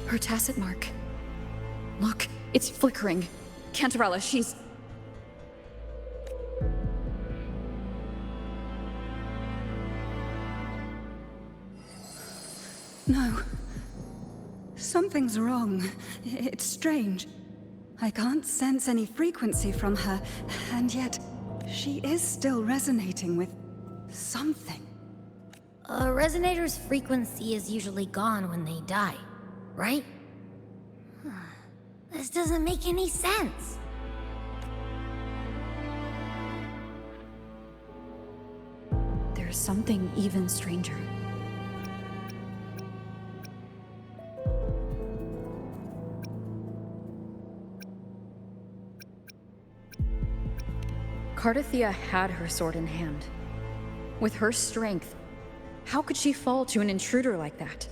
Her tacit mark. Look, it's flickering. Cantarella, she's... No. Something's wrong. It's strange. I can't sense any frequency from her, and yet she is still resonating with something. A resonator's frequency is usually gone when they die, right? This doesn't make any sense. There's something even stranger. Cardathia had her sword in hand. With her strength, how could she fall to an intruder like that?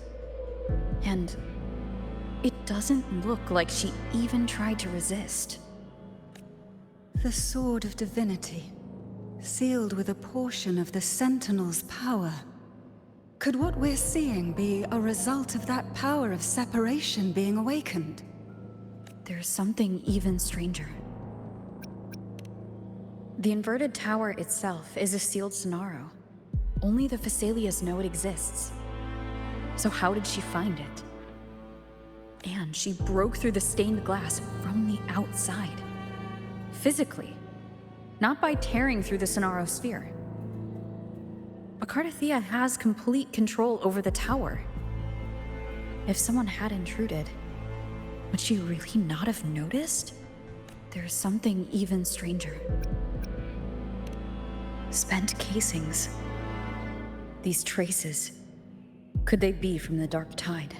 And it doesn't look like she even tried to resist. The Sword of Divinity, sealed with a portion of the Sentinel's power. Could what we're seeing be a result of that power of separation being awakened? There's something even stranger. The inverted tower itself is a sealed Sonaro. Only the Phasaelias know it exists. So how did she find it? And she broke through the stained glass from the outside. Physically. Not by tearing through the Sonaro sphere. But Cardathia has complete control over the tower. If someone had intruded, would she really not have noticed? There's something even stranger. Spent casings. These traces. Could they be from the Dark Tide?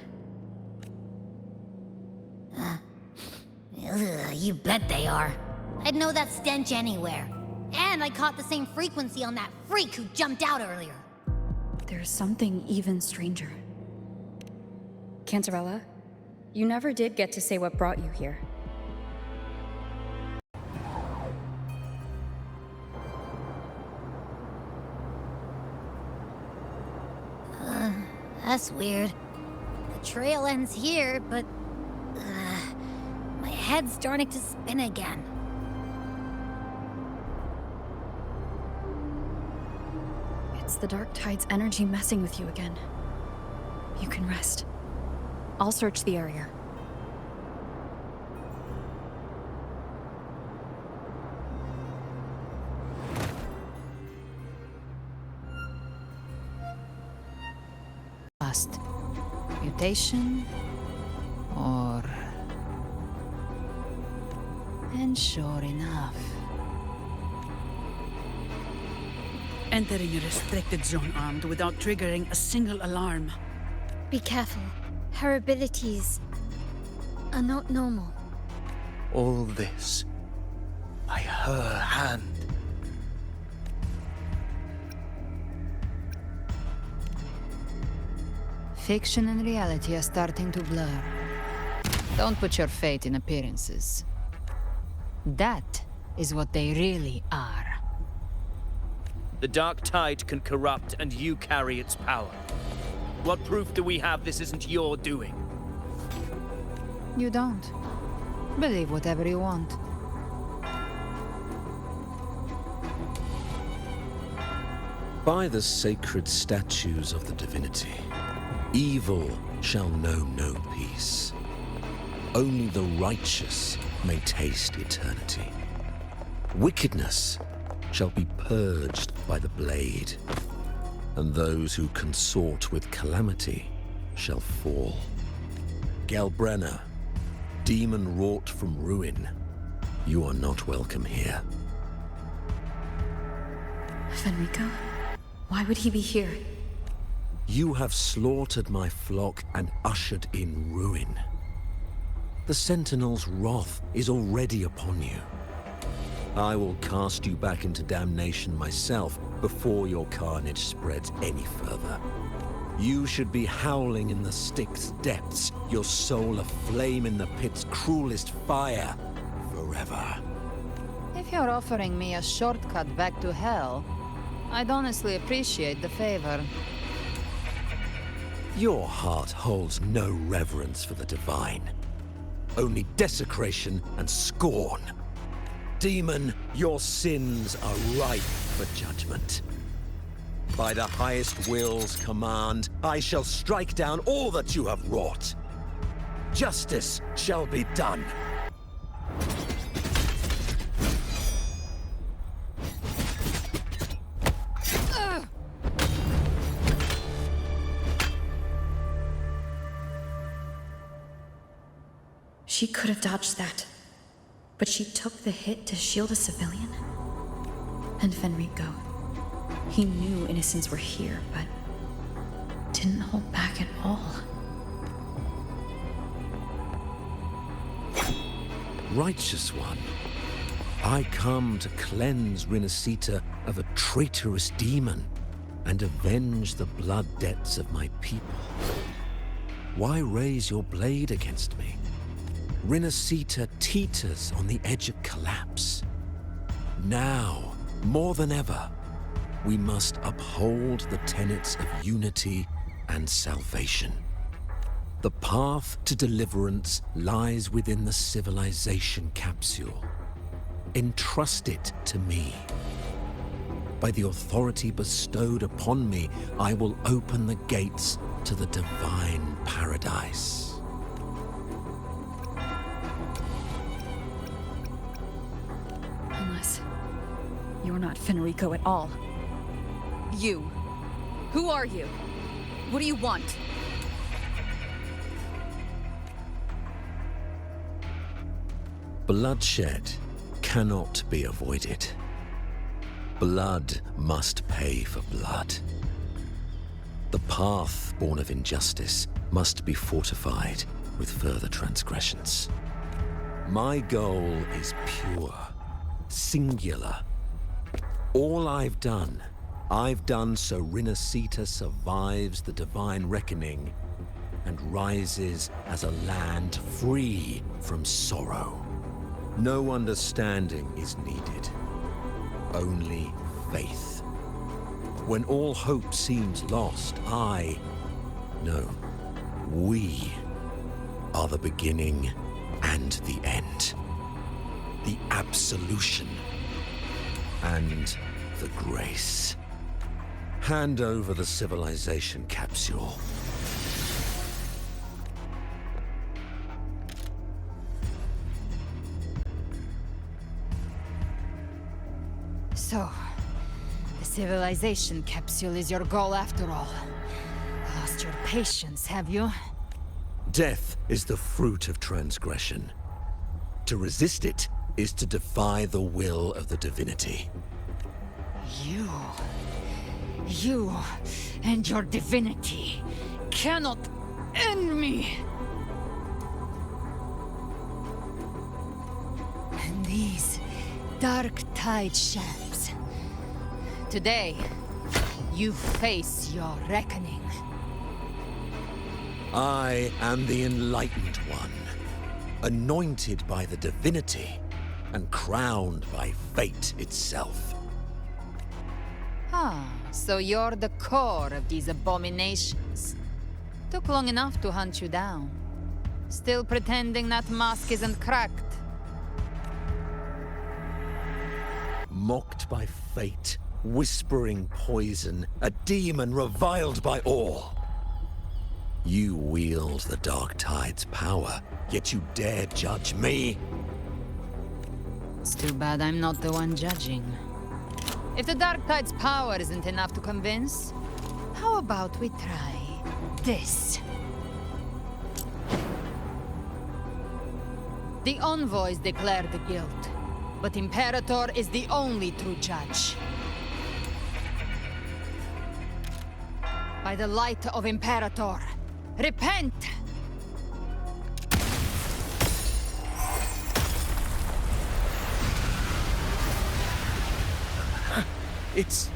You bet they are. I'd know that stench anywhere. And I caught the same frequency on that freak who jumped out earlier. There's something even stranger. Cantarella, you never did get to say what brought you here. That's weird. The trail ends here, but... my head's starting to spin again. It's the Dark Tide's energy messing with you again. You can rest. I'll search the area. Mutation, or... And sure enough... Entering a restricted zone armed without triggering a single alarm. Be careful. Her abilities are not normal. All this by her hand. Fiction and reality are starting to blur. Don't put your faith in appearances. That is what they really are. The Dark Tide can corrupt, and you carry its power. What proof do we have this isn't your doing? You don't. Believe whatever you want. By the sacred statues of the divinity, evil shall know no peace. Only the righteous may taste eternity. Wickedness shall be purged by the blade, and those who consort with calamity shall fall. Gelbrenna, demon wrought from ruin, you are not welcome here. Fenrico? Why would he be here? You have slaughtered my flock and ushered in ruin. The Sentinel's wrath is already upon you. I will cast you back into damnation myself before your carnage spreads any further. You should be howling in the Styx's depths, your soul aflame in the pit's cruelest fire, forever. If you're offering me a shortcut back to hell, I'd honestly appreciate the favor. Your heart holds no reverence for the divine. Only desecration and scorn. Demon, your sins are ripe for judgment. By the highest will's command, I shall strike down all that you have wrought. Justice shall be done. She could have dodged that, but she took the hit to shield a civilian. And Fenrico, he knew innocents were here, but didn't hold back at all. Righteous one, I come to cleanse Rinascita of a traitorous demon and avenge the blood debts of my people. Why raise your blade against me? Rinascita teeters on the edge of collapse. Now, more than ever, we must uphold the tenets of unity and salvation. The path to deliverance lies within the civilization capsule. Entrust it to me. By the authority bestowed upon me, I will open the gates to the divine paradise. Unless you're not Fenrico at all. You. Who are you? What do you want? Bloodshed cannot be avoided. Blood must pay for blood. The path born of injustice must be fortified with further transgressions. My goal is pure, singular. All I've done so Rinascita survives the divine reckoning and rises as a land free from sorrow. No understanding is needed, only faith. When all hope seems lost, we are the beginning and the end. The absolution and the grace. Hand over the civilization capsule. So, the civilization capsule is your goal after all. Lost your patience, have you? Death is the fruit of transgression. To resist it is to defy the will of the divinity. You and your divinity cannot end me! And these dark tide shafts. Today, you face your reckoning. I am the Enlightened One, anointed by the divinity and crowned by fate itself. Ah, so you're the core of these abominations. Took long enough to hunt you down. Still pretending that mask isn't cracked. Mocked by fate, whispering poison, a demon reviled by all. You wield the Dark Tide's power, yet you dare judge me? It's too bad I'm not the one judging. If the Dark Tide's power isn't enough to convince, how about we try this? The envoys declare the guilt, but Imperator is the only true judge. By the light of Imperator, repent! It's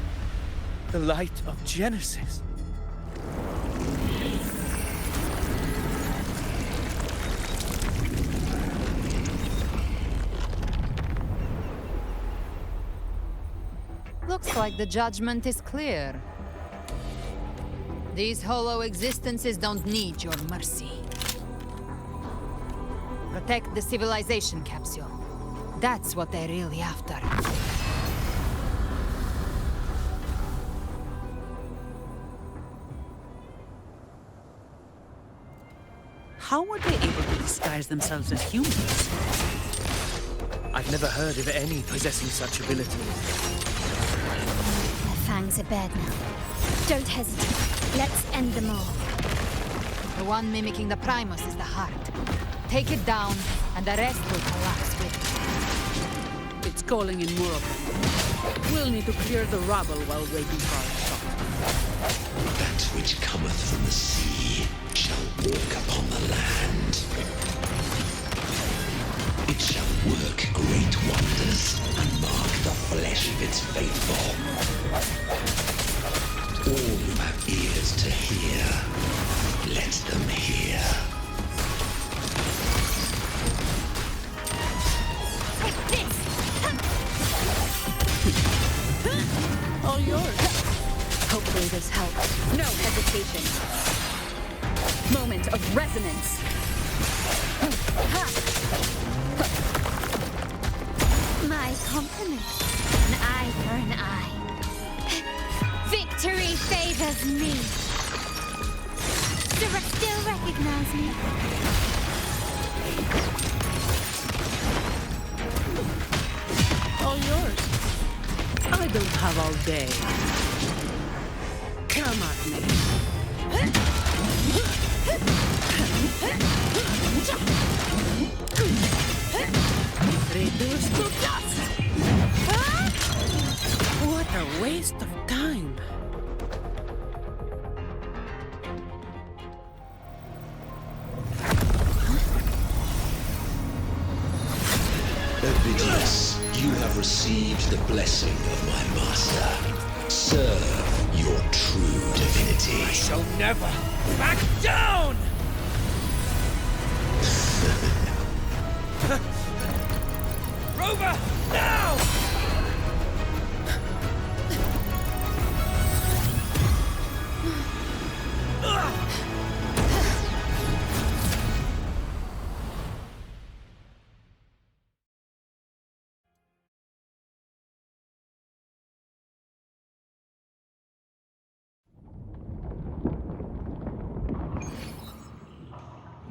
the light of Genesis. Looks like the judgment is clear. These hollow existences don't need your mercy. Protect the civilization capsule. That's what they're really after. How were they able to disguise themselves as humans? I've never heard of any possessing such abilities. The Fangs are bad now. Don't hesitate. Let's end them all. The one mimicking the Primus is the heart. Take it down, and the rest will collapse with it. It's calling in more of them. We'll need to clear the rubble while waiting for our shot. That which cometh from the sea shall walk upon the land. It shall work great wonders and mark the flesh of its faithful. All who have ears to hear, let them hear. Take this! All yours. Hopefully this helps. No hesitation. Moment of resonance. My compliments. An eye for an eye. Victory favors me. Still recognize me? All yours. I don't have all day. Come at me. Reduced to dust! What a waste of time. Ovidius, you have received the blessing of my master. Serve your true divinity. I shall never back down! Rover, now!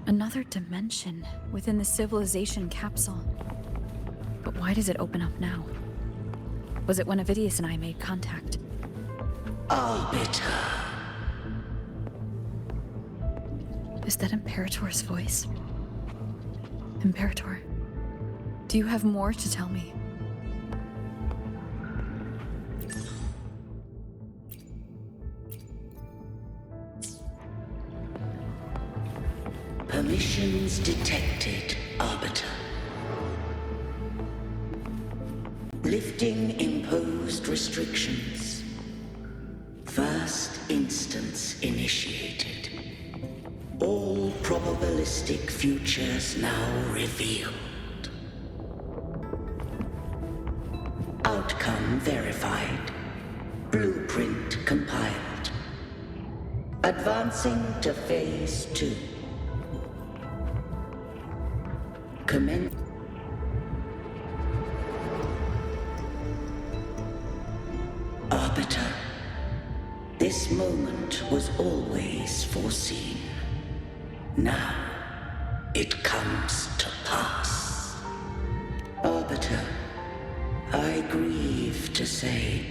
Another dimension within the civilization capsule. But why does it open up now? Was it when Ovidius and I made contact? Arbiter. Is that Imperator's voice? Imperator, do you have more to tell me? Permissions detected, Arbiter. Lifting imposed restrictions. First instance initiated. All probabilistic futures now revealed. Outcome verified. Blueprint compiled. Advancing to Phase 2. Commence. Arbiter, this moment was always foreseen. Now, it comes to pass. Arbiter, I grieve to say,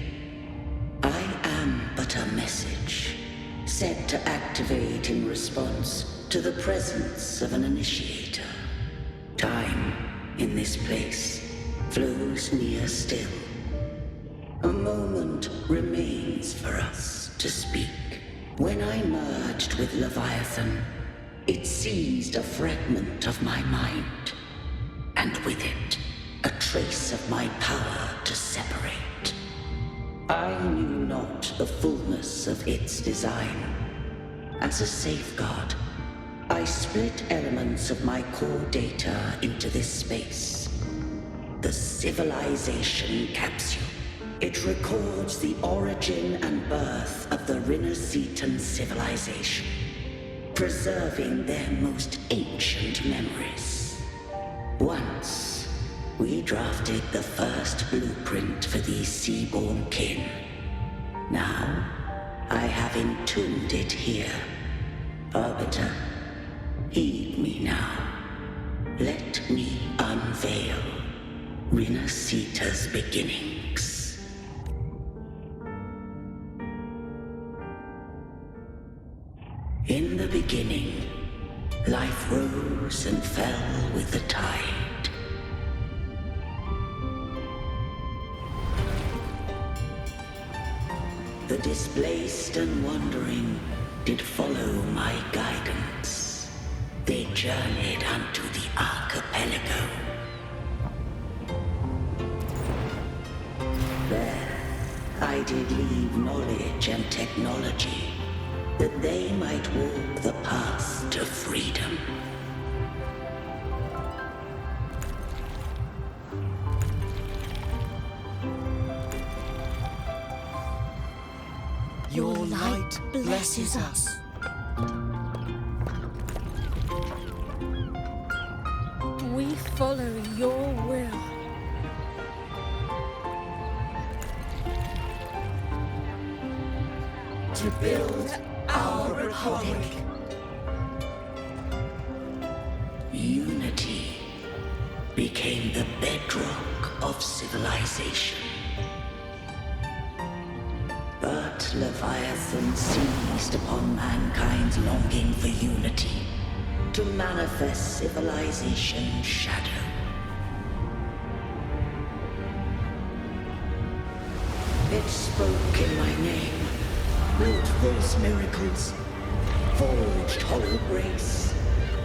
I am but a message, set to activate in response to the presence of an initiator. Time, in this place, flows near still. A moment remains for us to speak. When I merged with Leviathan, it seized a fragment of my mind, and with it, a trace of my power to separate. I knew not the fullness of its design. As a safeguard, I split elements of my core data into this space. The civilization capsule. It records the origin and birth of the Rinascitan civilization, preserving their most ancient memories. Once, we drafted the first blueprint for these seaborn kin. Now, I have entombed it here. Arbiter, heed me now. Let me unveil Rinascita's beginnings. In the beginning, life rose and fell with the tide. The displaced and wandering did follow my guidance. They journeyed unto the archipelago. There, I did leave knowledge and technology, that they might walk the path to freedom. Your light blesses us. We follow your will. To build our republic. Unity became the bedrock of civilization. But Leviathan seized upon mankind's longing for unity to manifest civilization's shadow. It spoke in my name, wrought false miracles, forged hollow grace,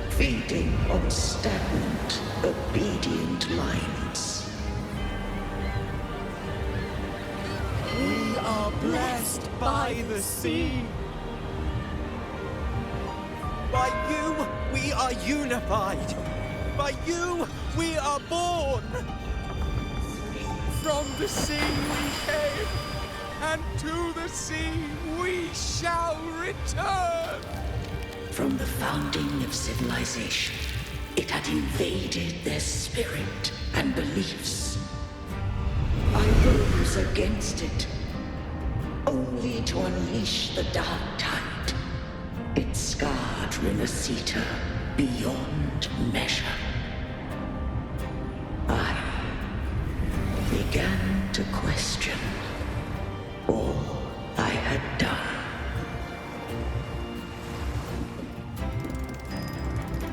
feeding on stagnant, obedient minds. We are blessed by the sea. By you, we are unified. By you, we are born. From the sea we came, and to the sea we shall return. From the founding of civilization, it had invaded their spirit and beliefs. I rose against it, only to unleash the dark tide. It scarred Rinascita beyond measure. I began to question all I had done.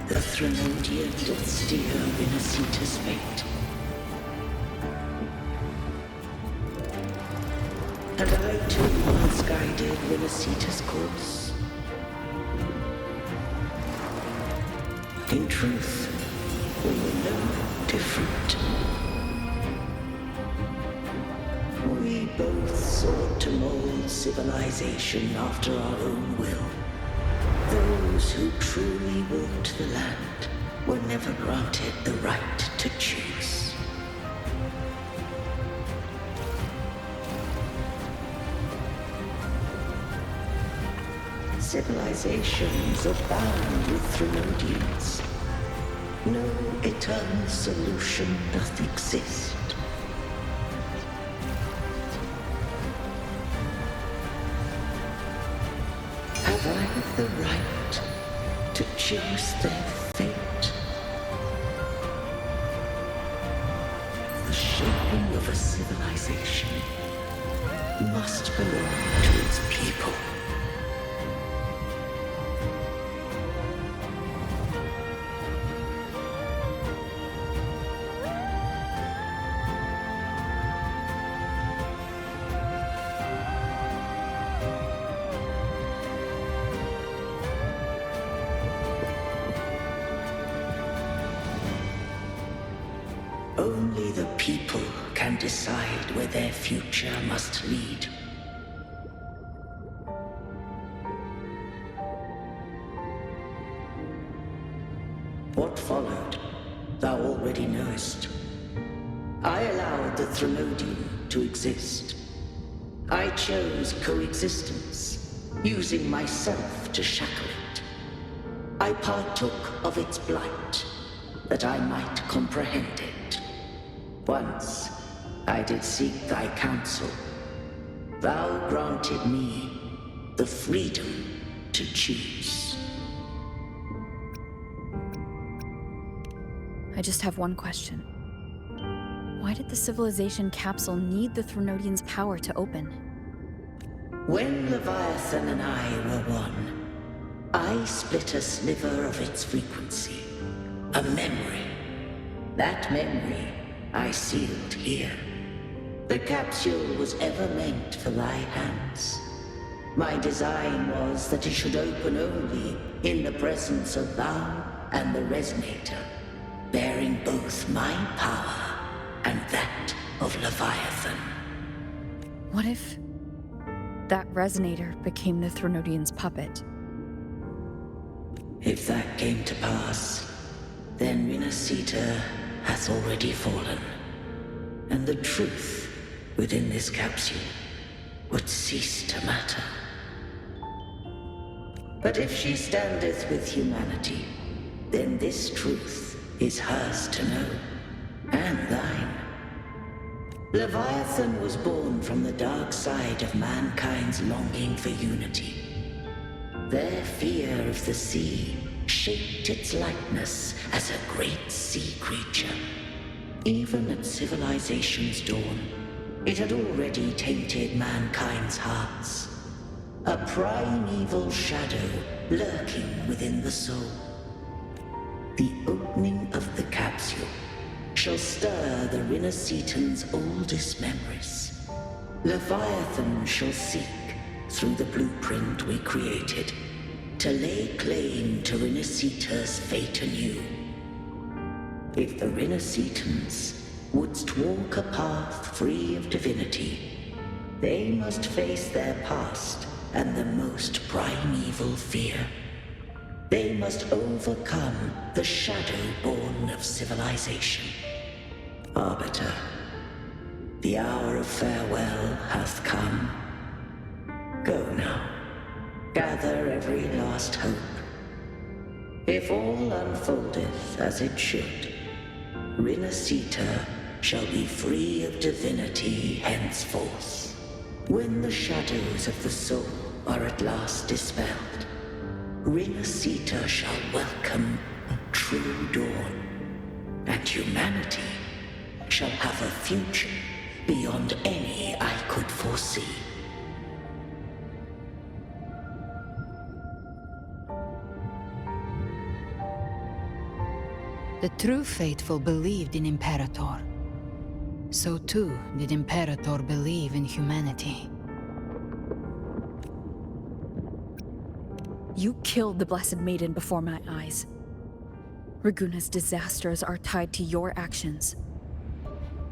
The Threnodian did steer Rinascita's fate. And I too once guided Rinascita's course. In truth, we were no different. We both sought to mold civilization after our own will. Those who truly walked the land were never granted the right to choose. Civilizations abound with Threnodians. No eternal solution doth exist. Have I the right to choose their fate? The shaping of a civilization must belong to its people. Only the people can decide where their future must lead. What followed, thou already knowest. I allowed the Threnodian to exist. I chose coexistence, using myself to shackle it. I partook of its blight, that I might comprehend it. Once I did seek thy counsel. Thou granted me the freedom to choose. I just have one question. Why did the civilization capsule need the Threnodian's power to open? When Leviathan and I were one, I split a sliver of its frequency. A memory. That memory I sealed here. The capsule was ever meant for thy hands. My design was that it should open only in the presence of thou and the Resonator, bearing both my power and that of Leviathan. What if that Resonator became the Threnodian's puppet? If that came to pass, then Renacita hath already fallen, and the truth within this capsule would cease to matter. But if she standeth with humanity, then this truth is hers to know, and thine. Leviathan was born from the dark side of mankind's longing for unity. Their fear of the sea shaped its likeness as a great sea creature. Even at civilization's dawn, it had already tainted mankind's hearts. A primeval shadow lurking within the soul. The opening of the capsule shall stir the Renacitan's oldest memories. Leviathan shall seek, through the blueprint we created, to lay claim to Renacita's fate anew. If the Renacitans wouldst walk a path free of divinity, they must face their past and the most primeval fear. They must overcome the shadow born of civilization. Arbiter, the hour of farewell hath come. Go now. Gather every last hope. If all unfoldeth as it should, Renacita shall be free of divinity henceforth. When the shadows of the soul are at last dispelled, Renacita shall welcome a true dawn, and humanity shall have a future beyond any I could foresee. The true faithful believed in Imperator. So too did Imperator believe in humanity. You killed the Blessed Maiden before my eyes. Raguna's disasters are tied to your actions.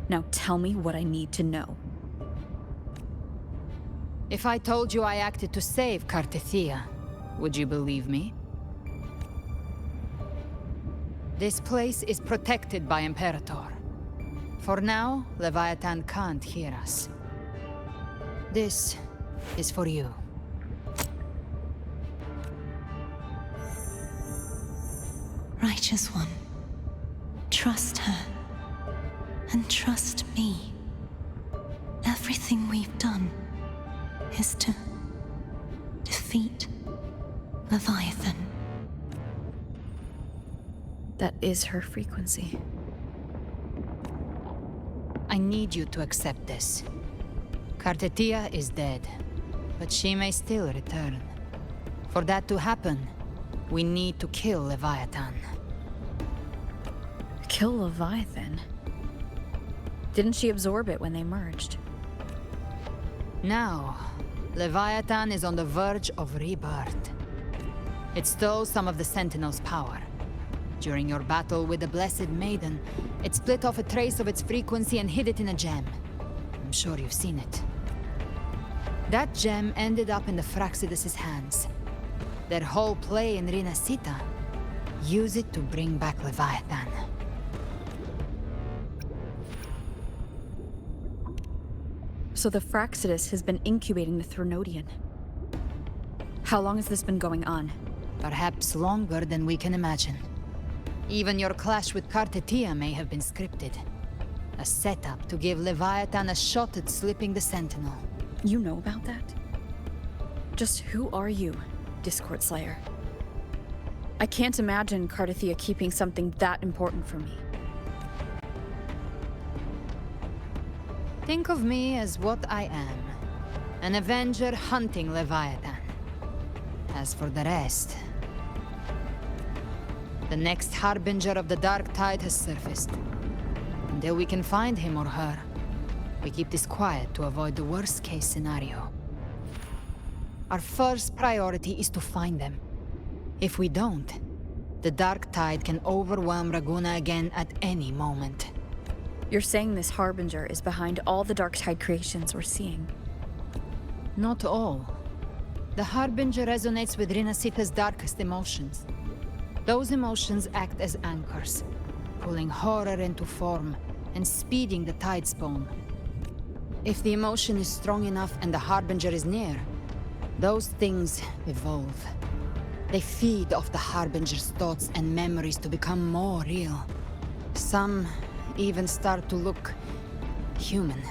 Now tell me what I need to know. If I told you I acted to save Cartethia, would you believe me? This place is protected by Imperator. For now, Leviathan can't hear us. This is for you. Righteous One, trust her, and trust me. Everything we've done is to defeat Leviathan. That is her frequency. I need you to accept this. Cartethia is dead, but she may still return. For that to happen, we need to kill Leviathan. Kill Leviathan? Didn't she absorb it when they merged? Now, Leviathan is on the verge of rebirth. It stole some of the Sentinel's power. During your battle with the Blessed Maiden, it split off a trace of its frequency and hid it in a gem. I'm sure you've seen it. That gem ended up in the Fraxidus' hands. Their whole play in Renacita, use it to bring back Leviathan. So the Fraxidus has been incubating the Threnodian. How long has this been going on? Perhaps longer than we can imagine. Even your clash with Kartetia may have been scripted. A setup to give Leviathan a shot at slipping the Sentinel. You know about that? Just who are you, Discord Slayer? I can't imagine Kartetia keeping something that important from me. Think of me as what I am. An Avenger hunting Leviathan. As for the rest... The next Harbinger of the Dark Tide has surfaced. Until we can find him or her, we keep this quiet to avoid the worst-case scenario. Our first priority is to find them. If we don't, the Dark Tide can overwhelm Raguna again at any moment. You're saying this Harbinger is behind all the Dark Tide creations we're seeing? Not all. The Harbinger resonates with Rinasita's darkest emotions. Those emotions act as anchors, pulling horror into form and speeding the Tide Spawn. If the emotion is strong enough and the Harbinger is near, those things evolve. They feed off the Harbinger's thoughts and memories to become more real. Some even start to look human.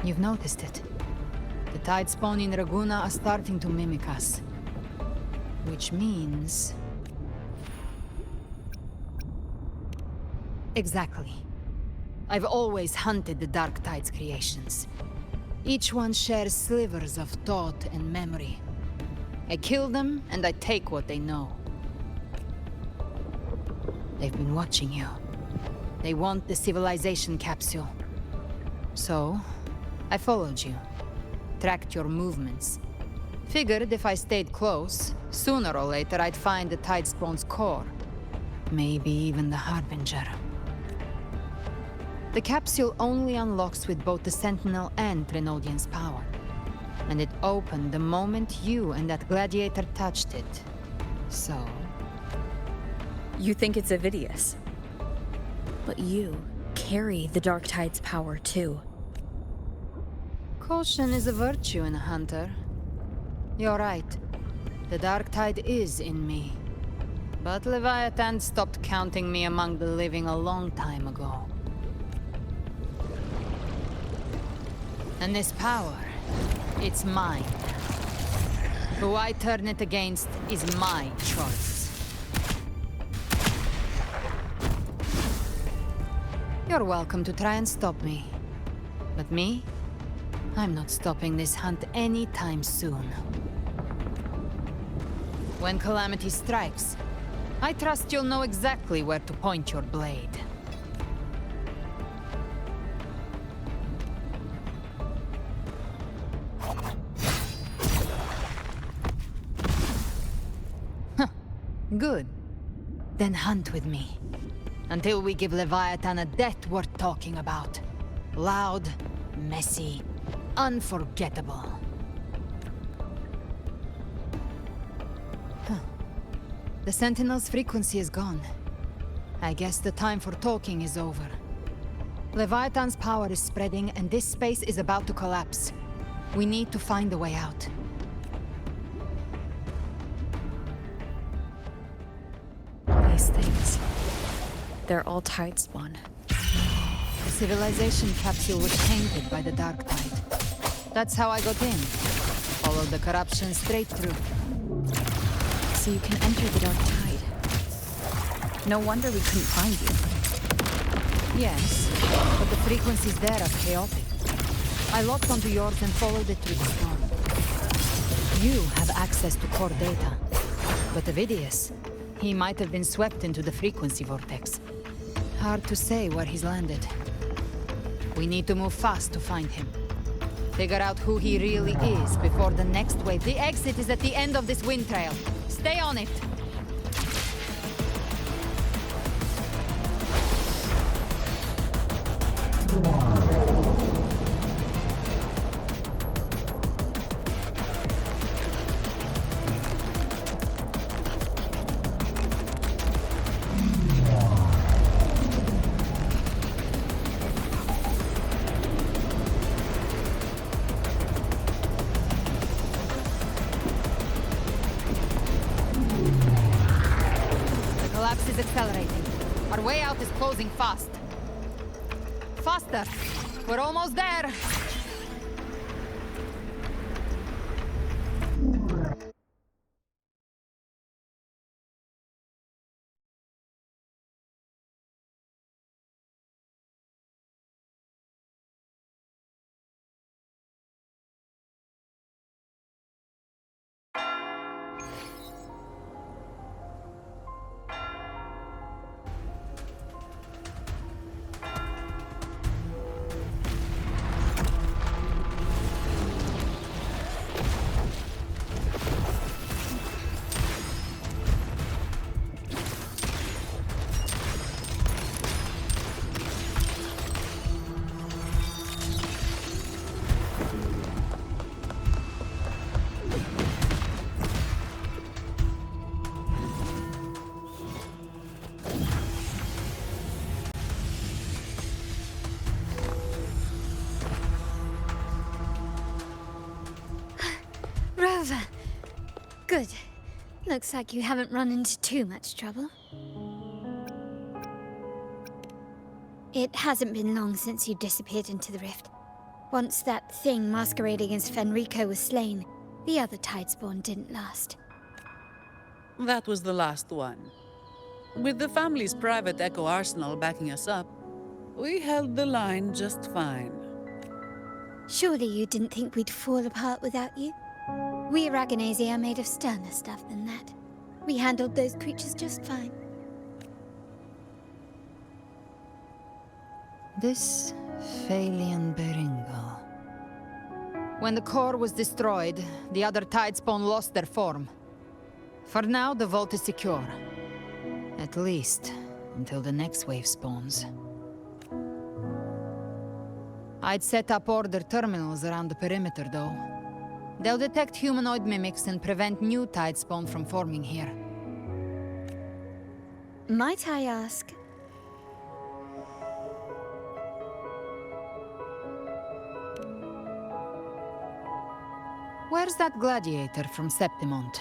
You've noticed it. The Tide Spawn in Raguna are starting to mimic us. Which means... Exactly. I've always hunted the Dark Tide's creations. Each one shares slivers of thought and memory. I kill them, and I take what they know. They've been watching you. They want the civilization capsule. So, I followed you. Tracked your movements. Figured if I stayed close, sooner or later I'd find the Tide Spawn's core. Maybe even the Harbinger. The capsule only unlocks with both the Sentinel and Threnodian's power. And it opened the moment you and that gladiator touched it. So... You think it's Avidius. But you carry the Dark Tide's power, too. Caution is a virtue in a hunter. You're right. The Dark Tide is in me. But Leviathan stopped counting me among the living a long time ago. And this power, it's mine. Who I turn it against is my choice. You're welcome to try and stop me. But me? I'm not stopping this hunt anytime soon. When calamity strikes, I trust you'll know exactly where to point your blade. Good. Then hunt with me. Until we give Leviathan a death worth talking about. Loud, messy, unforgettable. The Sentinel's frequency is gone. I guess the time for talking is over. Leviathan's power is spreading and this space is about to collapse. We need to find a way out. These things. They're all Tide Spawn. The civilization capsule was tainted by the Dark Tide. That's how I got in. Followed the corruption straight through. So you can enter the Dark Tide. No wonder we couldn't find you. Yes, but the frequencies there are chaotic. I locked onto yours and followed it through the storm. You have access to core data. But Avidius, he might have been swept into the frequency vortex. Hard to say where he's landed. We need to move fast to find him. Figure out who he really is before the next wave. The exit is at the end of this wind trail. Stay on it! Our way out is closing fast. Faster! We're almost there! Rover. Good. Looks like you haven't run into too much trouble. It hasn't been long since you disappeared into the rift. Once that thing masquerading as Fenrico was slain, the other Tidespawn didn't last. That was the last one. With the family's private Echo arsenal backing us up, we held the line just fine. Surely you didn't think we'd fall apart without you? We Aragonese are made of sterner stuff than that. We handled those creatures just fine. This Phalian Beringal. When the core was destroyed, the other Tidespawn lost their form. For now, the vault is secure. At least, until the next wave spawns. I'd set up order terminals around the perimeter, though. They'll detect humanoid mimics and prevent new Tidespawn from forming here. Might I ask? Where's that gladiator from Septimont?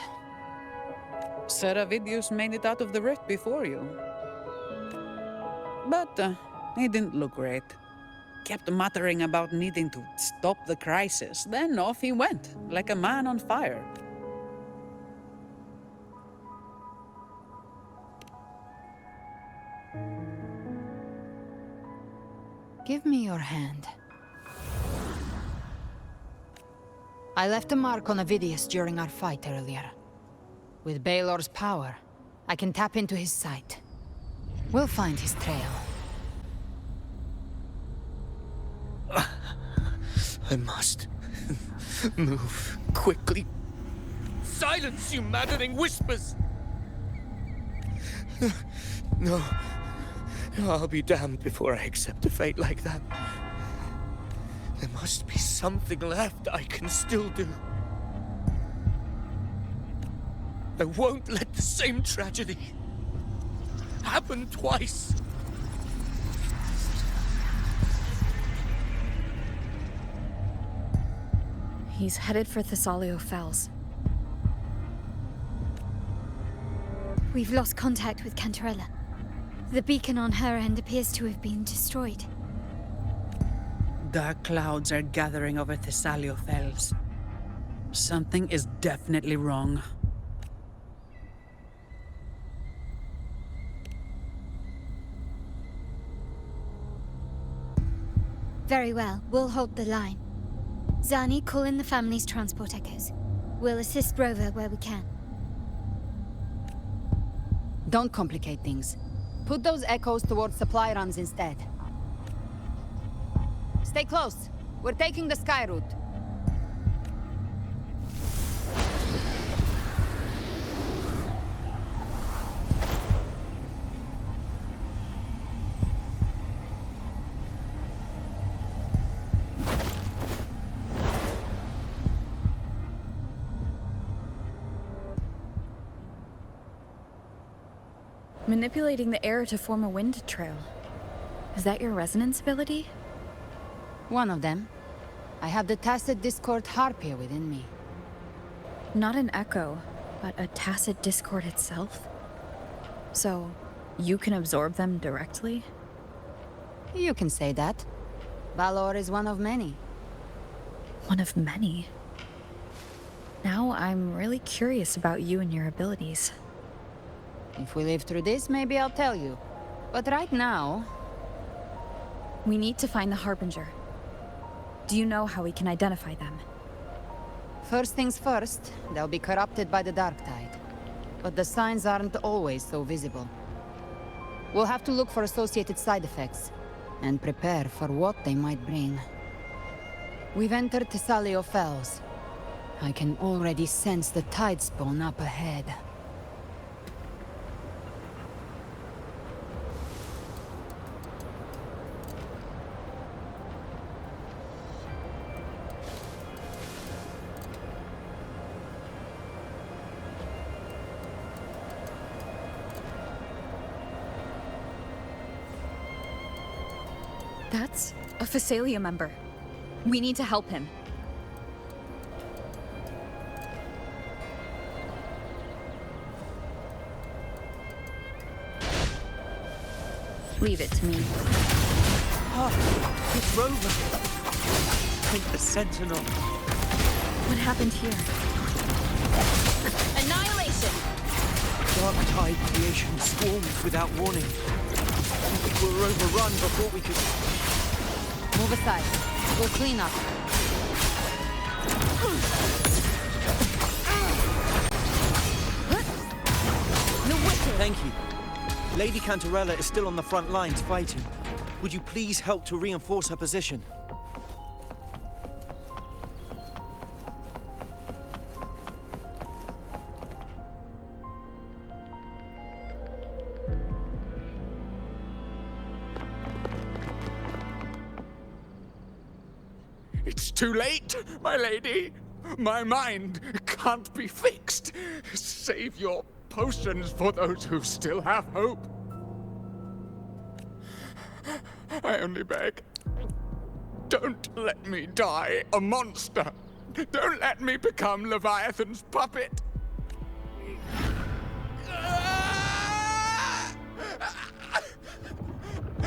Seravidius made it out of the rift before you. But he didn't look great. Kept muttering about needing to stop the crisis, then off he went, like a man on fire. Give me your hand. I left a mark on Avidius during our fight earlier. With Baelor's power, I can tap into his sight. We'll find his trail. I must move quickly. Silence, you maddening whispers! No. I'll be damned before I accept a fate like that. There must be something left I can still do. I won't let the same tragedy happen twice. He's headed for Thessalio Fells. We've lost contact with Cantarella. The beacon on her end appears to have been destroyed. Dark clouds are gathering over Thessalio Fells. Something is definitely wrong. Very well, we'll hold the line. Zani, call in the family's transport echoes. We'll assist Rover where we can. Don't complicate things. Put those echoes towards supply runs instead. Stay close. We're taking the sky route. Manipulating the air to form a wind trail. Is that your resonance ability? One of them. I have the tacit discord harpia within me. Not an echo, but a tacit discord itself? So, You can absorb them directly? You can say that. Valor is one of many. One of many. Now I'm really curious about you and your abilities. If we live through this, maybe I'll tell you. But right now... We need to find the Harbinger. Do you know how we can identify them? First things first, they'll be corrupted by the dark tide. But the signs aren't always so visible. We'll have to look for associated side effects, and prepare for what they might bring. We've entered Thessalio Fells. I can already sense the Tidespawn up ahead. That's a Phasalia member. We need to help him. Leave it to me. Ah, it's Rover. I think the Sentinel. What happened here? Annihilation! Dark tide creation swarms without warning. We were overrun before we could... Move aside. We'll clean up. Thank you. Lady Cantarella is still on the front lines fighting. Would you please help to reinforce her position? It's too late, my lady. My mind can't be fixed. Save your potions for those who still have hope. I only beg. Don't let me die a monster. Don't let me become Leviathan's puppet.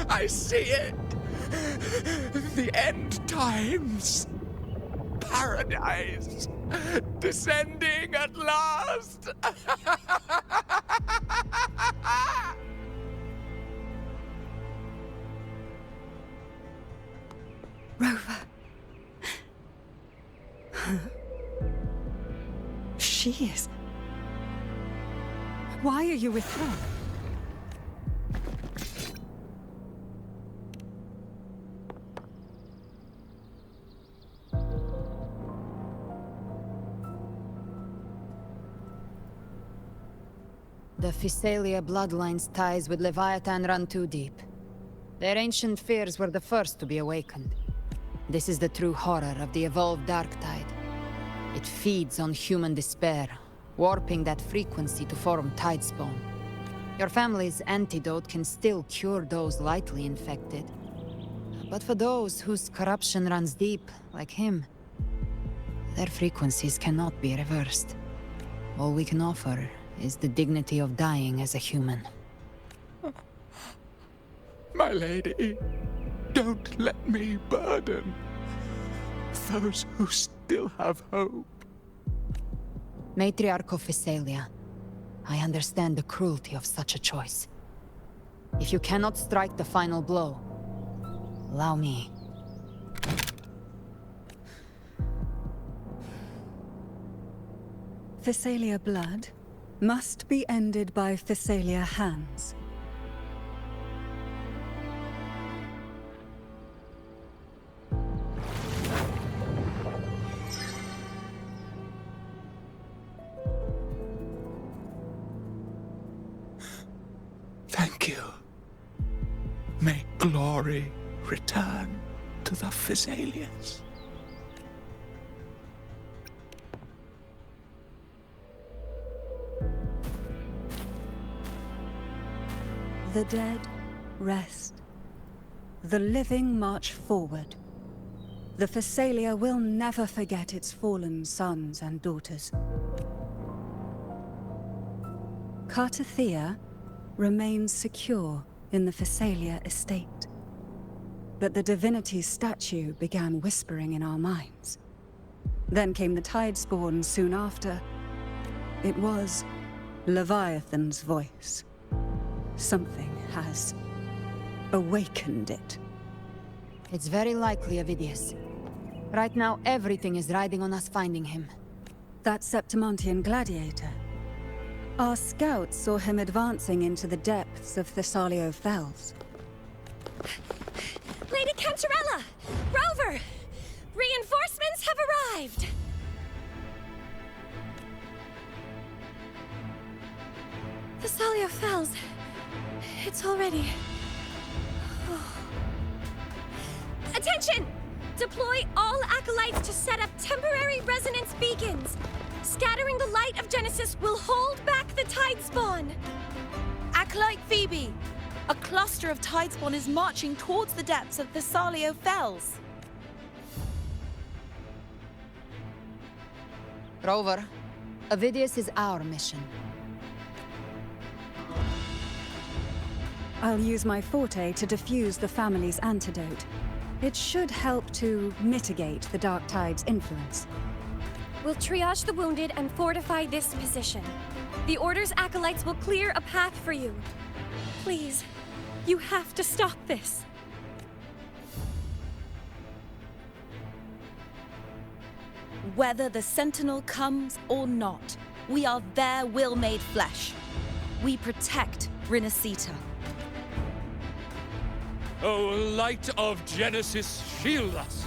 I see it. The end times. Paradise. Descending at last. Rover. She is. Why are you with her? The Phasalia bloodline's ties with Leviathan run too deep. Their ancient fears were the first to be awakened. This is the true horror of the evolved dark tide. It feeds on human despair, warping that frequency to form Tidespawn. Your family's antidote can still cure those lightly infected. But for those whose corruption runs deep, like him, their frequencies cannot be reversed. All we can offer is the dignity of dying as a human. My lady, don't let me burden those who still have hope. Matriarch of Phasalia, I understand the cruelty of such a choice. If you cannot strike the final blow, allow me. Phasalia blood must be ended by Phasalia hands. Thank you. May glory return to the Phasalians. The dead rest. The living march forward. The Phasalia will never forget its fallen sons and daughters. Cartathea remains secure in the Phasalia estate. But the divinity's statue began whispering in our minds. Then came the Tidespawn soon after. It was Leviathan's voice. Something has awakened it. It's very likely, Avidius. Right now, everything is riding on us finding him. That Septimontian gladiator. Our scouts saw him advancing into the depths of Thessalio Fells. Lady Cantarella! Rover! Reinforcements have arrived! Thessalio Fells. It's already... Attention! Deploy all acolytes to set up temporary resonance beacons. Scattering the light of Genesis will hold back the Tidespawn. Acolyte Phoebe! A cluster of Tidespawn is marching towards the depths of Thessalio Fells. Rover, Avidius is our mission. I'll use my forte to defuse the family's antidote. It should help to mitigate the Dark Tide's influence. We'll triage the wounded and fortify this position. The Order's acolytes will clear a path for you. Please, you have to stop this. Whether the Sentinel comes or not, we are their will made flesh. We protect Rinasita. O light of Genesis, shield us!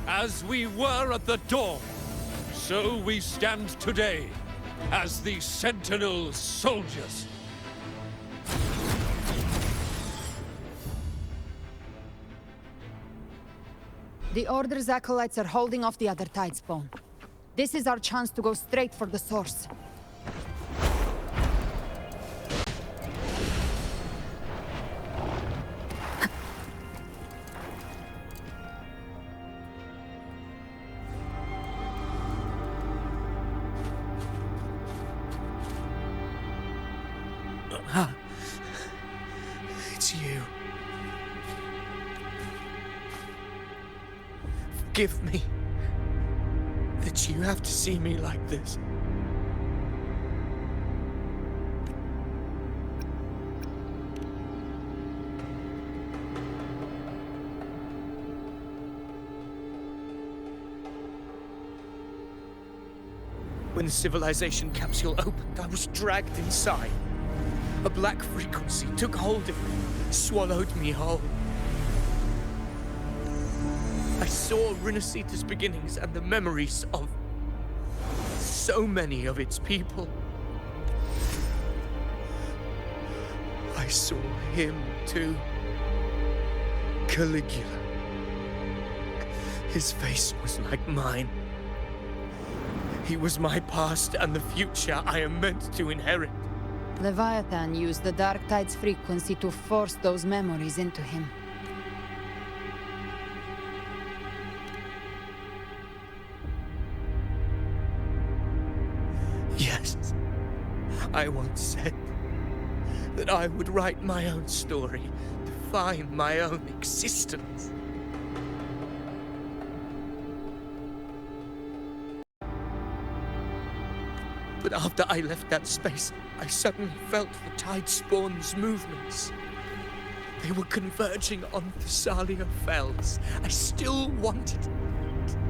As we were at the dawn, so we stand today, as the Sentinel soldiers. The Order's acolytes are holding off the other Tidespawn. This is our chance to go straight for the source. It's you. Forgive me that you have to see me like this. When the civilization capsule opened, I was dragged inside. A black frequency took hold of me, swallowed me whole. I saw Rinasita's beginnings and the memories of so many of its people. I saw him too. Caligula. His face was like mine. He was my past and the future I am meant to inherit. Leviathan used the Dark Tide's frequency to force those memories into him. Yes, I once said that I would write my own story, define my own existence. But after I left that space, I suddenly felt the Tidespawn's movements. They were converging on Thessalio Fells. I still wanted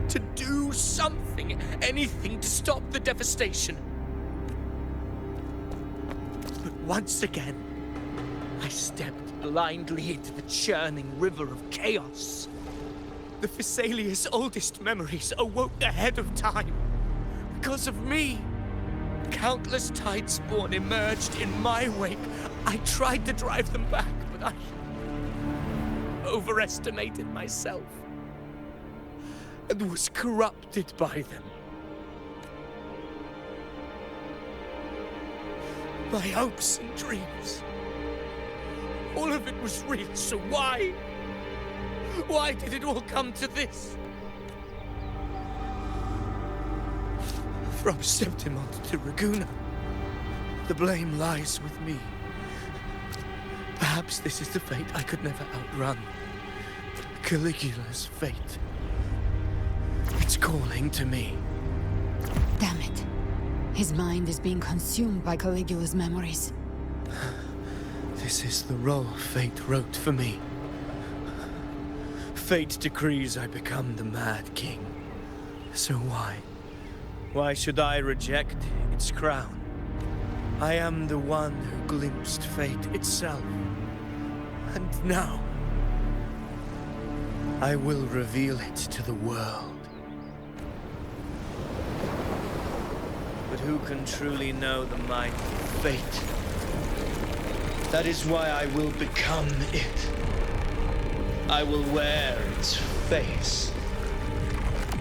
to do something, anything to stop the devastation. But once again, I stepped blindly into the churning river of chaos. The Thessalia's oldest memories awoke ahead of time. Because of me. Countless Tidespawn emerged in my wake. I tried to drive them back, but I overestimated myself and was corrupted by them. My hopes and dreams, all of it was real, so why? Why did it all come to this? From Septimont to Raguna, the blame lies with me. Perhaps this is the fate I could never outrun. Caligula's fate. It's calling to me. Damn it. His mind is being consumed by Caligula's memories. This is the role fate wrote for me. Fate decrees I become the Mad King. So why? Why should I reject its crown? I am the one who glimpsed fate itself. And now, I will reveal it to the world. But who can truly know the mind of fate? That is why I will become it. I will wear its face.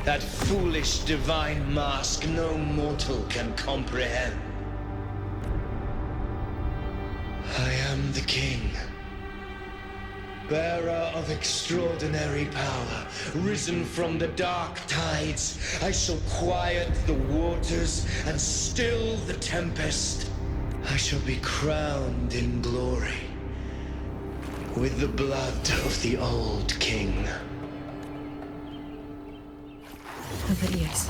That foolish divine mask no mortal can comprehend. I am the king. Bearer of extraordinary power, risen from the dark tides, I shall quiet the waters and still the tempest. I shall be crowned in glory with the blood of the old king. Ovidius.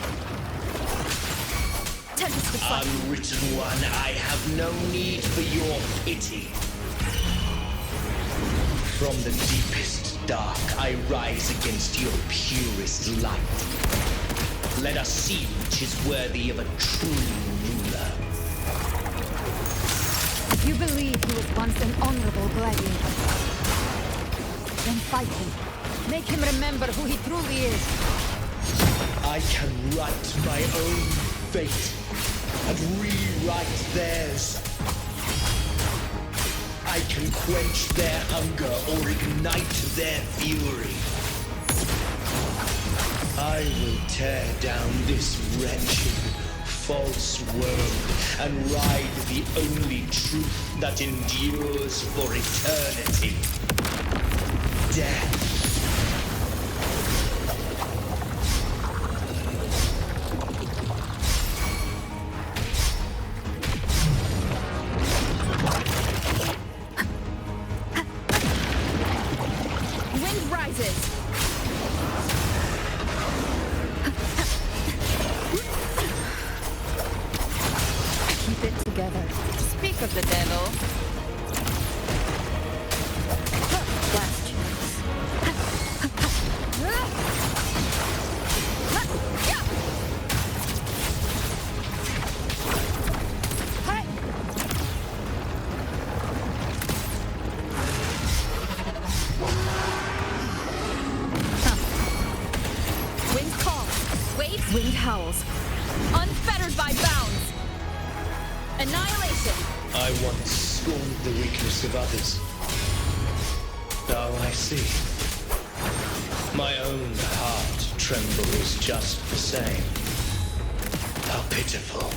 Tempest would fight. Unwritten one, I have no need for your pity. From the deepest dark, I rise against your purest light. Let us see which is worthy of a true ruler. If you believe he was once an honorable gladiator, then fight him. Make him remember who he truly is. I can write my own fate and rewrite theirs. I can quench their hunger or ignite their fury. I will tear down this wretched, false world and ride the only truth that endures for eternity. Death. Wind rises. Keep it together. Speak of the devil. Last chance. Wind calls. Waves. Wind howls. Unfettered by bounds. Annihilation. I once scorned the weakness of others. Now I see. My own heart trembles just the same. How pitiful.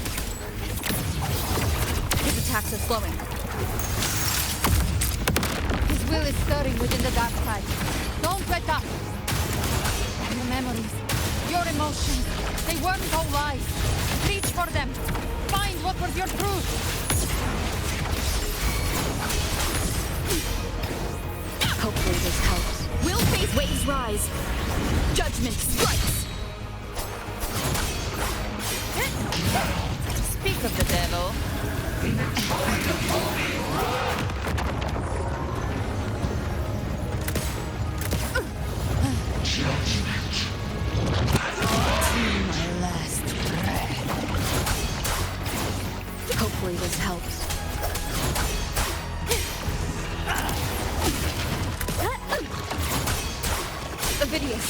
His attacks are slowing. His will is stirring within the dark side. Don't let up. Your memories, your emotions, they weren't all lies. Reach for them. Find what was your truth. Hopefully this helps. Will face waves rise. Judgment strikes. Speak of the devil. My last breath. Hopefully this helps. Ovidius,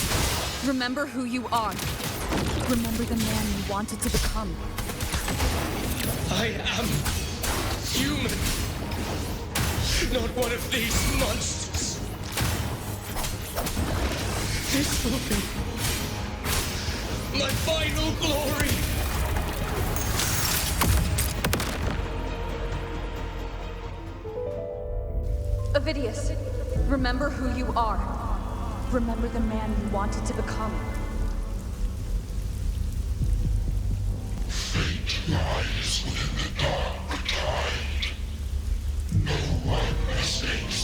remember who you are. Remember the man you wanted to become. I am human. Not one of these monsters. This will be my final glory. Ovidius, remember who you are. Remember the man you wanted to become. Fate lies within the dark tide. No one escapes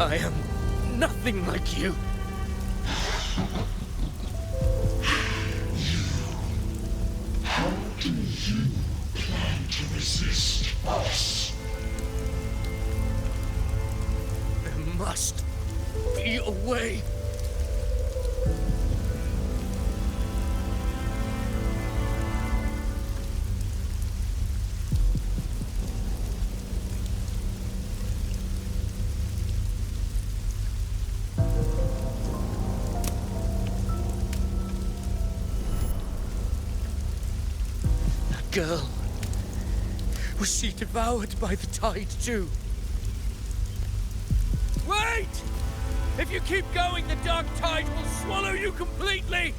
I am nothing like you. How do you plan to resist us? There must be a way. Girl. Was she devoured by the tide too? Wait! If you keep going, the dark tide will swallow you completely!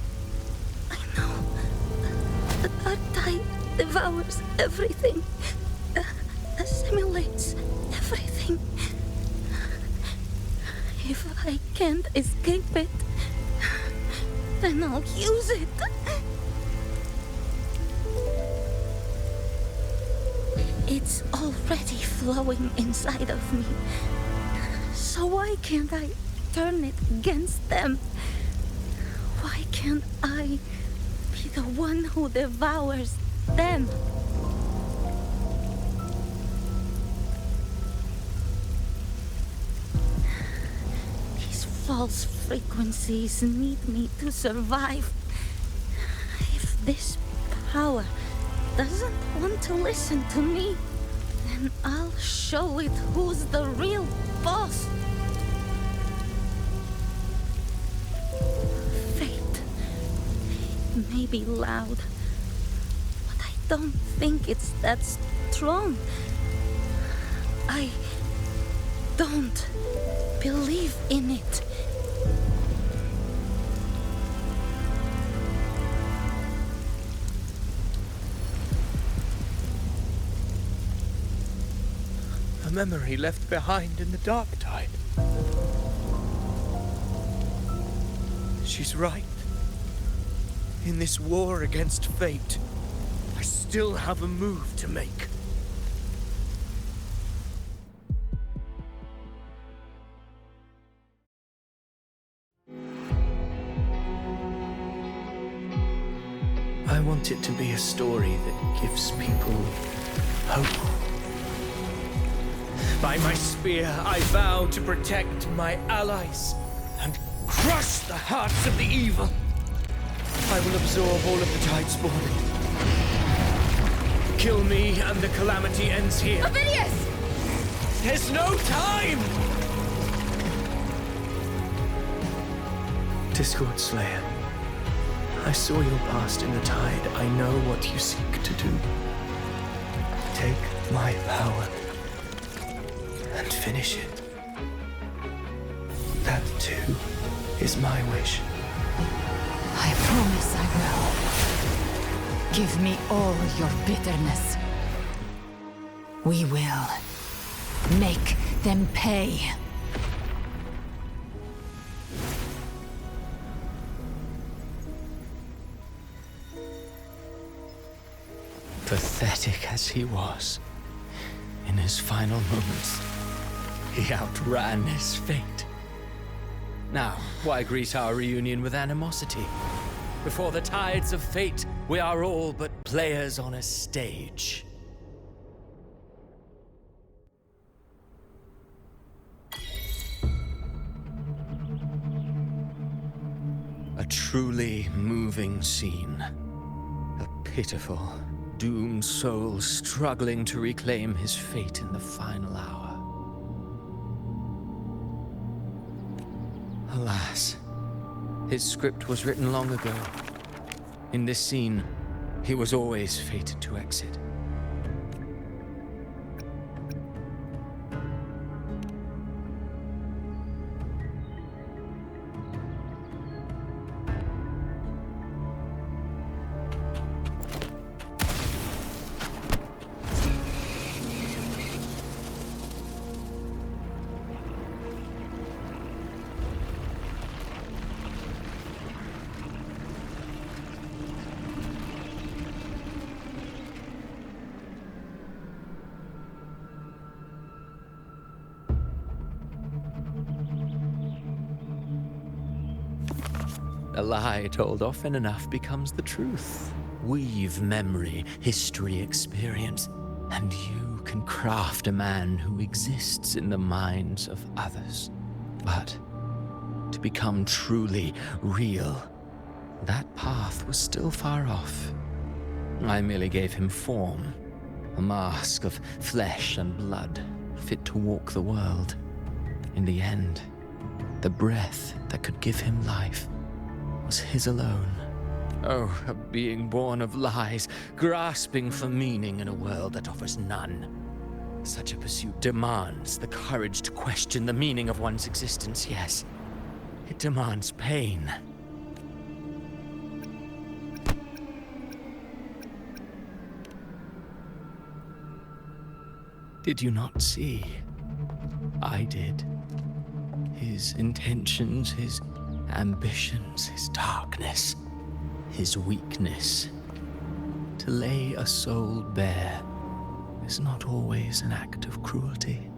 I know. The dark tide devours everything. Assimilates everything. If I can't escape it, then I'll use it. It's already flowing inside of me. So why can't I turn it against them? Why can't I be the one who devours them? These false frequencies need me to survive. If this power doesn't want to listen to me, then I'll show it who's the real boss. Fate may be loud, but I don't think it's that strong. I don't believe in it. Memory left behind in the dark tide. She's right. In this war against fate, I still have a move to make. I want it to be a story that gives people hope. By my spear, I vow to protect my allies and crush the hearts of the evil. I will absorb all of the Tidespawn. Kill me and the calamity ends here. Ovidius! There's no time! Discord Slayer, I saw your past in the tide. I know what you seek to do. Take my power and finish it. That, too, is my wish. I promise I will. Give me all your bitterness. We will make them pay. Pathetic as he was, in his final moments, he outran his fate. Now, why greet our reunion with animosity? Before the tides of fate, we are all but players on a stage. A truly moving scene. A pitiful, doomed soul struggling to reclaim his fate in the final hour. Alas, his script was written long ago. In this scene, he was always fated to exit. A lie told often enough becomes the truth. Weave memory, history, experience, and you can craft a man who exists in the minds of others. But to become truly real, that path was still far off. I merely gave him form, a mask of flesh and blood, fit to walk the world. In the end, the breath that could give him life was his alone. Oh, a being born of lies, grasping for meaning in a world that offers none. Such a pursuit demands the courage to question the meaning of one's existence, yes. It demands pain. Did you not see? I did. His intentions, his ambitions, his darkness, his weakness. To lay a soul bare is not always an act of cruelty.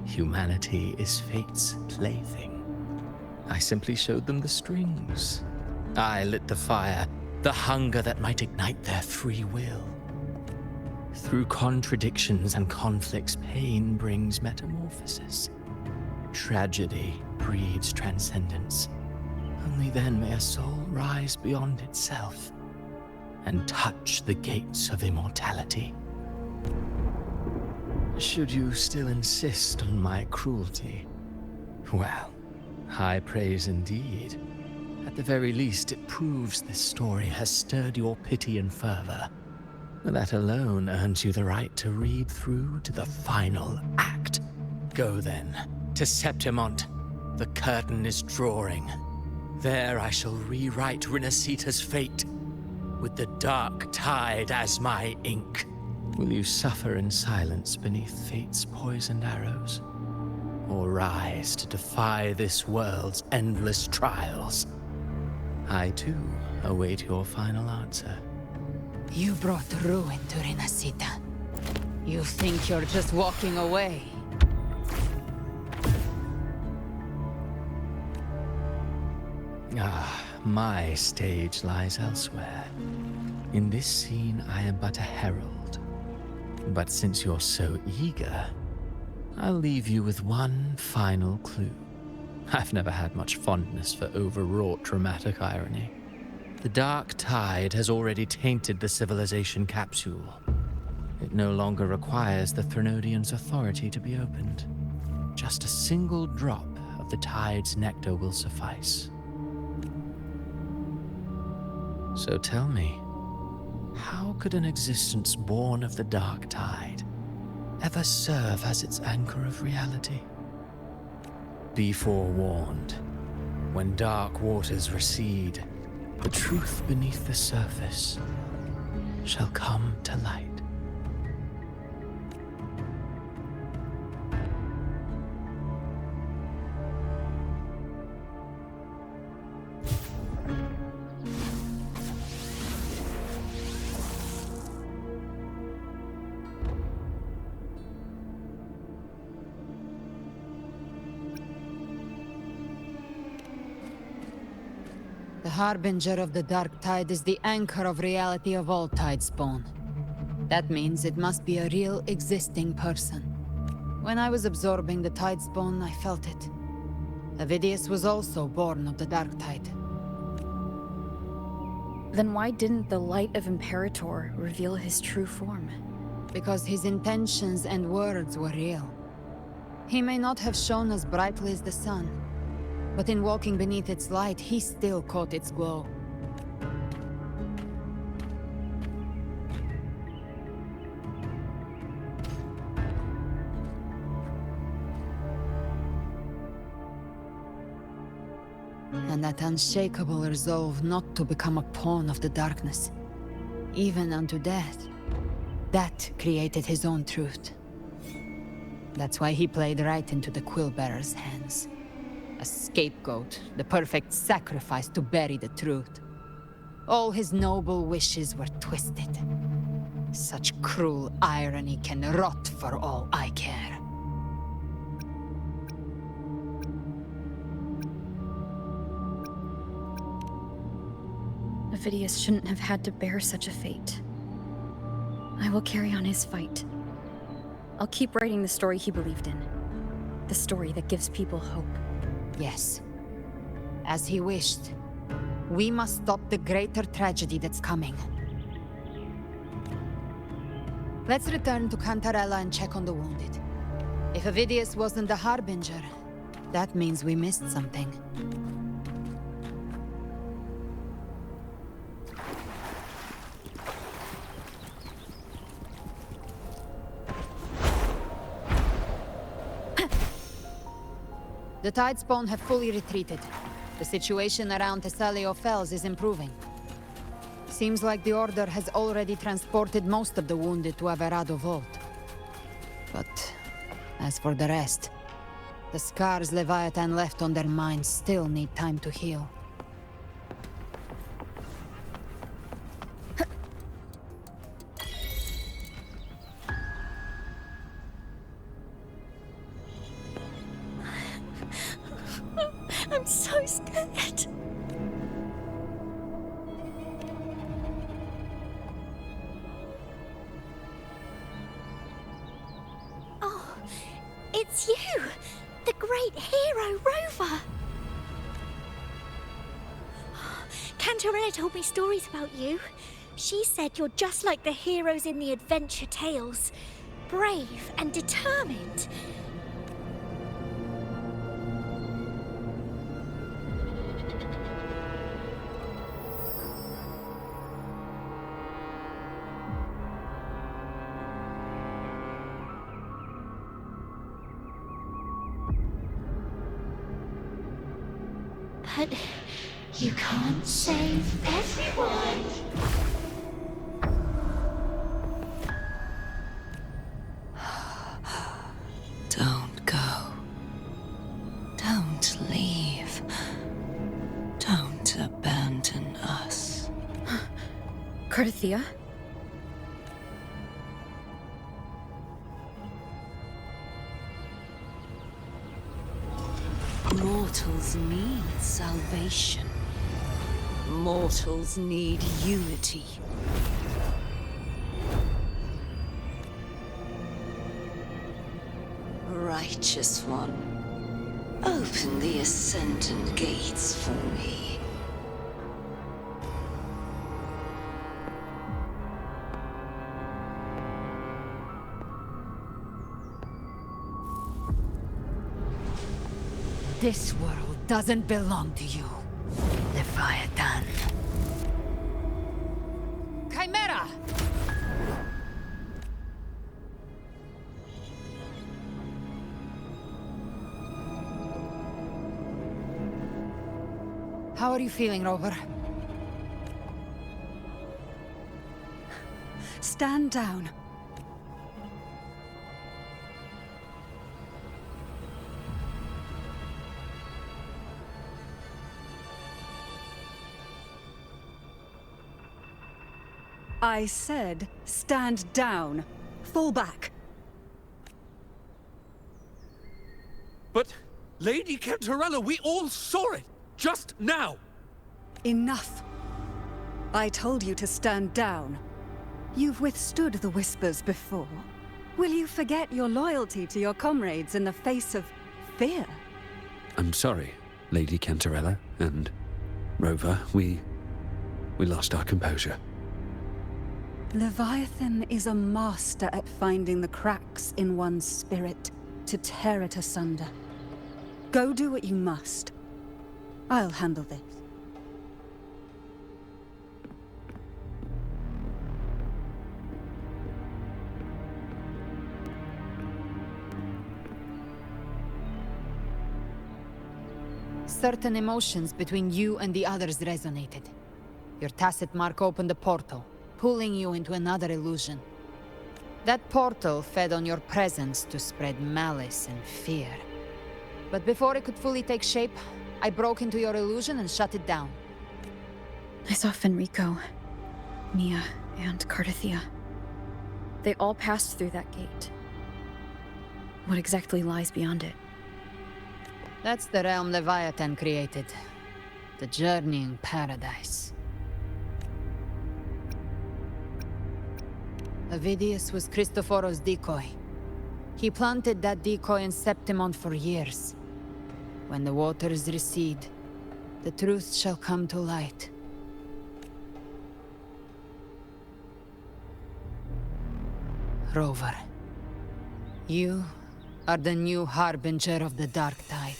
Humanity is fate's plaything. I simply showed them the strings. I lit the fire, the hunger that might ignite their free will. Through contradictions and conflicts, pain brings metamorphosis. Tragedy breeds transcendence. Only then may a soul rise beyond itself and touch the gates of immortality. Should you still insist on my cruelty? Well, high praise indeed. At the very least, it proves this story has stirred your pity and fervor. That alone earns you the right to read through to the final act. Go then, to Septimont. The curtain is drawing. There I shall rewrite Rinasita's fate, with the dark tide as my ink. Will you suffer in silence beneath fate's poisoned arrows? Or rise to defy this world's endless trials? I too await your final answer. You brought ruin to Rinasita. You think you're just walking away? Ah, my stage lies elsewhere. In this scene, I am but a herald. But since you're so eager, I'll leave you with one final clue. I've never had much fondness for overwrought dramatic irony. The dark tide has already tainted the civilization capsule. It no longer requires the Threnodian's authority to be opened. Just a single drop of the tide's nectar will suffice. So tell me, how could an existence born of the dark tide ever serve as its anchor of reality? Be forewarned, when dark waters recede, the truth beneath the surface shall come to light. The harbinger of the dark tide is the anchor of reality of all tidespawn. That means it must be a real existing person. When I was absorbing the tidespawn, I felt it. Avidius was also born of the dark tide. Then why didn't the light of Imperator reveal his true form? Because his intentions and words were real. He may not have shone as brightly as the sun, but in walking beneath its light, he still caught its glow. And that unshakable resolve not to become a pawn of the darkness, even unto death, that created his own truth. That's why he played right into the Quill-Bearer's hands. A scapegoat, the perfect sacrifice to bury the truth. All his noble wishes were twisted. Such cruel irony can rot for all I care. Phidias shouldn't have had to bear such a fate. I will carry on his fight. I'll keep writing the story he believed in. The story that gives people hope. Yes. As he wished. We must stop the greater tragedy that's coming. Let's return to Cantarella and check on the wounded. If Avidius wasn't the Harbinger, that means we missed something. The Tidespawn have fully retreated. The situation around Thessalio Fells is improving. Seems like the Order has already transported most of the wounded to Averado Vault. But as for the rest, the scars Leviathan left on their minds still need time to heal. I'm so scared. Oh, it's you! The great hero, Rover! Cantarella told me stories about you. She said you're just like the heroes in the adventure tales. Brave and determined. But You can't save everyone. Don't go. Don't leave. Don't abandon us. Cardathia? Mortals need salvation. Mortals need unity. Righteous One, open the Ascendant Gates for me. This world doesn't belong to you, Leviathan. Chimera! How are you feeling, Rover? Stand down. I said, stand down. Fall back. But, Lady Cantarella, we all saw it! Just now! Enough. I told you to stand down. You've withstood the whispers before. Will you forget your loyalty to your comrades in the face of fear? I'm sorry, Lady Cantarella and Rover. We lost our composure. Leviathan is a master at finding the cracks in one's spirit to tear it asunder. Go do what you must. I'll handle this. Certain emotions between you and the others resonated. Your tacit mark opened a portal, pulling you into another illusion. That portal fed on your presence to spread malice and fear. But before it could fully take shape, I broke into your illusion and shut it down. I saw Fenrico, Mia, and Cardathia. They all passed through that gate. What exactly lies beyond it? That's the realm Leviathan created. The journeying paradise. Avidius was Christophoros' decoy. He planted that decoy in Septimont for years. When the waters recede, the truth shall come to light. Rover, you are the new harbinger of the Dark Tide.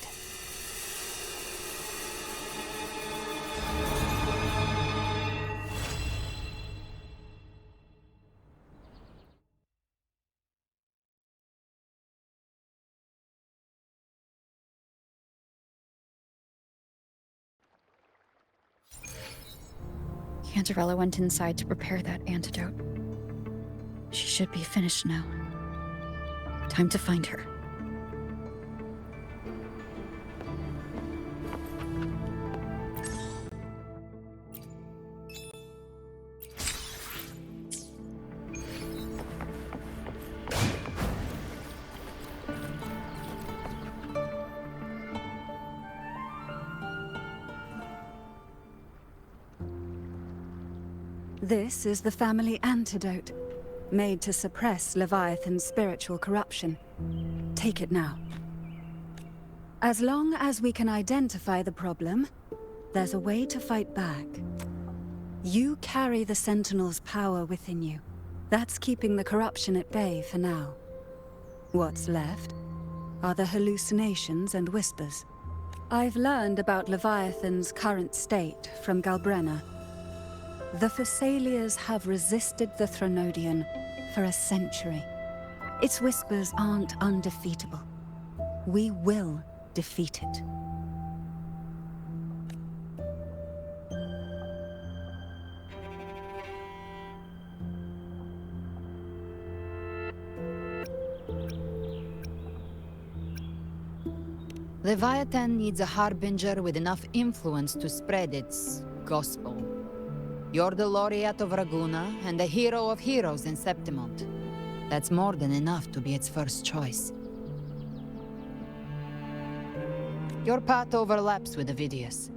Cantarella went inside to prepare that antidote. She should be finished now. Time to find her. This is the family antidote, made to suppress Leviathan's spiritual corruption. Take it now. As long as we can identify the problem, there's a way to fight back. You carry the Sentinel's power within you. That's keeping the corruption at bay for now. What's left are the hallucinations and whispers. I've learned about Leviathan's current state from Galbrenna. The Thessalias have resisted the Threnodian for a century. Its whispers aren't undefeatable. We will defeat it. Leviathan needs a harbinger with enough influence to spread its gospel. You're the laureate of Raguna and the hero of heroes in Septimont. That's more than enough to be its first choice. Your path overlaps with Avidius.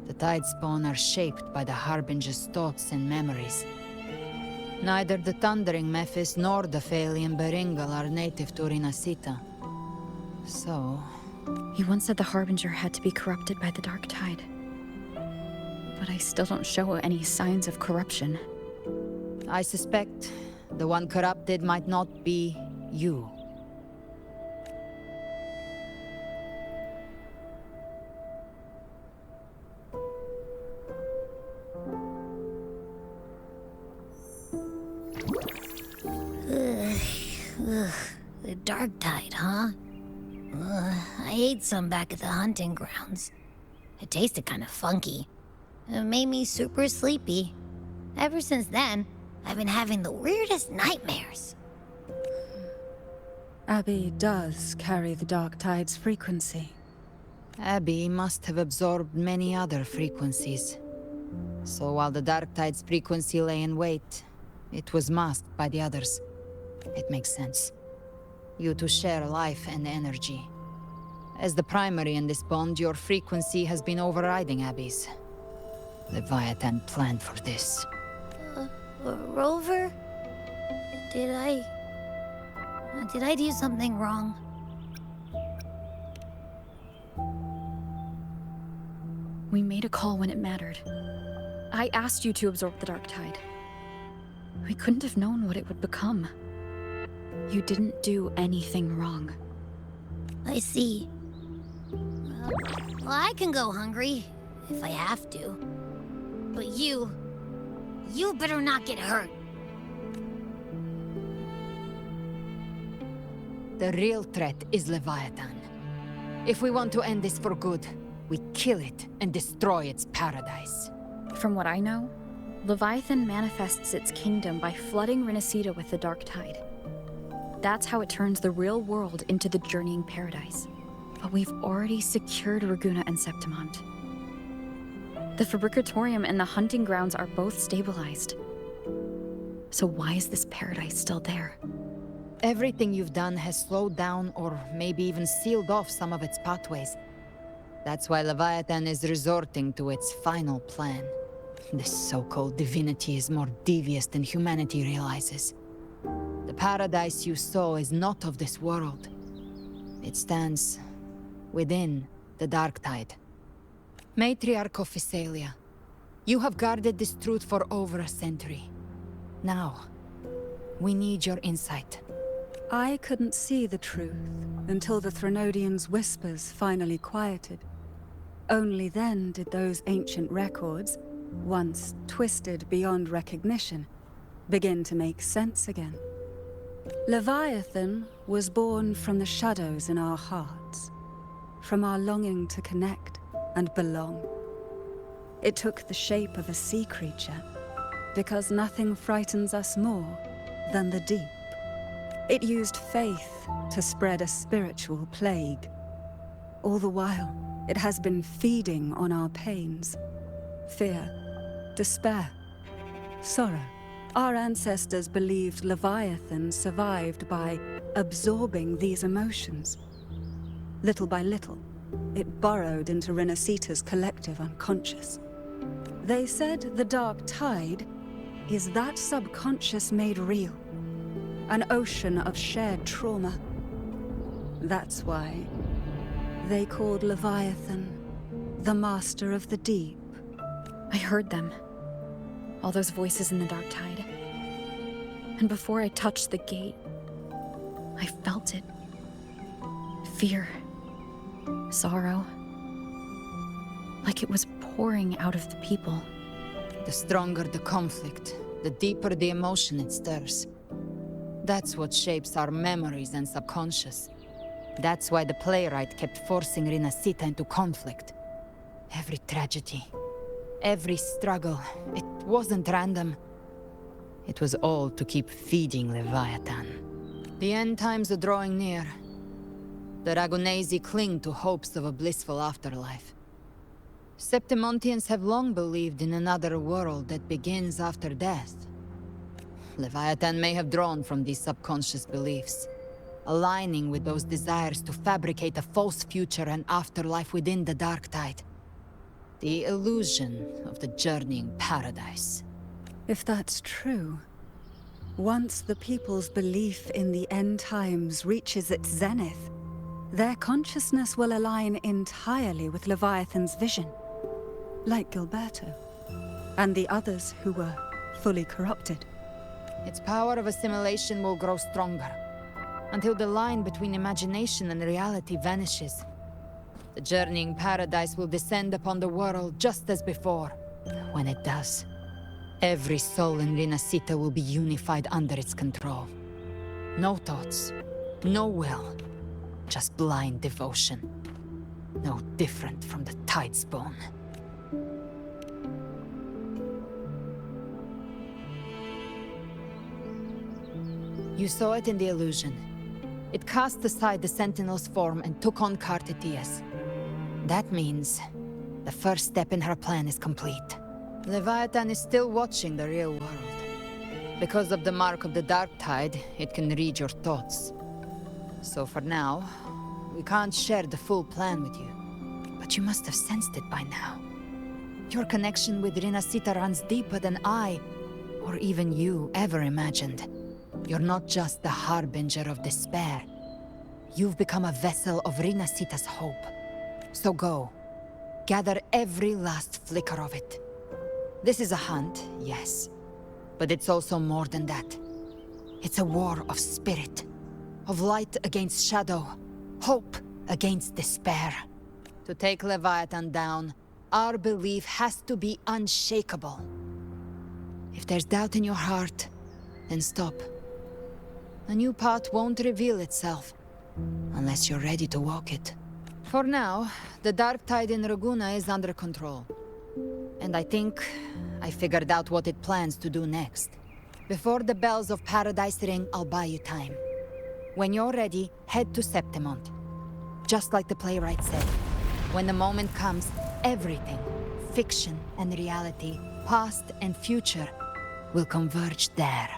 The Tidespawn are shaped by the Harbinger's thoughts and memories. Neither the Thundering Mephis nor the Phalian Beringal are native to Rinasita. So... He once said the Harbinger had to be corrupted by the Dark Tide. But I still don't show any signs of corruption. I suspect the one corrupted might not be you. The Dark Tide, huh? I ate some back at the hunting grounds. It tasted kind of funky. It made me super sleepy. Ever since then, I've been having the weirdest nightmares. Abby does carry the Dark Tide's frequency. Abby must have absorbed many other frequencies. So while the Dark Tide's frequency lay in wait, it was masked by the others. It makes sense. You two share life and energy. As the primary in this bond, your frequency has been overriding Abby's. Leviathan planned for this. Rover? Did I do something wrong? We made a call when it mattered. I asked you to absorb the Dark Tide. We couldn't have known what it would become. You didn't do anything wrong. I see. Well, I can go hungry, if I have to. But you better not get hurt. The real threat is Leviathan. If we want to end this for good, we kill it and destroy its paradise. From what I know, Leviathan manifests its kingdom by flooding Rinasita with the Dark Tide. That's how it turns the real world into the journeying paradise. But we've already secured Raguna and Septimont. The Fabricatorium and the hunting grounds are both stabilized. So why is this paradise still there? Everything you've done has slowed down or maybe even sealed off some of its pathways. That's why Leviathan is resorting to its final plan. This so-called divinity is more devious than humanity realizes. The paradise you saw is not of this world. It stands within the Dark Tide. Matriarch of Physalia, you have guarded this truth for over a century. Now, we need your insight. I couldn't see the truth until the Threnodians' whispers finally quieted. Only then did those ancient records, once twisted beyond recognition, begin to make sense again. Leviathan was born from the shadows in our hearts, from our longing to connect and belong. It took the shape of a sea creature, because nothing frightens us more than the deep. It used faith to spread a spiritual plague. All the while, it has been feeding on our pains. Fear, despair, sorrow. Our ancestors believed Leviathan survived by absorbing these emotions. Little by little, it burrowed into Renacita's collective unconscious. They said the Dark Tide is that subconscious made real. An ocean of shared trauma. That's why they called Leviathan the Master of the Deep. I heard them. All those voices in the Dark Tide. And before I touched the gate, I felt it. Fear. Sorrow. Like it was pouring out of the people. The stronger the conflict, the deeper the emotion it stirs. That's what shapes our memories and subconscious. That's why the playwright kept forcing Renacita into conflict. Every tragedy, every struggle, it wasn't random. It was all to keep feeding Leviathan. The end times are drawing near. The Ragonesi cling to hopes of a blissful afterlife. Septimontians have long believed in another world that begins after death. Leviathan may have drawn from these subconscious beliefs, aligning with those desires to fabricate a false future and afterlife within the Dark Tide. The illusion of the journeying paradise. If that's true, once the people's belief in the end times reaches its zenith, their consciousness will align entirely with Leviathan's vision. Like Gilberto, and the others who were fully corrupted. Its power of assimilation will grow stronger, until the line between imagination and reality vanishes. The journeying paradise will descend upon the world just as before. When it does, every soul in Renacita will be unified under its control. No thoughts, no will, just blind devotion. No different from the Tidespawn. You saw it in the illusion. It cast aside the Sentinel's form and took on Cartetius. That means the first step in her plan is complete. Leviathan is still watching the real world. Because of the mark of the Dark Tide, it can read your thoughts. So for now, we can't share the full plan with you. But you must have sensed it by now. Your connection with Renacita runs deeper than I, or even you, ever imagined. You're not just the harbinger of despair. You've become a vessel of Renacita's hope. So go. Gather every last flicker of it. This is a hunt, yes. But it's also more than that. It's a war of spirit. Of light against shadow. Hope against despair. To take Leviathan down, our belief has to be unshakable. If there's doubt in your heart, then stop. A new path won't reveal itself, unless you're ready to walk it. For now, the Dark Tide in Raguna is under control. And I think I figured out what it plans to do next. Before the bells of Paradise ring, I'll buy you time. When you're ready, head to Septimont. Just like the playwright said, when the moment comes, everything, fiction and reality, past and future, will converge there.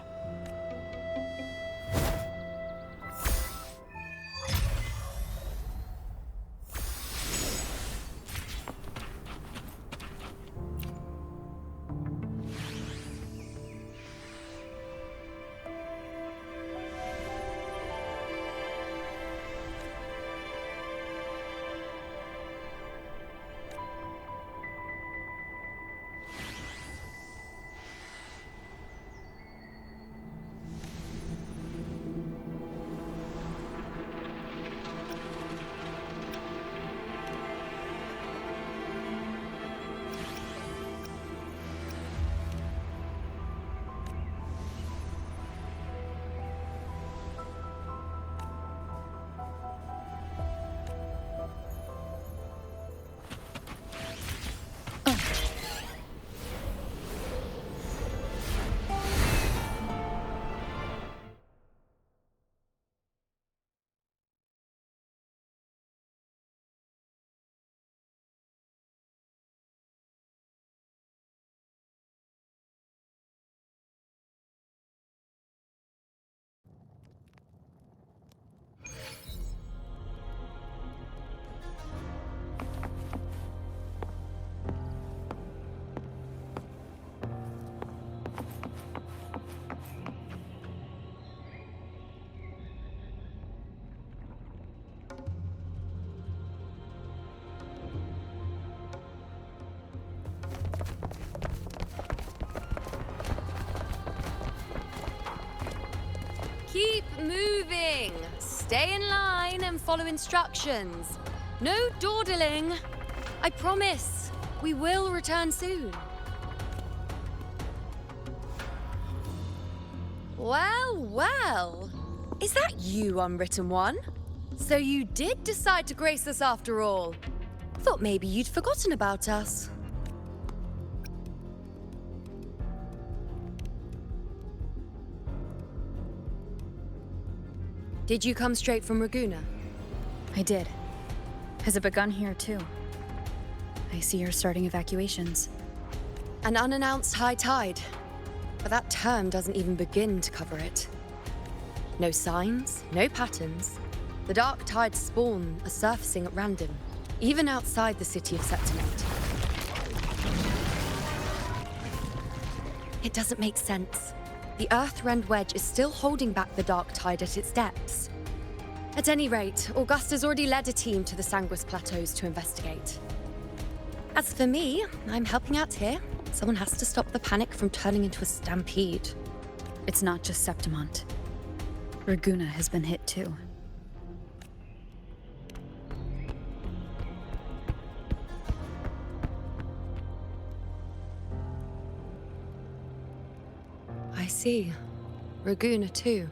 Keep moving. Stay in line and follow instructions. No dawdling. I promise, we will return soon. Well, well. Is that you, Unwritten One? So you did decide to grace us after all. Thought maybe you'd forgotten about us. Did you come straight from Raguna? I did. Has it begun here, too? I see you're starting evacuations. An unannounced high tide. But that term doesn't even begin to cover it. No signs, no patterns. The dark tide spawn are surfacing at random, even outside the city of Septimont. It doesn't make sense. The Earthrend Wedge is still holding back the dark tide at its depths. At any rate, Augusta's already led a team to the Sanguis Plateaus to investigate. As for me, I'm helping out here. Someone has to stop the panic from turning into a stampede. It's not just Septimont. Raguna has been hit too. I see. Raguna too.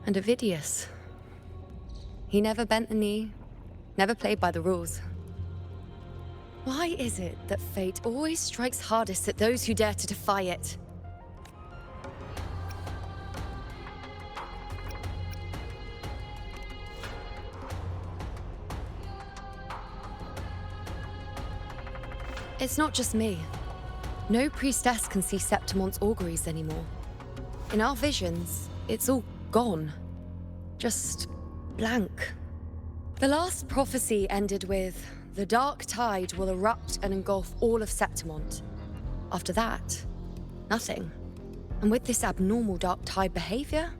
And Ovidius. He never bent the knee, never played by the rules. Why is it that fate always strikes hardest at those who dare to defy it? It's not just me. No priestess can see Septimont's auguries anymore. In our visions, it's all gone. Just blank. The last prophecy ended with, the dark tide will erupt and engulf all of Septimont. After that, nothing. And with this abnormal dark tide behavior,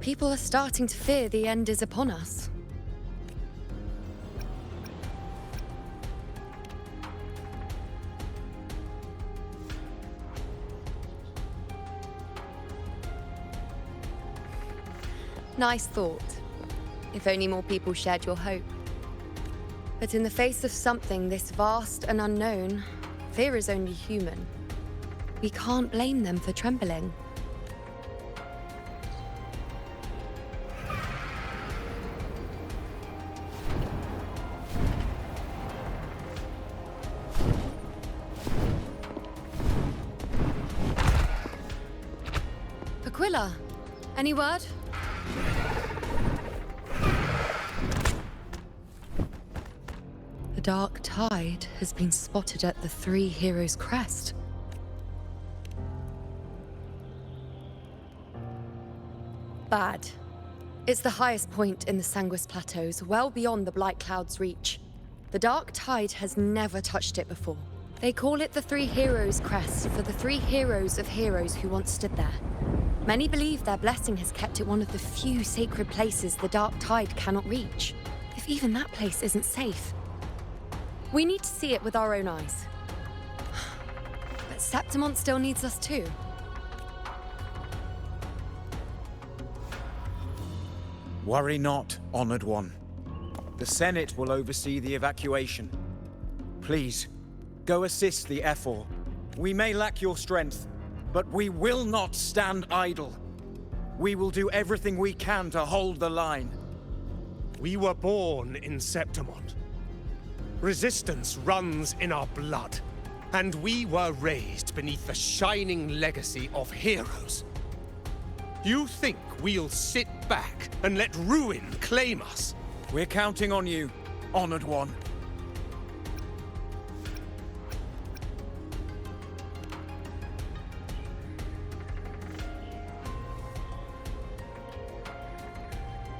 people are starting to fear the end is upon us. Nice thought. If only more people shared your hope. But in the face of something this vast and unknown, fear is only human. We can't blame them for trembling. Aquila, any word? The dark tide has been spotted at the Three Heroes' Crest. Bad. It's the highest point in the Sanguis Plateaus, well beyond the Blight Cloud's reach. The dark tide has never touched it before. They call it the Three Heroes' Crest for the three heroes of heroes who once stood there. Many believe their blessing has kept it one of the few sacred places the dark tide cannot reach. If even that place isn't safe. We need to see it with our own eyes. But Septimont still needs us too. Worry not, Honored One. The Senate will oversee the evacuation. Please, go assist the Ephor. We may lack your strength, but we will not stand idle. We will do everything we can to hold the line. We were born in Septimont. Resistance runs in our blood, and we were raised beneath the shining legacy of heroes. You think we'll sit back and let ruin claim us? We're counting on you, Honored One.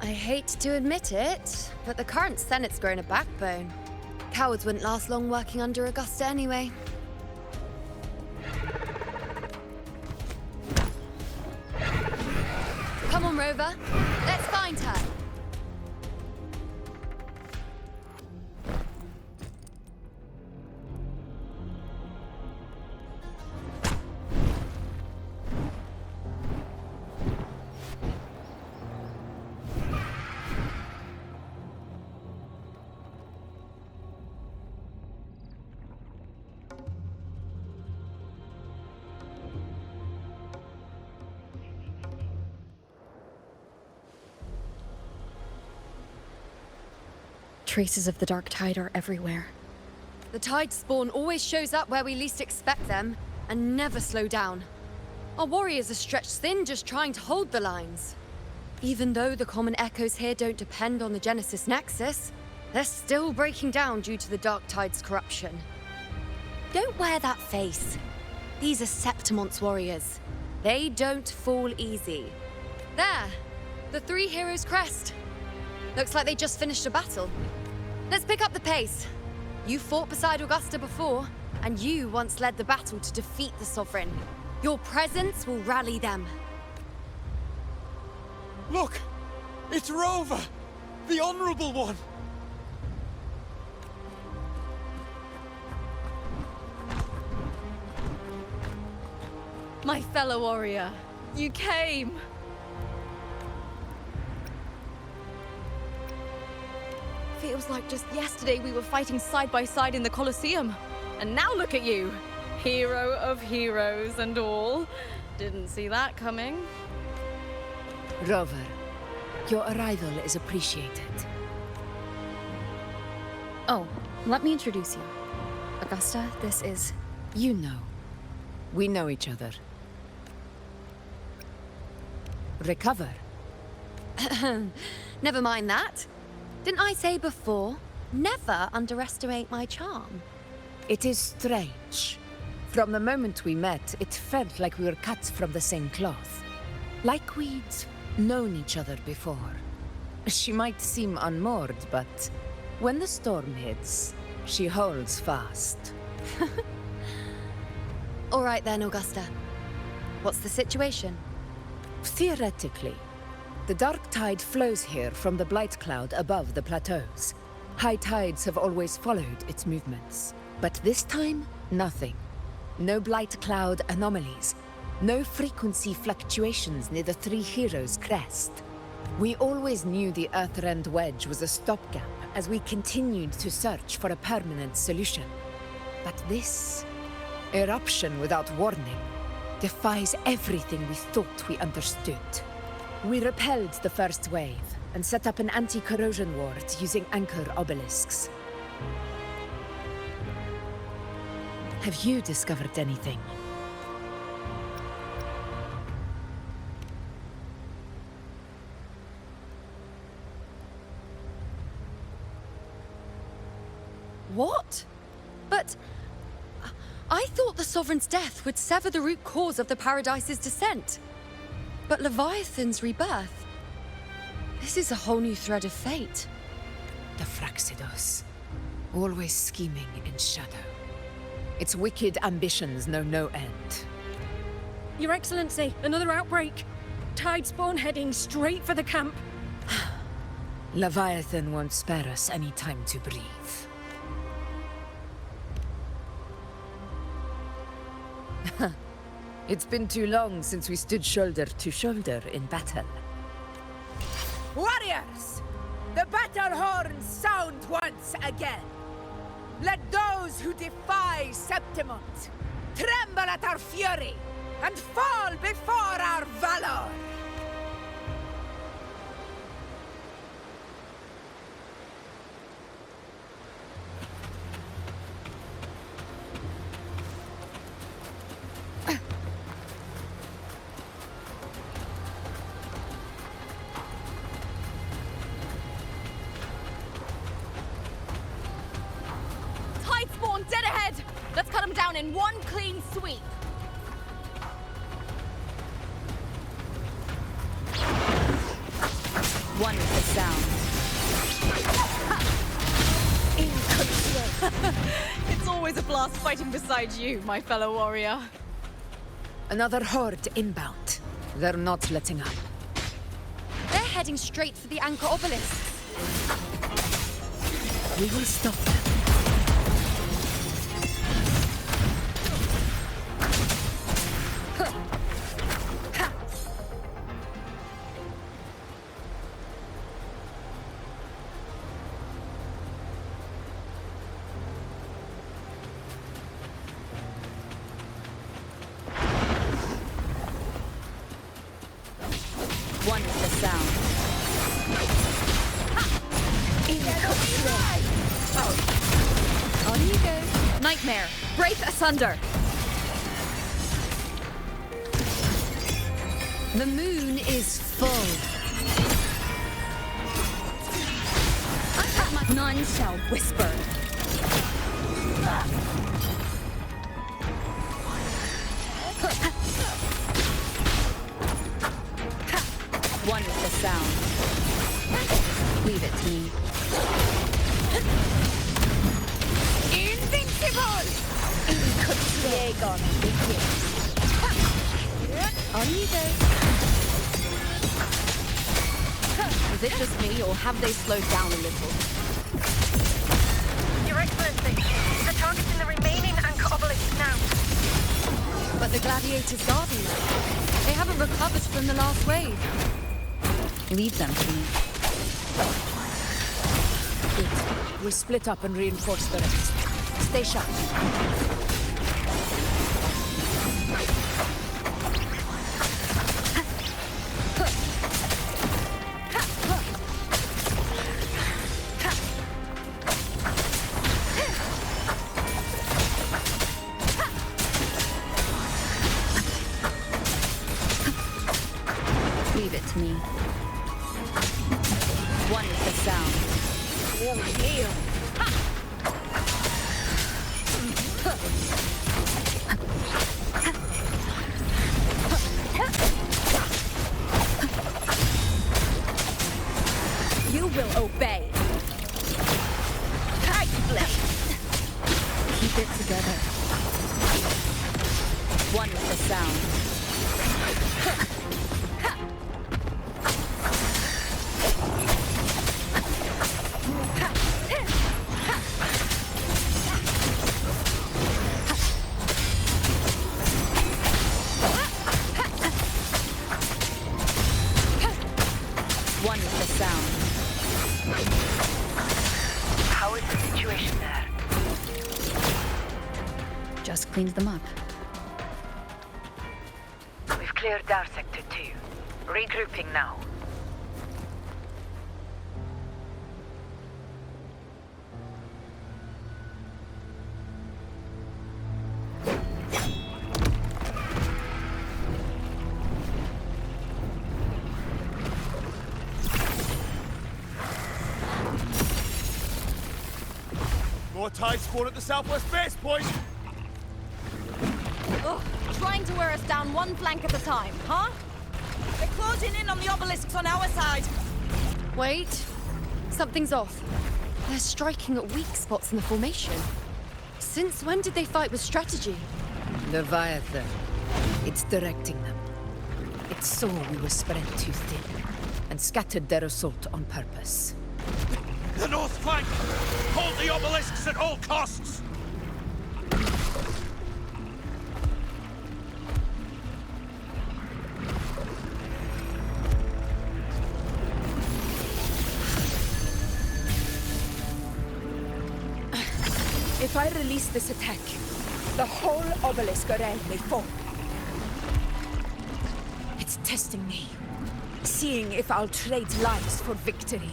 I hate to admit it, but the current Senate's grown a backbone. Cowards wouldn't last long working under Augusta anyway. Come on, Rover. Let's find her. Traces of the dark tide are everywhere. The tide spawn always shows up where we least expect them, and never slow down. Our warriors are stretched thin just trying to hold the lines. Even though the common echoes here don't depend on the Genesis Nexus, they're still breaking down due to the dark tide's corruption. Don't wear that face. These are Septimon's warriors. They don't fall easy. There! The three heroes' crest. Looks like they just finished a battle. Let's pick up the pace. You fought beside Augusta before, and you once led the battle to defeat the Sovereign. Your presence will rally them. Look! It's Rover! The Honorable One! My fellow warrior, you came! Feels like just yesterday we were fighting side by side in the Colosseum. And now look at you! Hero of heroes and all. Didn't see that coming. Rover, your arrival is appreciated. Oh, let me introduce you. Augusta, this is... You know. We know each other. Recover. Never mind that. Didn't I say before, never underestimate my charm? It is strange. From the moment we met, it felt like we were cut from the same cloth. Like we'd known each other before. She might seem unmoored, but when the storm hits, she holds fast. All right then, Augusta. What's the situation? Theoretically, the dark tide flows here from the blight cloud above the plateaus. High tides have always followed its movements. But this time, nothing. No blight cloud anomalies. No frequency fluctuations near the Three Heroes' crest. We always knew the Earthrend Wedge was a stopgap as we continued to search for a permanent solution. But this eruption without warning defies everything we thought we understood. We repelled the first wave and set up an anti-corrosion ward using anchor obelisks. Have you discovered anything? What? But... I thought the Sovereign's death would sever the root cause of the Paradise's descent. But Leviathan's rebirth... This is a whole new thread of fate. The Fraxidos. Always scheming in shadow. Its wicked ambitions know no end. Your Excellency, another outbreak. Tide spawn heading straight for the camp. Leviathan won't spare us any time to breathe. It's been too long since we stood shoulder to shoulder in battle. Warriors! The battle horns sound once again. Let those who defy Septimont tremble at our fury and fall before our valor! Dead ahead! Let's cut them down in one clean sweep! One with the sound. In control. It's always a blast fighting beside you, my fellow warrior. Another horde inbound. They're not letting up. They're heading straight for the anchor obelisk. We will stop them. One with the sound. On you go. Nightmare, break asunder. The moon is full. None shall whisper. One is the sound. Leave it to me. Invincible! On you go. Is it just me, or have they slowed down a little? Your Excellency, the target's in the remaining anchor obelisk now. But the gladiators guarding them. They haven't recovered from the last wave. Leave them to me. Good. We split up and reinforce the rest. Stay sharp. Leave it to me. One is the sound. You will obey. Keep it together. One is the sound. One is the sound. How is the situation there? Just cleaned them up. We've cleared our sector too. Regrouping now. More tide spawn at the southwest base point! Ugh, trying to wear us down one flank at a time, huh? They're closing in on the obelisks on our side. Wait. Something's off. They're striking at weak spots in the formation. Since when did they fight with strategy? Leviathan. It's directing them. It saw we were spread too thin, and scattered their assault on purpose. The north flank! Hold the obelisks at all costs! If I release this attack, the whole obelisk array may fall. It's testing me, seeing if I'll trade lives for victory.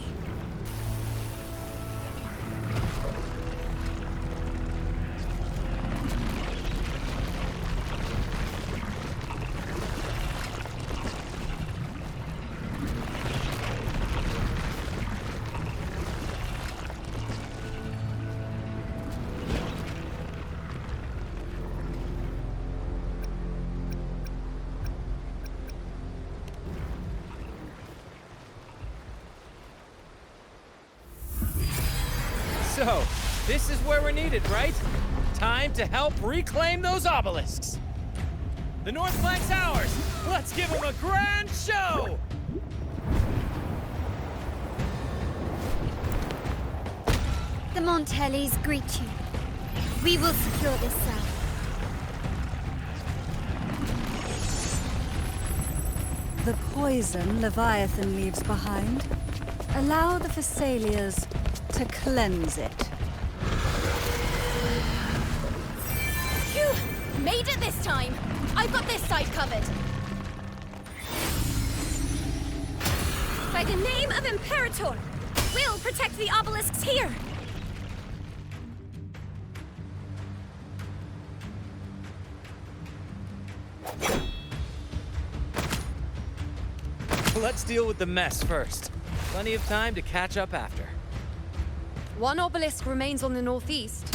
So, this is where we're needed, right? Time to help reclaim those obelisks. The north flank's ours. Let's give them a grand show! The Montellis greet you. We will secure this cell. The poison Leviathan leaves behind, allow the Thessalians to cleanse it. Phew! Made it this time! I've got this side covered. By the name of Imperator, will protect the obelisks here! Let's deal with the mess first. Plenty of time to catch up after. One obelisk remains on the northeast.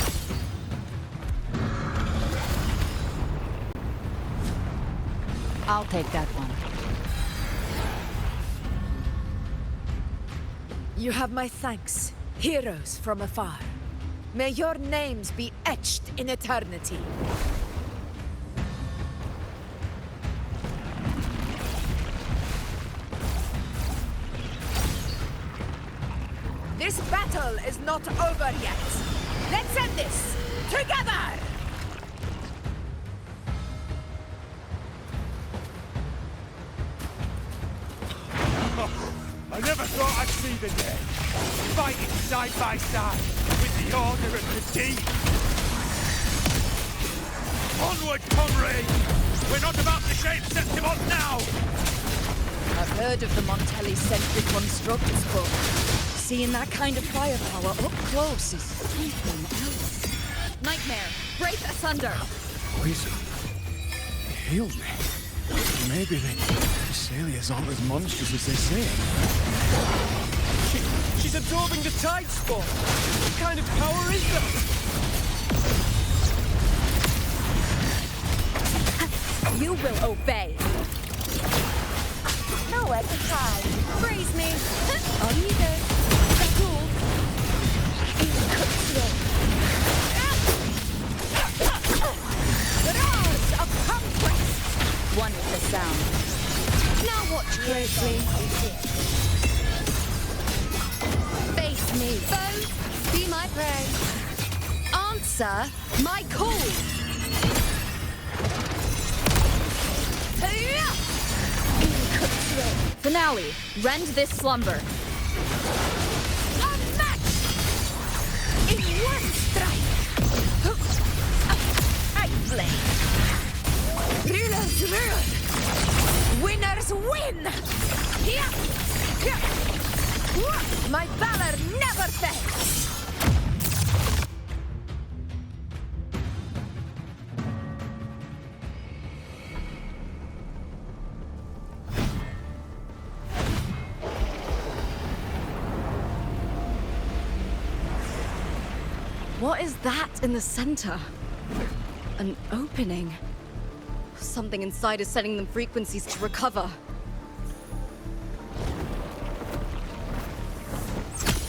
I'll take that one. You have my thanks, heroes from afar. May your names be etched in eternity. This battle is not over yet. Let's end this together! I never thought I'd see the day. Fighting side by side with the Order of the Deep. Onward, comrade! We're not about to shape Septimon now! I've heard of the Montelli-centric constructs, but seeing that kind of firepower up close is something else. Nightmare, break asunder! Poison. It healed me. Maybe the Thessalias aren't as monstrous as they say. She's absorbing the tide spawn! What kind of power is that? You will obey! Nowhere to hide. Freeze me! On you go! Cool! Roars of conquest! One with the sound. Now watch closely. Face me, foe. Be my prey. Answer my call. Finale, rend this slumber. A match! In one strike! I play. Rulers rule! Winners win! My valor never fails! What is that in the center? An opening. Something inside is sending them frequencies to recover.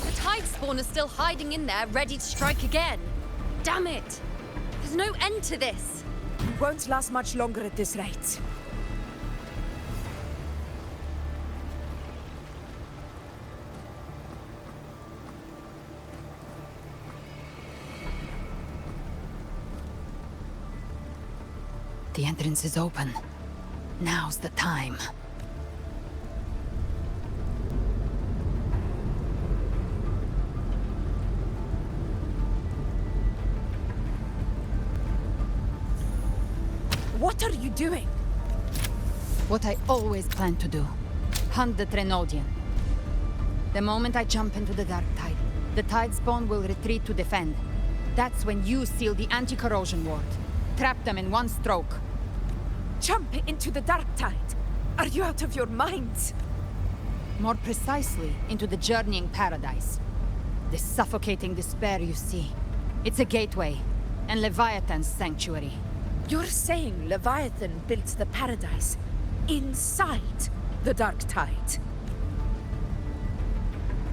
The tide spawn is still hiding in there, ready to strike again. Damn it! There's no end to this. We won't last much longer at this rate. The entrance is open. Now's the time. What are you doing? What I always planned to do. Hunt the Trenodian. The moment I jump into the Dark Tide, the Tide Spawn will retreat to defend. That's when you seal the anti-corrosion ward. Trap them in one stroke. Jump into the Dark Tide? Are you out of your mind? More precisely, into the journeying paradise. The suffocating despair you see. It's a gateway, and Leviathan's sanctuary. You're saying Leviathan built the paradise inside the Dark Tide?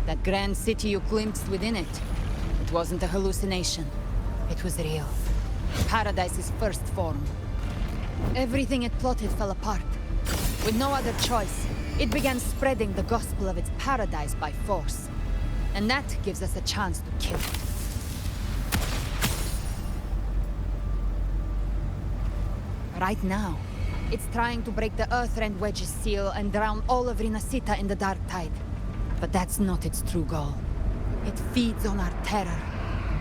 That grand city you glimpsed within it, it wasn't a hallucination. It was real. Paradise's first form. Everything it plotted fell apart. With no other choice, it began spreading the gospel of its paradise by force. And that gives us a chance to kill it. Right now, it's trying to break the Earthrend Wedge's seal and drown all of Rinasita in the Dark Tide. But that's not its true goal. It feeds on our terror,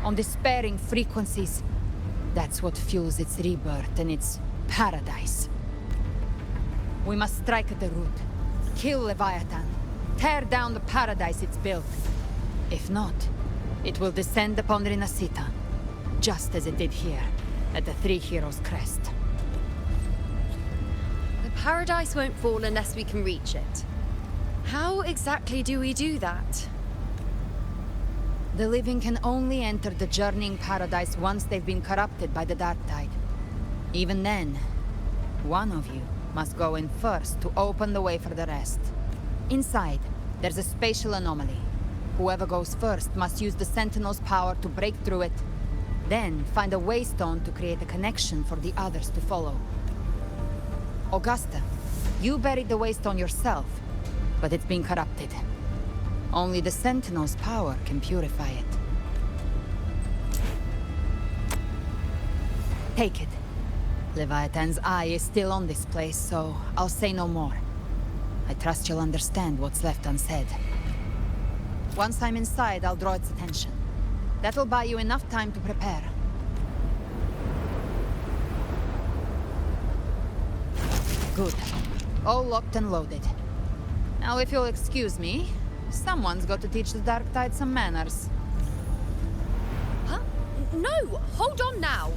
on despairing frequencies. That's what fuels its rebirth and its paradise. We must strike at the root, kill Leviathan, tear down the paradise it's built. If not, it will descend upon Rinasita, just as it did here, at the Three Heroes' Crest. The paradise won't fall unless we can reach it. How exactly do we do that? The living can only enter the journeying paradise once they've been corrupted by the Dark Tide. Even then, one of you must go in first to open the way for the rest. Inside, there's a spatial anomaly. Whoever goes first must use the Sentinel's power to break through it, then find a waystone to create a connection for the others to follow. Augusta, you buried the waystone yourself, but it's been corrupted. Only the Sentinel's power can purify it. Take it. Leviathan's eye is still on this place, so I'll say no more. I trust you'll understand what's left unsaid. Once I'm inside, I'll draw its attention. That'll buy you enough time to prepare. Good. All locked and loaded. Now, if you'll excuse me, someone's got to teach the Dark Tide some manners. Huh? No! Hold on now!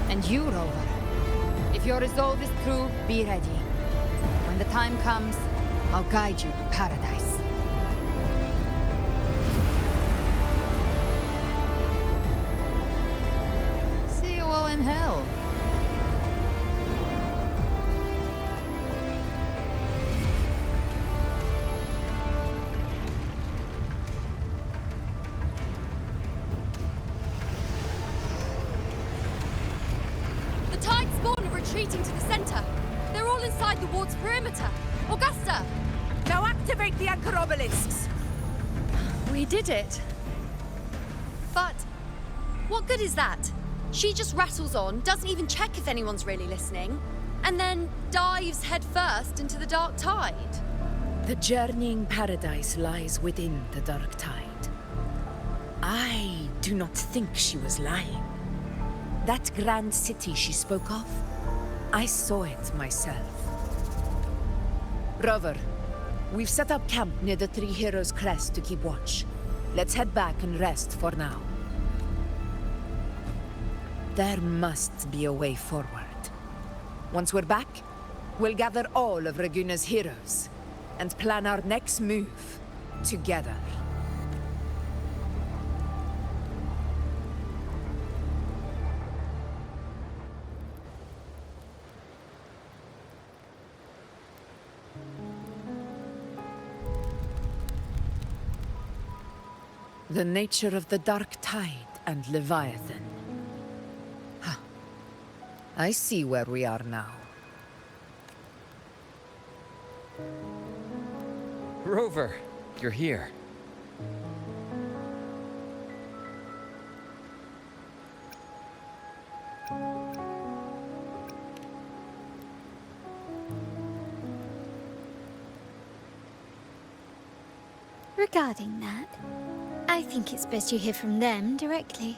And you, Rover. If your resolve is true, be ready. When the time comes, I'll guide you to paradise. See you all in hell. The Tide spawn are retreating to the center. They're all inside the ward's perimeter. Augusta! Now activate the anchor obelisks! We did it. But what good is that? She just rattles on, doesn't even check if anyone's really listening, and then dives headfirst into the Dark Tide. The journeying paradise lies within the Dark Tide. I do not think she was lying. That grand city she spoke of, I saw it myself. Rover, we've set up camp near the Three Heroes' Crest to keep watch. Let's head back and rest for now. There must be a way forward. Once we're back, we'll gather all of Raguna's heroes and plan our next move together. The nature of the Dark Tide and Leviathan. Huh. I see where we are now. Rover, you're here. Regarding that, I think it's best you hear from them directly.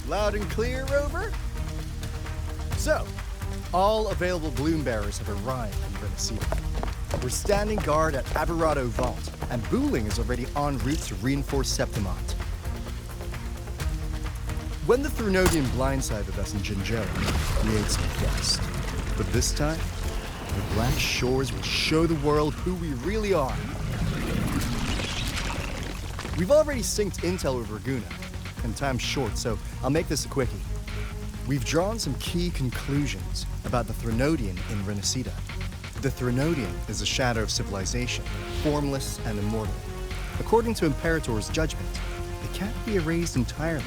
Loud and clear, Rover? So, all available bloom bearers have arrived in Rinasita. We're standing guard at Aberrado Vault, and Booling is already en route to reinforce Septimont. When the Threnodian blindsided us in Jinjera, we ate some dust. But this time, the Black Shores will show the world who we really are. We've already synced intel with Raguna, and time's short, so I'll make this a quickie. We've drawn some key conclusions about the Threnodian in Rinasita. The Threnodian is a shadow of civilization, formless and immortal. According to Imperator's judgment, it can't be erased entirely,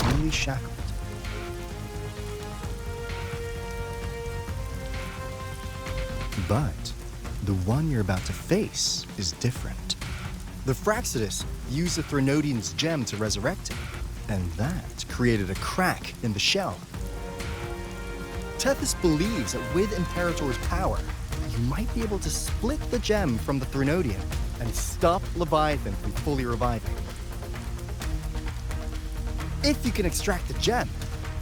only shackled. But the one you're about to face is different. The Fraxidus used the Threnodian's gem to resurrect it, and that created a crack in the shell. Tethys believes that with Imperator's power, you might be able to split the gem from the Threnodian and stop Leviathan from fully reviving. If you can extract the gem,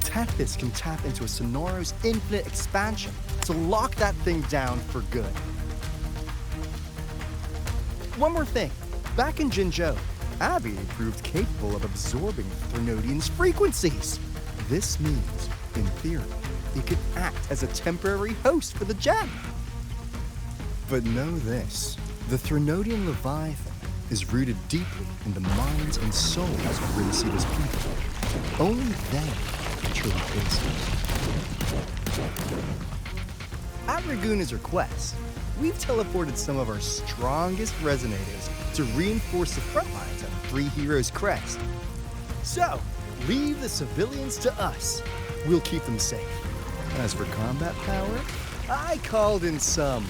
Tethys can tap into a Sonoro's infinite expansion to lock that thing down for good. One more thing. Back in Jinzhou, Abby proved capable of absorbing the Threnodian's frequencies. This means, in theory, it could act as a temporary host for the gem. But know this, the Threnodian Leviathan is rooted deeply in the minds and souls of Renicida's people. Only they can truly face it. At Raguna's request, we've teleported some of our strongest resonators to reinforce the front lines at the Three Heroes Crest. So, leave the civilians to us. We'll keep them safe. As for combat power, I called in some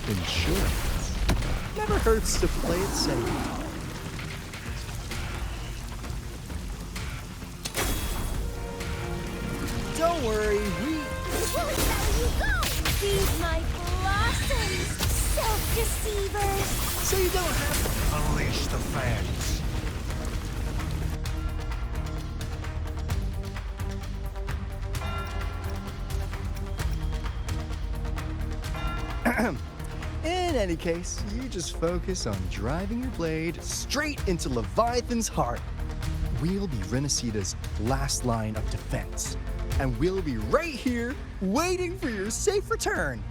insurance. Never hurts to play it safe. Don't worry, Won't let you go! Feed my blossoms, self-deceivers! So you don't have to unleash the fans. In any case, you just focus on driving your blade straight into Leviathan's heart. We'll be Renicida's last line of defense, and we'll be right here waiting for your safe return.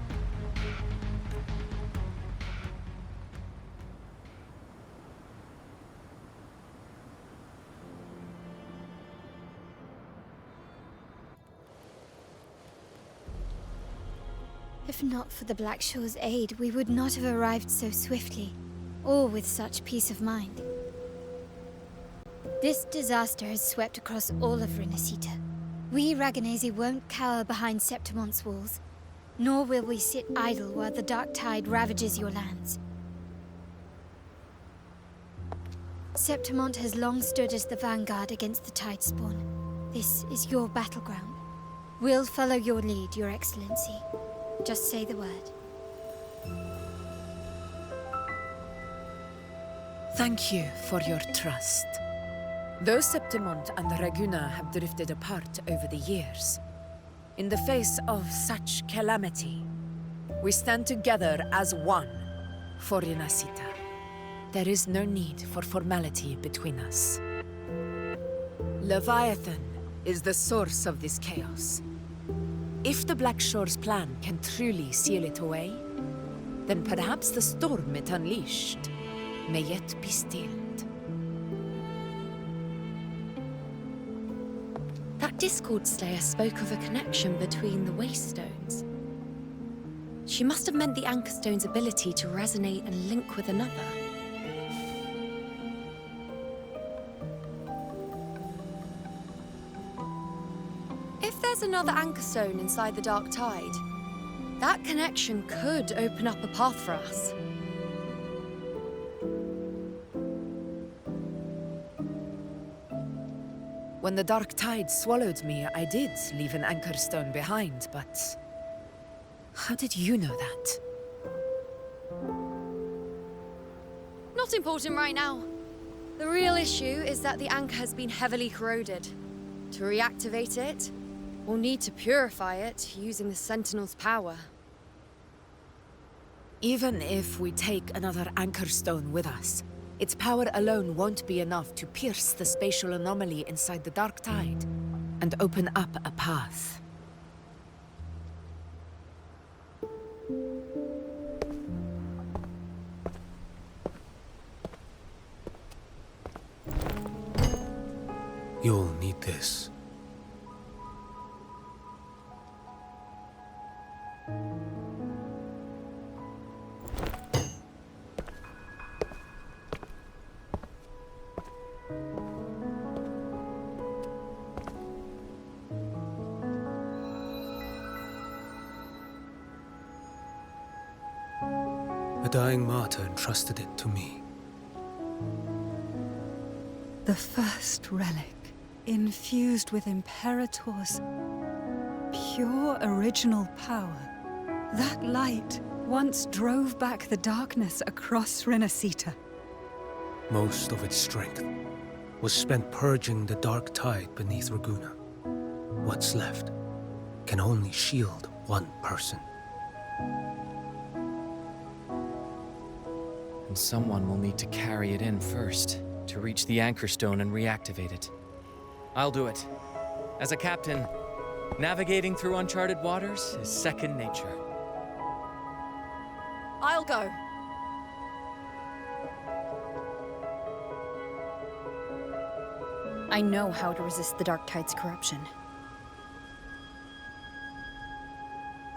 If not for the Black Shore's aid, we would not have arrived so swiftly, or with such peace of mind. This disaster has swept across all of Renicita. We Raganesi won't cower behind Septimon's walls, nor will we sit idle while the dark tide ravages your lands. Septimont has long stood as the vanguard against the Tidespawn. This is your battleground. We'll follow your lead, Your Excellency. Just say the word. Thank you for your trust. Though Septimont and Raguna have drifted apart over the years, in the face of such calamity, we stand together as one for Renacita. There is no need for formality between us. Leviathan is the source of this chaos. If the Black Shore's plan can truly seal it away, then perhaps the storm it unleashed may yet be stilled. That Discord Slayer spoke of a connection between the Wastestones. She must have meant the Anchor Stone's ability to resonate and link with another. If there's another Anchor Stone inside the Dark Tide, that connection could open up a path for us. When the Dark Tide swallowed me, I did leave an Anchor Stone behind, but how did you know that? Not important right now. The real issue is that the anchor has been heavily corroded. To reactivate it, we'll need to purify it using the Sentinel's power. Even if we take another Anchor Stone with us, its power alone won't be enough to pierce the spatial anomaly inside the Dark Tide and open up a path. You'll need this. dying martyr entrusted it to me. The first relic, infused with Imperator's pure original power. That light once drove back the darkness across Renacita. Most of its strength was spent purging the dark tide beneath Raguna. What's left can only shield one person. And someone will need to carry it in first, to reach the Anchor Stone and reactivate it. I'll do it. As a captain, navigating through uncharted waters is second nature. I'll go. I know how to resist the Dark Tide's corruption.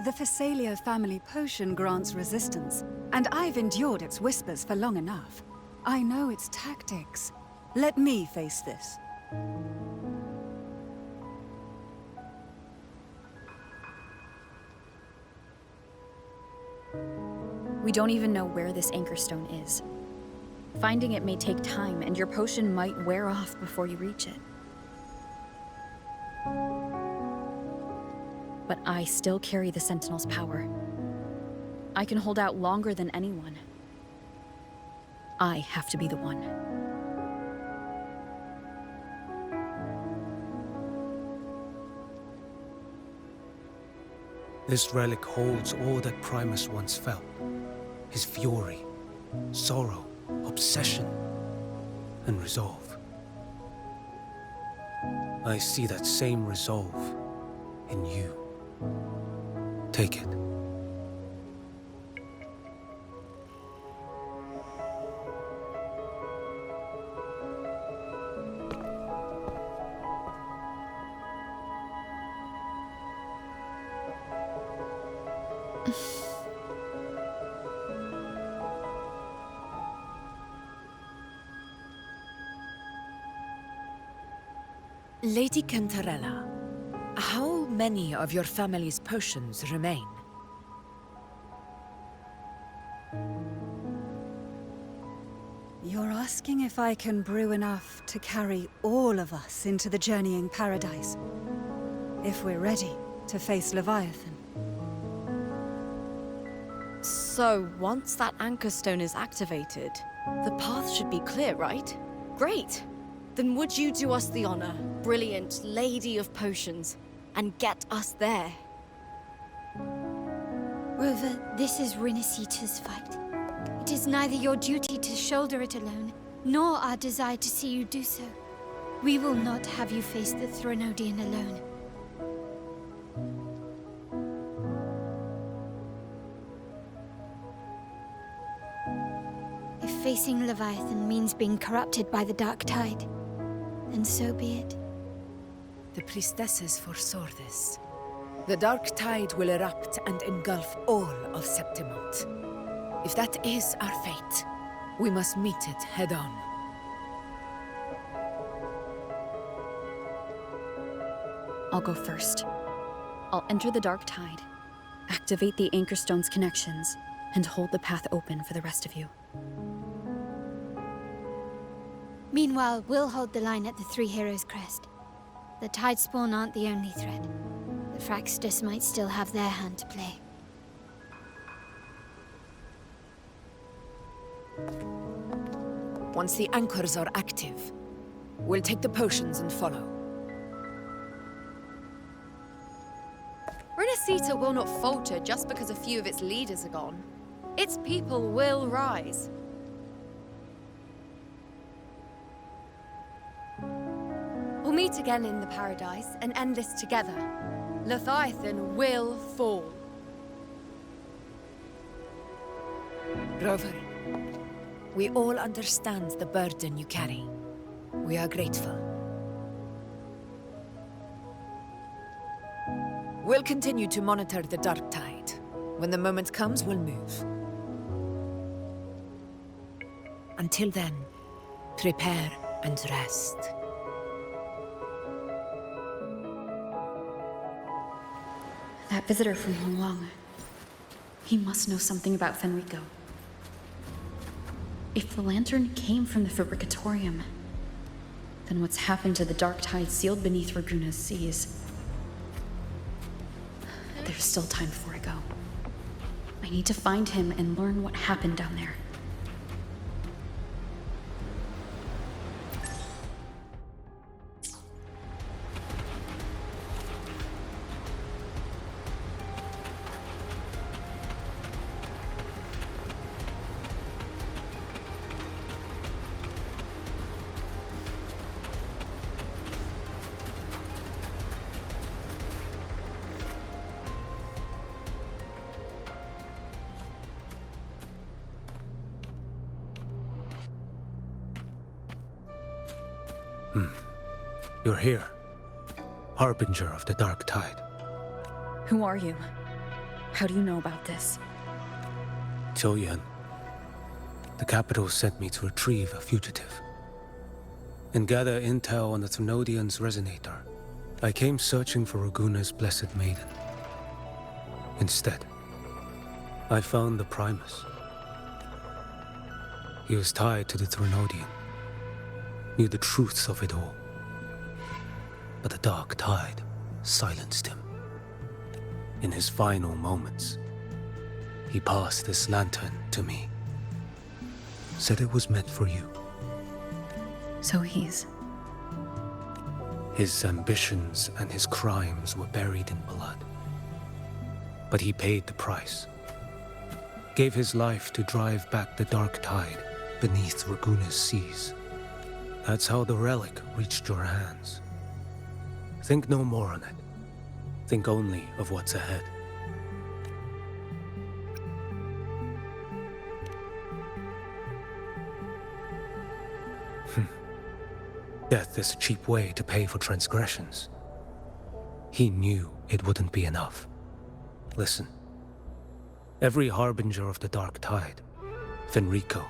The Phasalia family potion grants resistance, and I've endured its whispers for long enough. I know its tactics. Let me face this. We don't even know where this Anchor Stone is. Finding it may take time, and your potion might wear off before you reach it. But I still carry the Sentinel's power. I can hold out longer than anyone. I have to be the one. This relic holds all that Primus once felt. His fury, sorrow, obsession, and resolve. I see that same resolve in you. Take it. Lady Cantarella, how many of your family's potions remain? You're asking if I can brew enough to carry all of us into the journeying paradise. If we're ready to face Leviathan. So, once that Anchor Stone is activated, the path should be clear, right? Great! Then would you do us the honor, brilliant Lady of Potions, and get us there? Rover, this is Renacita's fight. It is neither your duty to shoulder it alone, nor our desire to see you do so. We will not have you face the Thronodian alone. If facing Leviathan means being corrupted by the Dark Tide, then so be it. The priestesses foresaw this. The Dark Tide will erupt and engulf all of Septimont. If that is our fate, we must meet it head-on. I'll go first. I'll enter the Dark Tide, activate the Anchor Stone's connections, and hold the path open for the rest of you. Meanwhile, we'll hold the line at the Three Heroes Crest. The Tidespawn aren't the only threat. The Fraxtus might still have their hand to play. Once the anchors are active, we'll take the potions and follow. Renacita will not falter just because a few of its leaders are gone. Its people will rise. We'll meet again in the paradise and end this together. Leviathan will fall. Rover, we all understand the burden you carry. We are grateful. We'll continue to monitor the Dark Tide. When the moment comes, we'll move. Until then, prepare and rest. That visitor from Hong Wang. He must know something about Fenrico. If the lantern came from the Fabricatorium, then what's happened to the dark tide sealed beneath Raguna's seas? There's still time before I go. I need to find him and learn what happened down there. You're here, Harbinger of the Dark Tide. Who are you? How do you know about this? Choyan. The capital sent me to retrieve a fugitive and gather intel on the Thrunodian's resonator. I came searching for Raguna's blessed maiden. Instead, I found the Primus. He was tied to the Thrunodian, knew the truths of it all. But the Dark Tide silenced him. In his final moments, he passed this lantern to me. Said it was meant for you. So his ambitions and his crimes were buried in blood. But he paid the price. Gave his life to drive back the Dark Tide beneath Raguna's seas. That's how the relic reached your hands. Think no more on it. Think only of what's ahead. Death is a cheap way to pay for transgressions. He knew it wouldn't be enough. Listen. Every harbinger of the Dark Tide, Fenrico,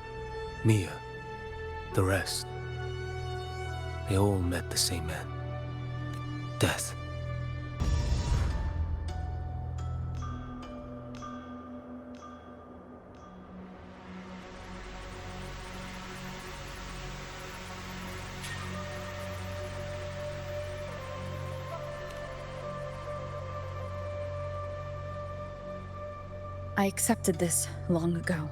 Mia, the rest, they all met the same end. Death. I accepted this long ago.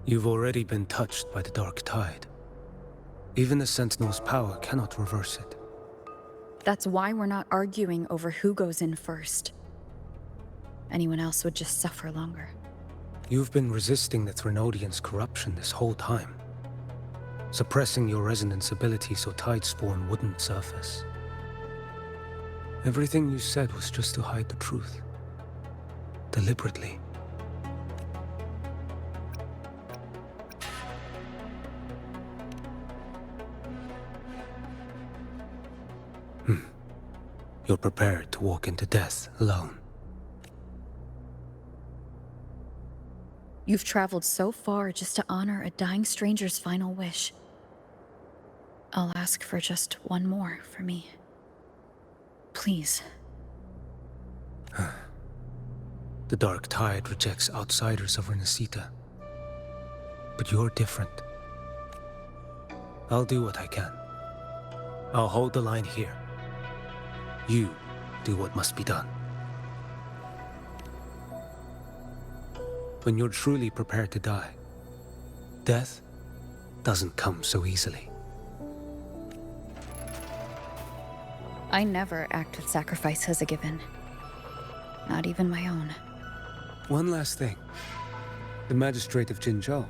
You've already been touched by the Dark Tide. Even the Sentinel's power cannot reverse it. That's why we're not arguing over who goes in first. Anyone else would just suffer longer. You've been resisting the Thrunodian's corruption this whole time. Suppressing your resonance ability so Tidespawn wouldn't surface. Everything you said was just to hide the truth. Deliberately. You're prepared to walk into death alone. You've traveled so far just to honor a dying stranger's final wish. I'll ask for just one more for me. Please. The Dark Tide rejects outsiders of Renacita. But you're different. I'll do what I can. I'll hold the line here. You do what must be done. When you're truly prepared to die, death doesn't come so easily. I never act with sacrifice as a given. Not even my own. One last thing. The magistrate of Jinzhou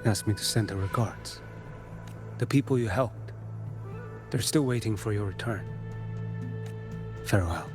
asked me to send her regards. The people you helped, they're still waiting for your return. Farewell.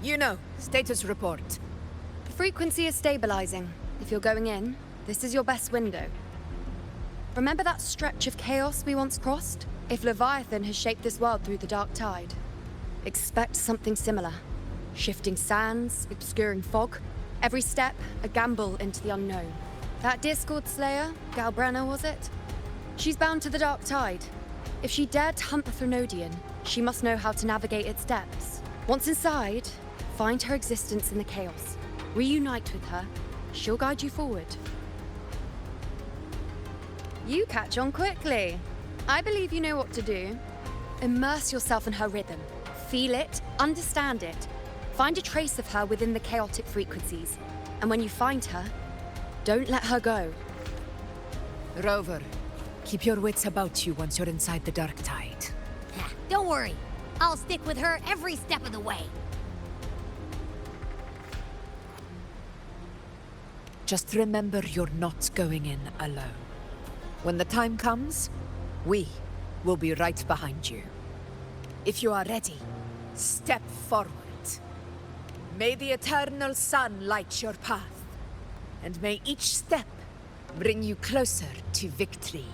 You know, status report. The frequency is stabilizing. If you're going in, this is your best window. Remember that stretch of chaos we once crossed? If Leviathan has shaped this world through the Dark Tide, expect something similar. Shifting sands, obscuring fog. Every step, a gamble into the unknown. That Discord Slayer, Galbrenna was it? She's bound to the Dark Tide. If she dared to hunt the Threnodian, she must know how to navigate its depths. Once inside, find her existence in the chaos. Reunite with her. She'll guide you forward. You catch on quickly. I believe you know what to do. Immerse yourself in her rhythm. Feel it, understand it. Find a trace of her within the chaotic frequencies. And when you find her, don't let her go. Rover, keep your wits about you once you're inside the Dark Tide. Don't worry. I'll stick with her every step of the way. Just remember you're not going in alone. When the time comes, we will be right behind you. If you are ready, step forward. May the eternal sun light your path, and may each step bring you closer to victory.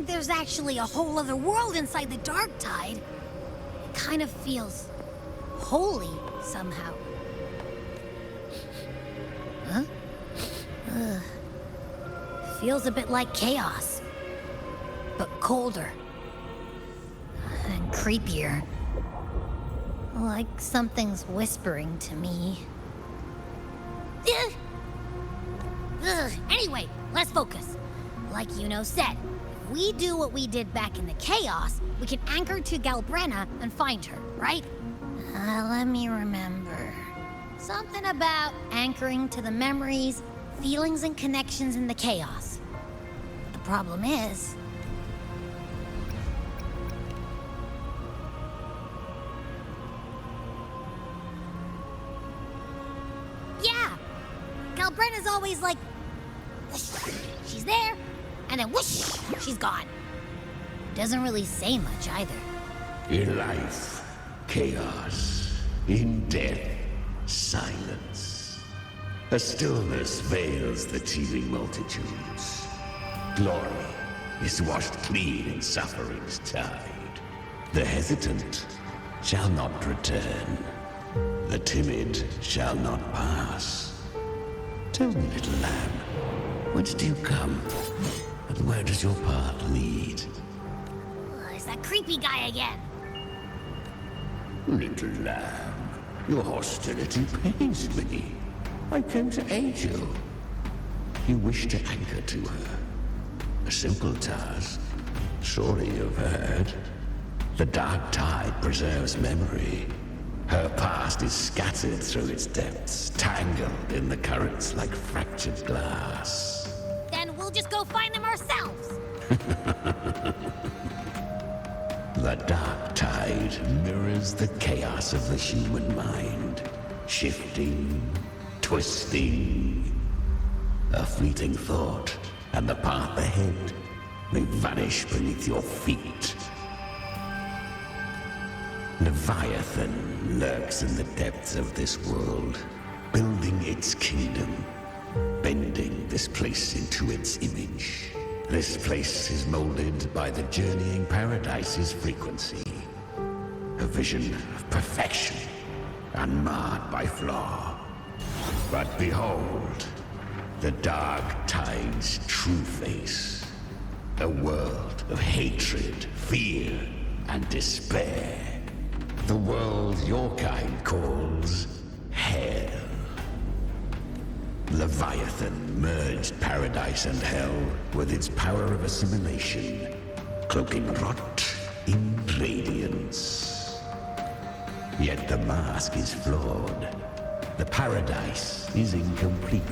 There's actually a whole other world inside the Dark Tide. It kind of feels holy somehow. Huh? Feels a bit like chaos, but colder and creepier. Like something's whispering to me. Anyway, let's focus. Like Yuno said, if we do what we did back in the chaos, we can anchor to Galbrenna and find her, right? Let me remember. Something about anchoring to the memories, feelings, and connections in the chaos. The problem is... yeah! Galbrenna's always like... she's there, and then whoosh, she's gone. Doesn't really say much either. In life, chaos. In death, silence. A stillness veils the teeming multitudes. Glory is washed clean in suffering's tide. The hesitant shall not return. The timid shall not pass. Tell me, little lamb, whence do you come? And where does your path lead? It's that creepy guy again. Little lamb, your hostility pains me. I came to aid you. You wish to anchor to her. A simple task. Surely you've heard. The Dark Tide preserves memory. Her past is scattered through its depths, tangled in the currents like fractured glass. Then we'll just go find them ourselves. The Dark Tide mirrors the chaos of the human mind. Shifting, twisting. A fleeting thought, and the path ahead may vanish beneath your feet. Leviathan lurks in the depths of this world, building its kingdom, bending this place into its image. This place is molded by the journeying paradise's frequency. A vision of perfection, unmarred by flaw. But behold, the Dark Tide's true face. A world of hatred, fear, and despair. The world your kind calls Hell. Leviathan merged paradise and hell with its power of assimilation, cloaking rot in radiance. Yet the mask is flawed. The paradise is incomplete.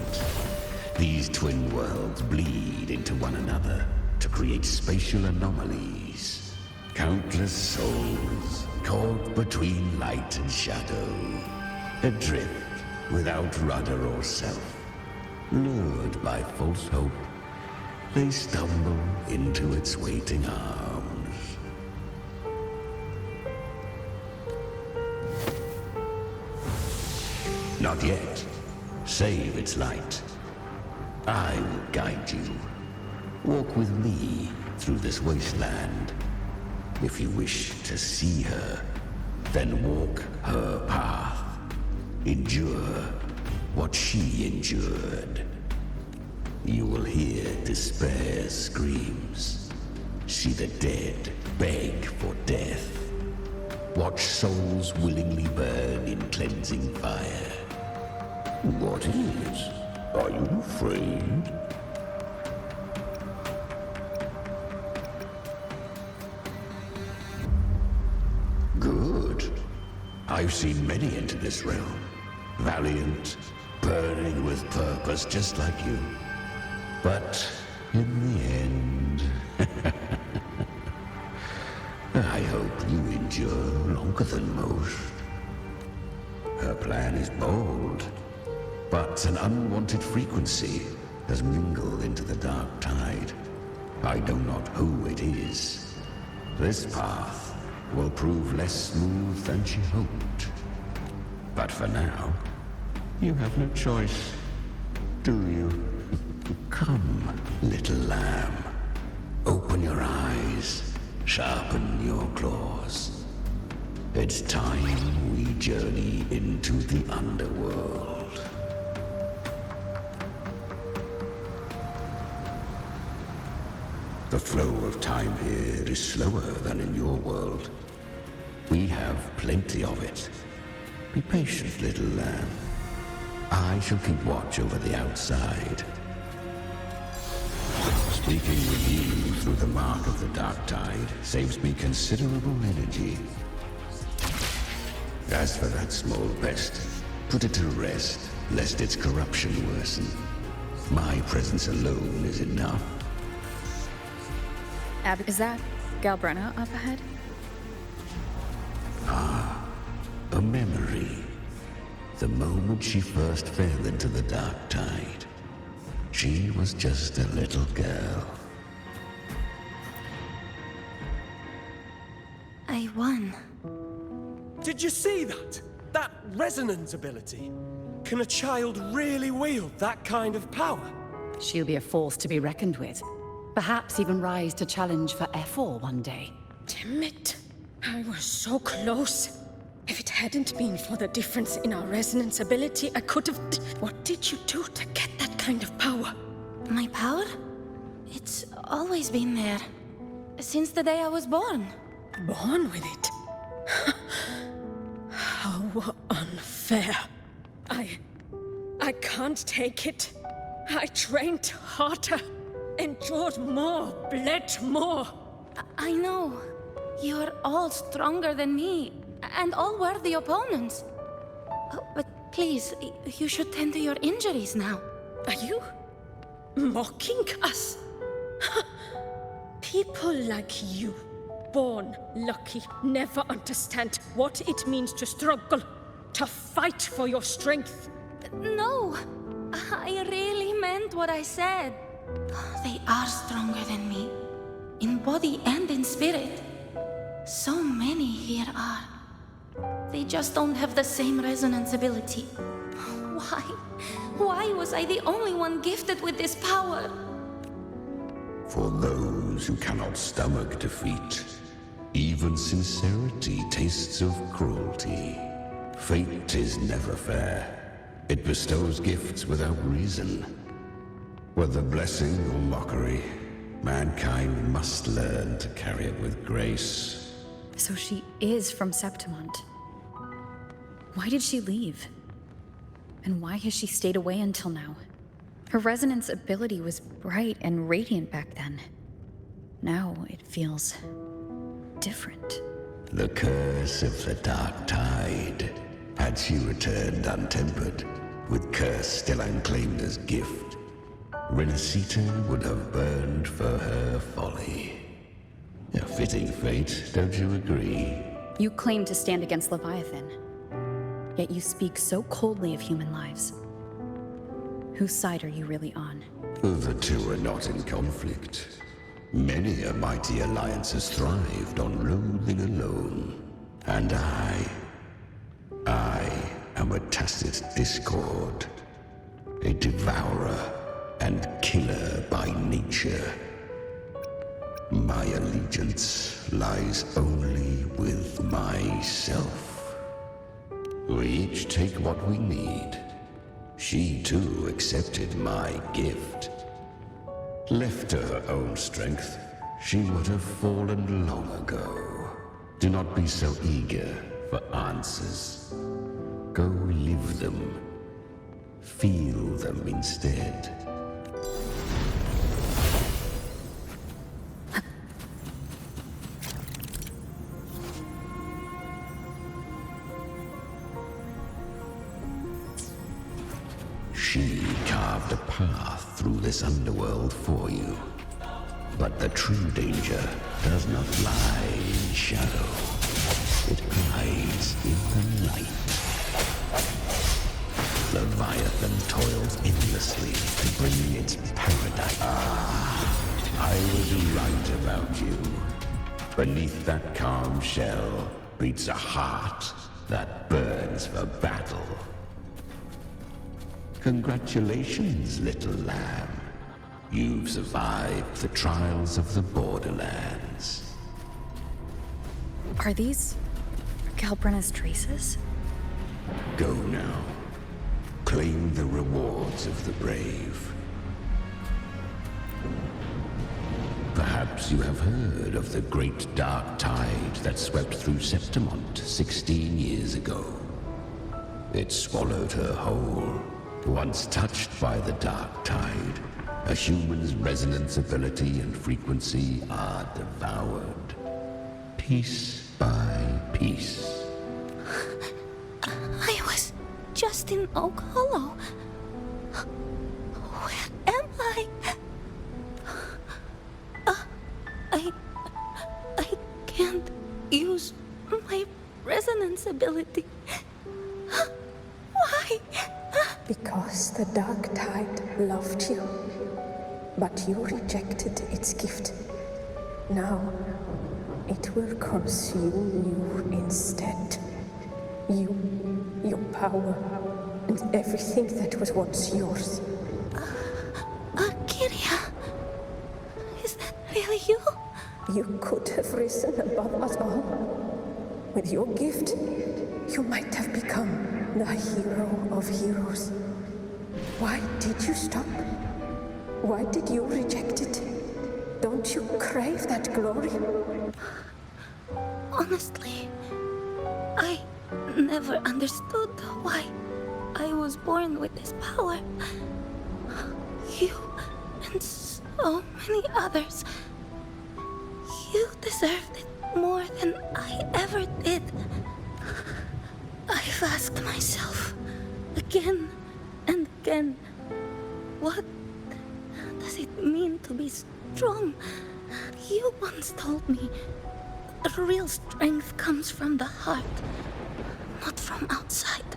These twin worlds bleed into one another to create spatial anomalies. Countless souls caught between light and shadow. Adrift without rudder or self. Lured by false hope, they stumble into its waiting arms. Not yet. Save its light. I will guide you. Walk with me through this wasteland. If you wish to see her, then walk her path. Endure what she endured. You will hear despair's screams. See the dead beg for death. Watch souls willingly burn in cleansing fire. What is? Are you afraid? Good. I've seen many enter this realm. Valiant, burning with purpose just like you. But in the end, I hope you endure longer than most. Her plan is bold, but an unwanted frequency has mingled into the dark tide. I know not who it is. This path will prove less smooth than she hoped. But for now, you have no choice, do you? Come, little lamb. Open your eyes, sharpen your claws. It's time we journey into the underworld. The flow of time here is slower than in your world. We have plenty of it. Be patient, little lamb. I shall keep watch over the outside. Speaking with you through the mark of the dark tide saves me considerable energy. As for that small pest, put it to rest, lest its corruption worsen. My presence alone is enough. Is that Galbrenna up ahead? Ah, a memory. The moment she first fell into the dark tide. She was just a little girl. I won. Did you see that? That resonance ability? Can a child really wield that kind of power? She'll be a force to be reckoned with. Perhaps even rise to challenge for Efor one day. Damn it. I was so close. If it hadn't been for the difference in our resonance ability, I could have... What did you do to get that kind of power? My power? It's always been there. Since the day I was born. Born with it? How unfair. I can't take it. I trained harder, endured more, bled more. I know. You're all stronger than me, and all worthy opponents. But please, you should tend to your injuries now. Are you mocking us? People like you, born lucky, never understand what it means to struggle, to fight for your strength. No, I really meant what I said. They are stronger than me, in body and in spirit. So many here are. They just don't have the same resonance ability. Why? Why was I the only one gifted with this power? For those who cannot stomach defeat, even sincerity tastes of cruelty. Fate is never fair. It bestows gifts without reason. Whether blessing or mockery, mankind must learn to carry it with grace. So she is from Septimont. Why did she leave? And why has she stayed away until now? Her resonance ability was bright and radiant back then. Now it feels different. The curse of the Dark Tide. Had she returned untempered, with curse still unclaimed as gift, Renacita would have burned for her folly. A fitting fate, don't you agree? You claim to stand against Leviathan, yet you speak so coldly of human lives. Whose side are you really on? The two are not in conflict. Many a mighty alliance has thrived on loathing alone. And I am a tacit discord. A devourer and killer by nature. My allegiance lies only with myself. We each take what we need. She too accepted my gift. Left to her own strength, she would have fallen long ago. Do not be so eager for answers. Go live them. Feel them instead. She carved a path through this underworld for you. But the true danger does not lie in shadow. It hides in the light. Leviathan toils endlessly to bring its paradise. I was right about you. Beneath that calm shell beats a heart that burns for battle. Congratulations, little lamb. You've survived the trials of the Borderlands. Are these Galbrenna's traces? Go now. Claim the rewards of the brave. Perhaps you have heard of the great dark tide that swept through Septimont 16 years ago. It swallowed her whole. Once touched by the dark tide, a human's resonance ability and frequency are devoured. Piece by piece. I was just in Oak Hollow. Where am I? I can't use my resonance ability. Why? Because the Dark Tide loved you, but you rejected its gift. Now, it will consume you instead. You, your power, and everything that was once yours. Kyria, is that really you? You could have risen above us all. With your gift, you might have become the hero of heroes. Why did you stop? Why did you reject it? Don't you crave that glory? Honestly, I never understood why I was born with this power. You and so many others, you deserved it more than I ever did. I've asked myself again and again, what does it mean to be strong? You once told me real strength comes from the heart, not from outside.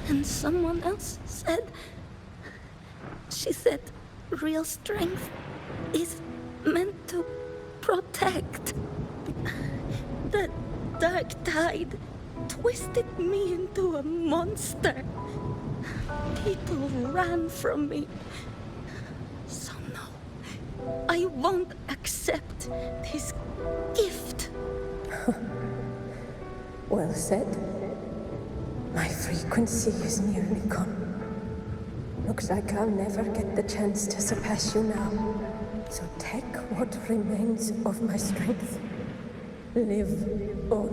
And someone else said, she said real strength is meant to protect. The dark tide twisted me into a monster. People ran from me. So no, I won't accept this gift. Well said. My frequency is nearly gone. Looks like I'll never get the chance to surpass you now. So take what remains of my strength. Live on.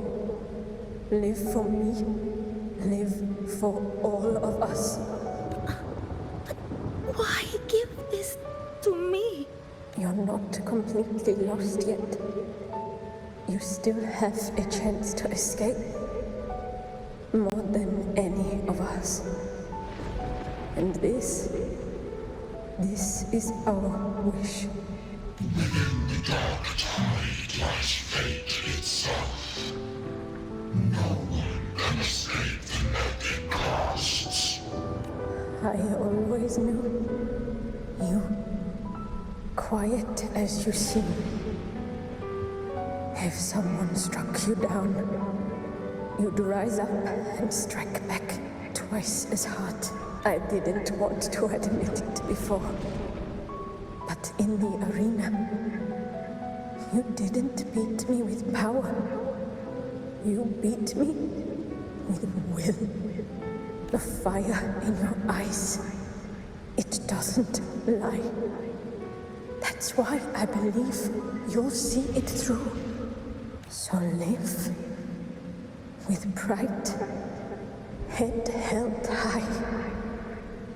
Live for me. Live for all of us. But why give this to me? You're not completely lost yet. you still have a chance to escape. More than any of us. And this is our wish. Within the dark tide lies fate itself. No one can escape the net it casts. I always knew you, quiet as you seem. If someone struck you down, you'd rise up and strike back twice as hard. I didn't want to admit it before. But in the arena, you didn't beat me with power. You beat me with will. The fire in your eyes, it doesn't lie. That's why I believe you'll see it through. So live with pride, head held high,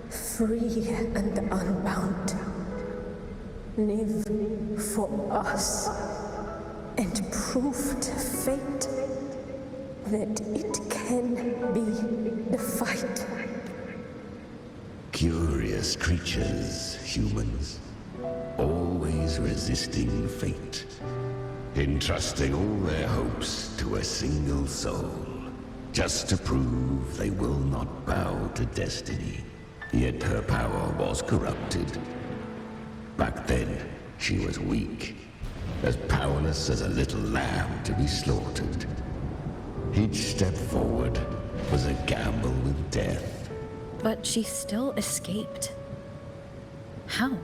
free and unbound. Live for us and prove to fate that it can be defied. Curious creatures, humans, always resisting fate, entrusting all their hopes to a single soul, just to prove they will not bow to destiny. Yet her power was corrupted. Back then, she was weak, as powerless as a little lamb to be slaughtered. Each step forward was a gamble with death. But she still escaped. How?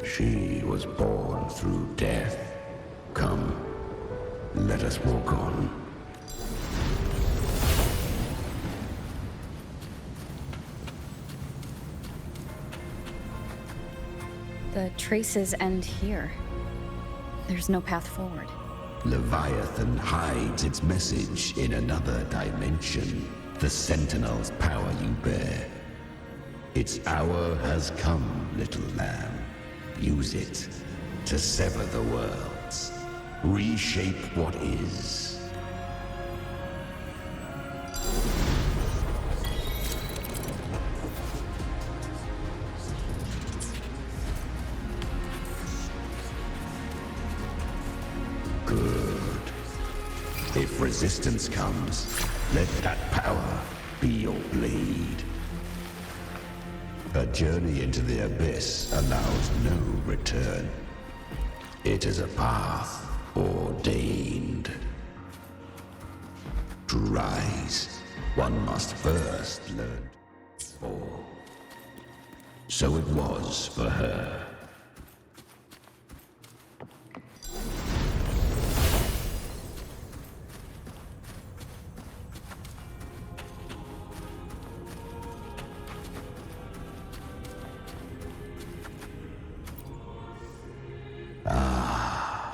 She was born through death. Come, let us walk on. The traces end here. There's no path forward. Leviathan hides its message in another dimension. The Sentinel's power you bear. Its hour has come, little lamb. Use it to sever the worlds. Reshape what is. Good. If resistance comes, let that power be your blade. A journey into the abyss allows no return. It is a path ordained. To rise, one must first learn to fall. So it was for her.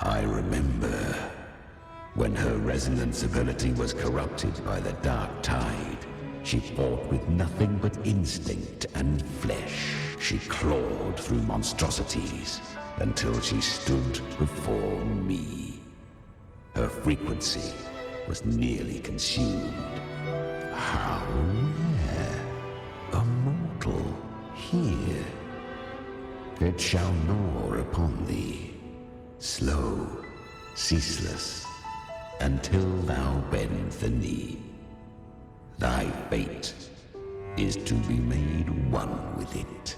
I remember when her resonance ability was corrupted by the dark tide. She fought with nothing but instinct and flesh. She clawed through monstrosities until she stood before me. Her frequency was nearly consumed. How rare! A mortal here. It shall gnaw upon thee. Slow, ceaseless, until thou bend the knee. Thy fate is to be made one with it.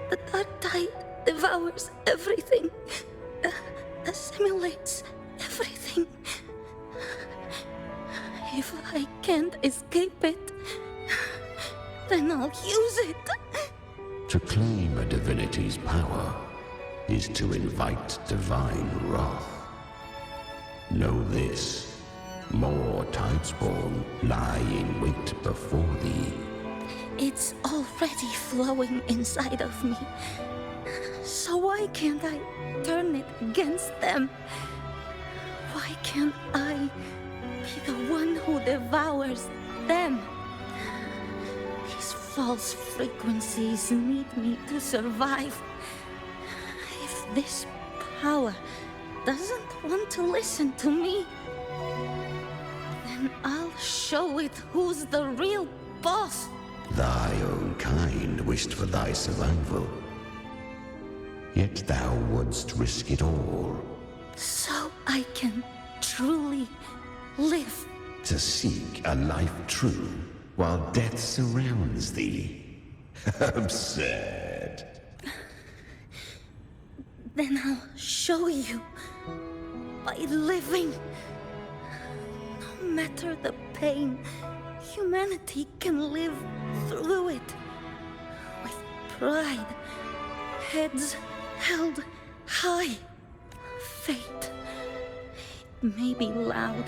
The dark tide devours everything, assimilates everything. If I can't escape it, then I'll use it. To claim a divinity's power is to invite divine wrath. Know this, more Tidespawn lie in wait before thee. It's already flowing inside of me. So why can't I turn it against them? Why can't I be the one who devours them? These false frequencies need me to survive. If this power doesn't want to listen to me, then I'll show it who's the real boss. Thy own kind wished for thy survival. Yet thou wouldst risk it all. So I can truly live. To seek a life true, while death surrounds thee. Absurd. Then I'll show you. By living. No matter the pain, humanity can live through it. With pride. Heads held high. Fate. It may be loud,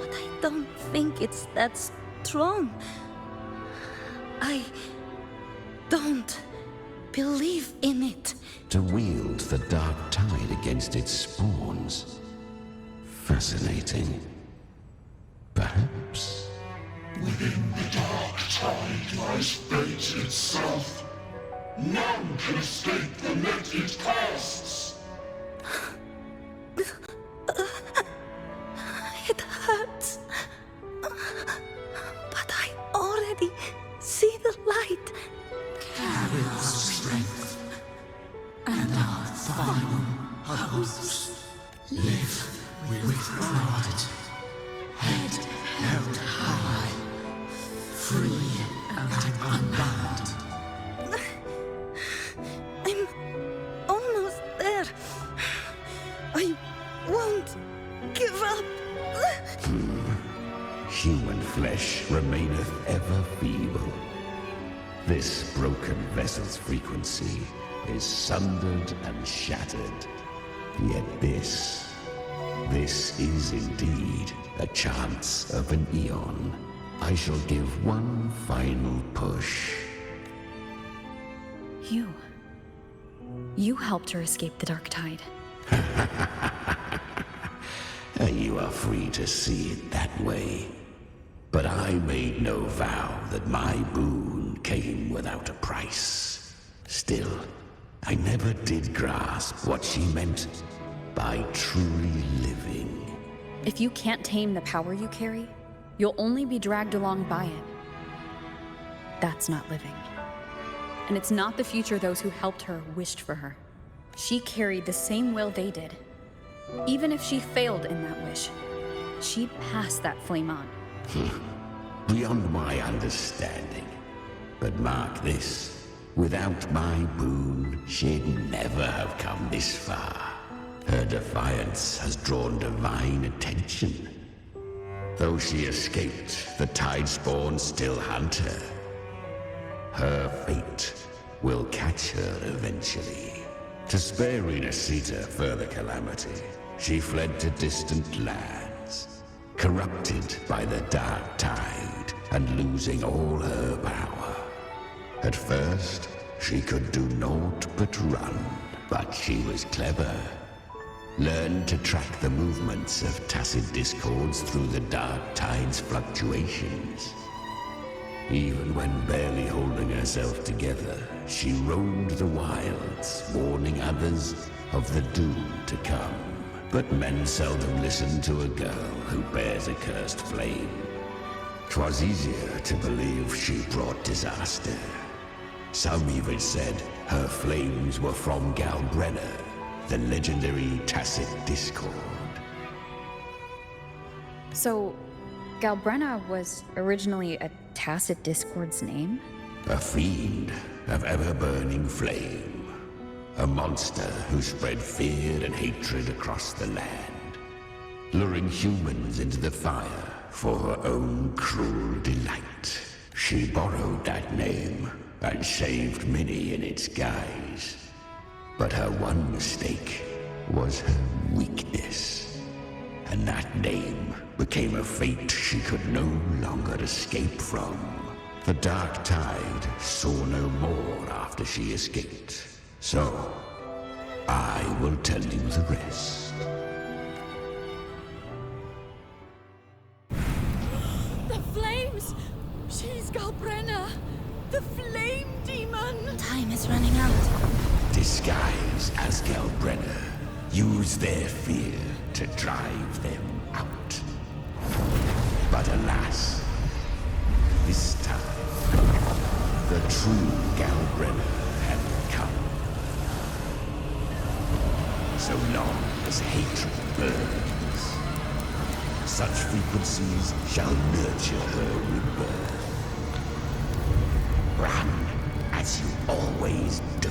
but I don't think it's that strong. I don't believe in it. To wield the dark tide against its spawns. Fascinating. Perhaps. Within the dark tide lies fate itself. None can escape the net it casts. It hurts. But I already see the light. Carry our strength and our final hopes. Live with pride. Head held high. Free and unbound. I'm almost there. I won't give up. Human flesh remaineth ever feeble. This broken vessel's frequency is sundered and shattered. Yet this is indeed a chance of an eon. I shall give one final push. You helped her escape the dark tide. You are free to see it that way. But I made no vow that my boon came without a price. Still, I never did grasp what she meant by truly living. If you can't tame the power you carry, you'll only be dragged along by it. That's not living. And it's not the future those who helped her wished for her. She carried the same will they did. Even if she failed in that wish, she'd pass that flame on. Beyond my understanding. But mark this, without my boon, she'd never have come this far. Her defiance has drawn divine attention. Though she escaped, the Tidespawn still hunt her. Her fate will catch her eventually. To spare Renacita further calamity, she fled to distant lands, corrupted by the dark tide and losing all her power. At first, she could do naught but run, but she was clever. Learned to track the movements of tacit discords through the dark tide's fluctuations. Even when barely holding herself together, she roamed the wilds, warning others of the doom to come. But men seldom listen to a girl who bears a cursed flame. 'Twas easier to believe she brought disaster. Some even said her flames were from Galbrenna, the legendary tacit discord. So, Galbrenna was originally a tacit discord's name? A fiend of ever-burning flame. A monster who spread fear and hatred across the land, luring humans into the fire for her own cruel delight. She borrowed that name and saved many in its guise. But her one mistake was her weakness. And that name became a fate she could no longer escape from. The dark tide saw no more after she escaped. So, I will tell you the rest. The flames! She's Galbrenna! The flame demon! Time is running out. Disguised as Galbrenna, use their fear to drive them out. But alas, this time, the true Galbrenner had come. So long as hatred burns, such frequencies shall nurture her rebirth. Run as you always do.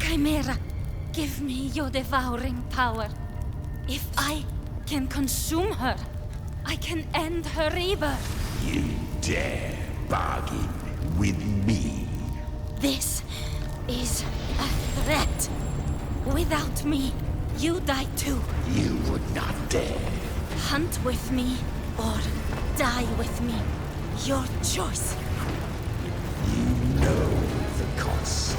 Chimera, give me your devouring power. If I can consume her, I can end her rebirth. You dare bargain with me? This is a threat. Without me, you die too. You would not dare. Hunt with me or die with me. Your choice. You know the cost.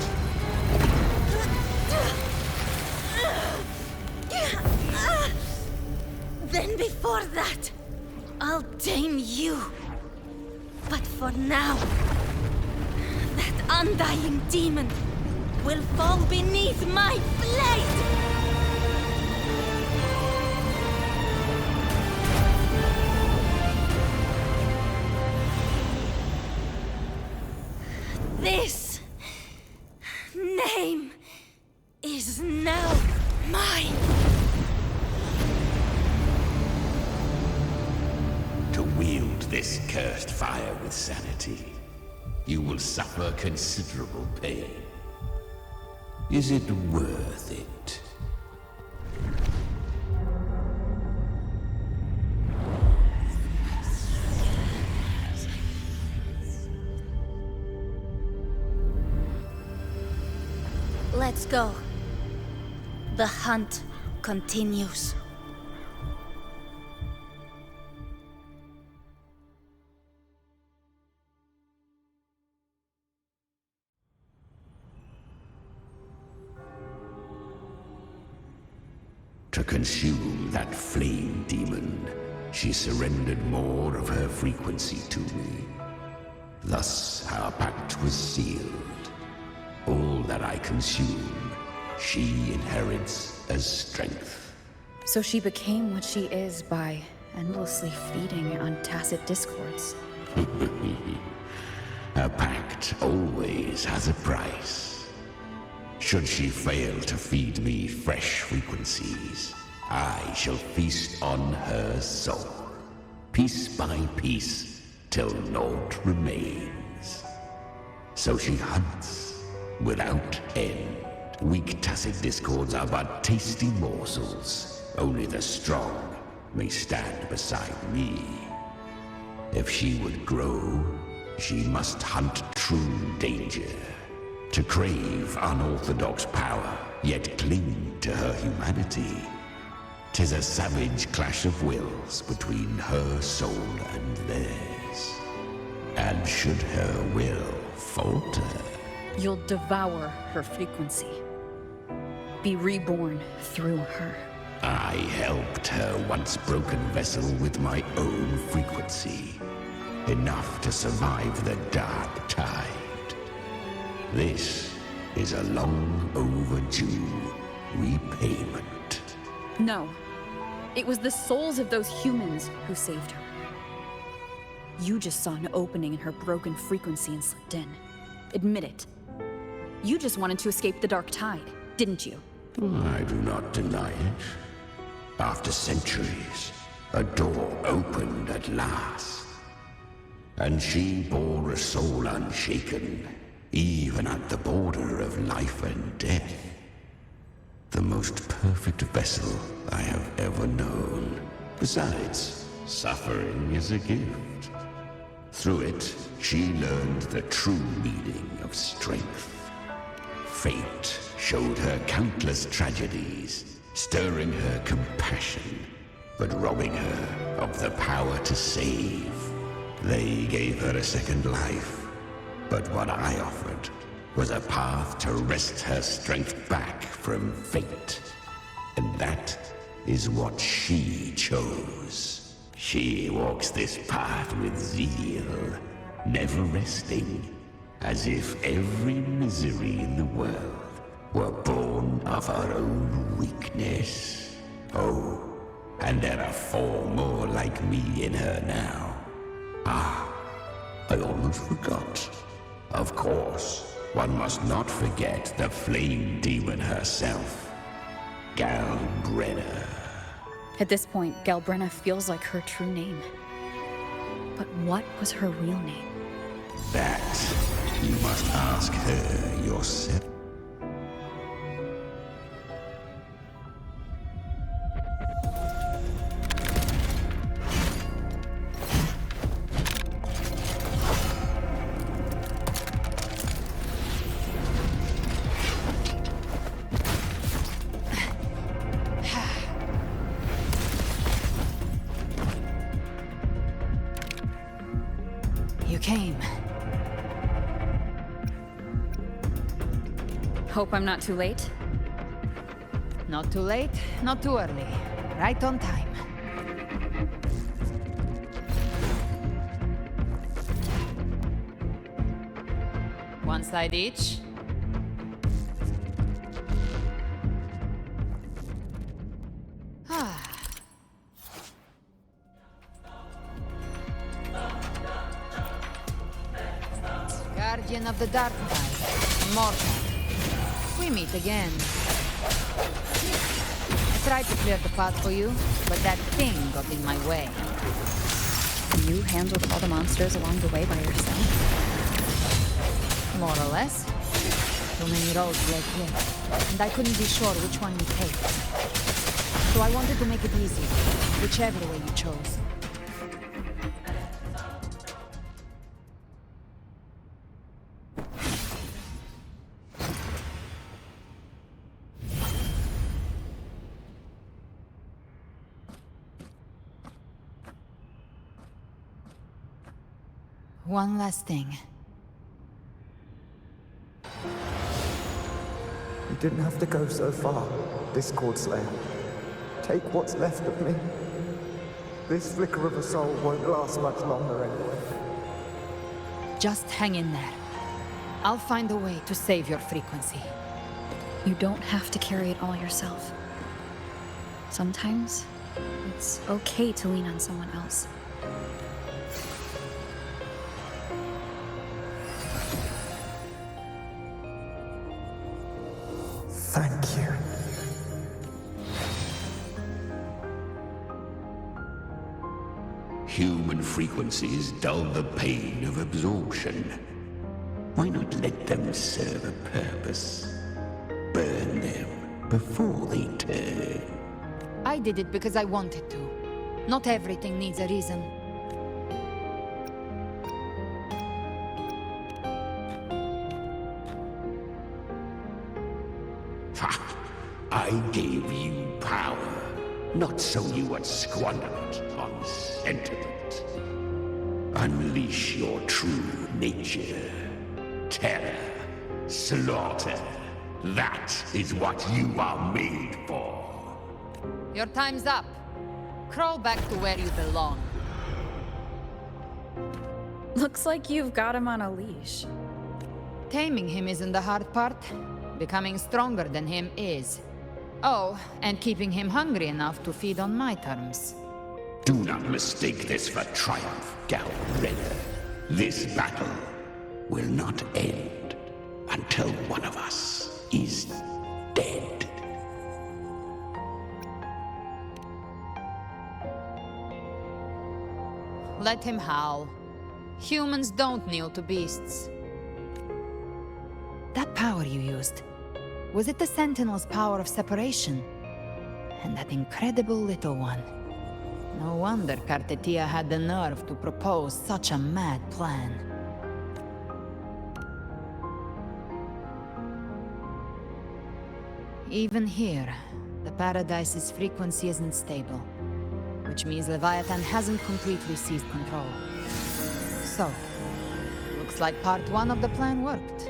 Then before that, I'll tame you. But for now, that undying demon will fall beneath my blade! This name is now mine. To wield this cursed fire with sanity, you will suffer considerable pain. Is it worth it? Let's go. The hunt continues. To consume that flame demon, she surrendered more of her frequency to me. Thus, our pact was sealed. All that I consume, she inherits as strength. So she became what she is by endlessly feeding on tacit discords. A pact always has a price. Should she fail to feed me fresh frequencies, I shall feast on her soul, piece by piece, till naught remains. So she hunts without end. Weak tacit discords are but tasty morsels. Only the strong may stand beside me. If she would grow, she must hunt true danger. To crave unorthodox power, yet cling to her humanity. 'Tis a savage clash of wills between her soul and theirs. And should her will falter, You'll devour her frequency. Be reborn through her. I helped her once broken vessel with my own frequency. Enough to survive the dark tide. This is a long overdue repayment. No. It was the souls of those humans who saved her. You just saw an opening in her broken frequency and slipped in. Admit it. You just wanted to escape the dark tide, didn't you? I do not deny it. After centuries, a door opened at last. And she bore a soul unshaken, even at the border of life and death. The most perfect vessel I have ever known. Besides, suffering is a gift. Through it, she learned the true meaning of strength. Fate showed her countless tragedies, stirring her compassion, but robbing her of the power to save. They gave her a second life, but what I offered was a path to wrest her strength back from fate. And that is what she chose. She walks this path with zeal, never resting, as if every misery in the world were born of our own weakness. Oh, and there are 4 more like me in her now. Ah, I almost forgot. Of course, one must not forget the flame demon herself, Galbrenna. At this point, Galbrenna feels like her true name. But what was her real name? That you must ask her yourself. You came. Hope I'm not too late. Not too late, not too early. Right on time. One side each. Guardian of the Dark Tide, Mortal. We meet again. I tried to clear the path for you, but that thing got in my way. You handled all the monsters along the way by yourself? More or less. Too many roads led here, and I couldn't be sure which one you take. So I wanted to make it easy, whichever way you chose. One last thing. You didn't have to go so far, Discord Slayer. Take what's left of me. This flicker of a soul won't last much longer anyway. Just hang in there. I'll find a way to save your frequency. You don't have to carry it all yourself. Sometimes, it's okay to lean on someone else. Thank you. Human frequencies dull the pain of absorption. Why not let them serve a purpose? Burn them before they turn. I did it because I wanted to. Not everything needs a reason. Ha! I gave you power, not so you would squander it on sentiment. Unleash your true nature. Terror, slaughter. That is what you are made for. Your time's up. Crawl back to where you belong. Looks like you've got him on a leash. Taming him isn't the hard part. Becoming stronger than him is. Oh, and keeping him hungry enough to feed on my terms. Do not mistake this for triumph, Galbrenna. This battle will not end until one of us is dead. Let him howl. Humans don't kneel to beasts. That power you used, was it the Sentinel's power of separation? And that incredible little one. No wonder Kartetia had the nerve to propose such a mad plan. Even here, the Paradise's frequency isn't stable, which means Leviathan hasn't completely seized control. So, looks like part 1 of the plan worked.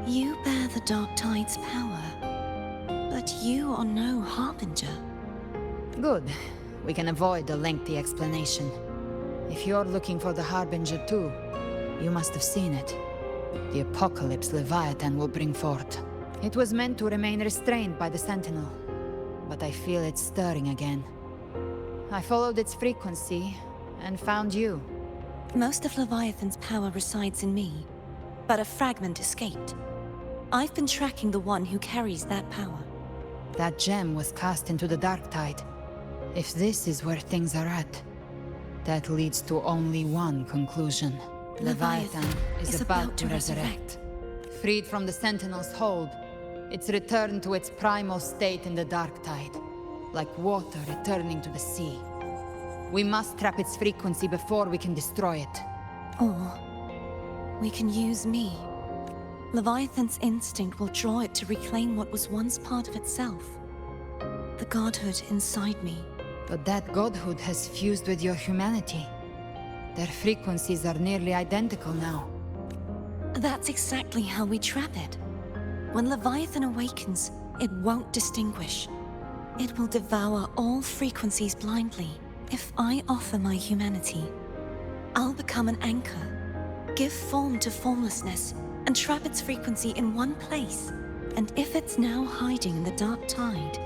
You bear the Dark Tide's power, but you are no Harbinger. Good. We can avoid a lengthy explanation. If you're looking for the Harbinger too, You must have seen it. The apocalypse Leviathan will bring forth. It was meant to remain restrained by the Sentinel, but I feel it stirring again. I followed its frequency and found you. Most of Leviathan's power resides in me, but a fragment escaped. I've been tracking the one who carries that power. That gem was cast into the Dark Tide. If this is where things are at, that leads to only one conclusion. Leviathan is about to resurrect. Freed from the Sentinel's hold, it's returned to its primal state in the Dark Tide, like water returning to the sea. We must trap its frequency before we can destroy it. Or we can use me. Leviathan's instinct will draw it to reclaim what was once part of itself. The godhood inside me. But that godhood has fused with your humanity. Their frequencies are nearly identical now. That's exactly how we trap it. When Leviathan awakens, it won't distinguish. It will devour all frequencies blindly. If I offer my humanity, I'll become an anchor, give form to formlessness, and trap its frequency in one place. And if it's now hiding in the Dark Tide,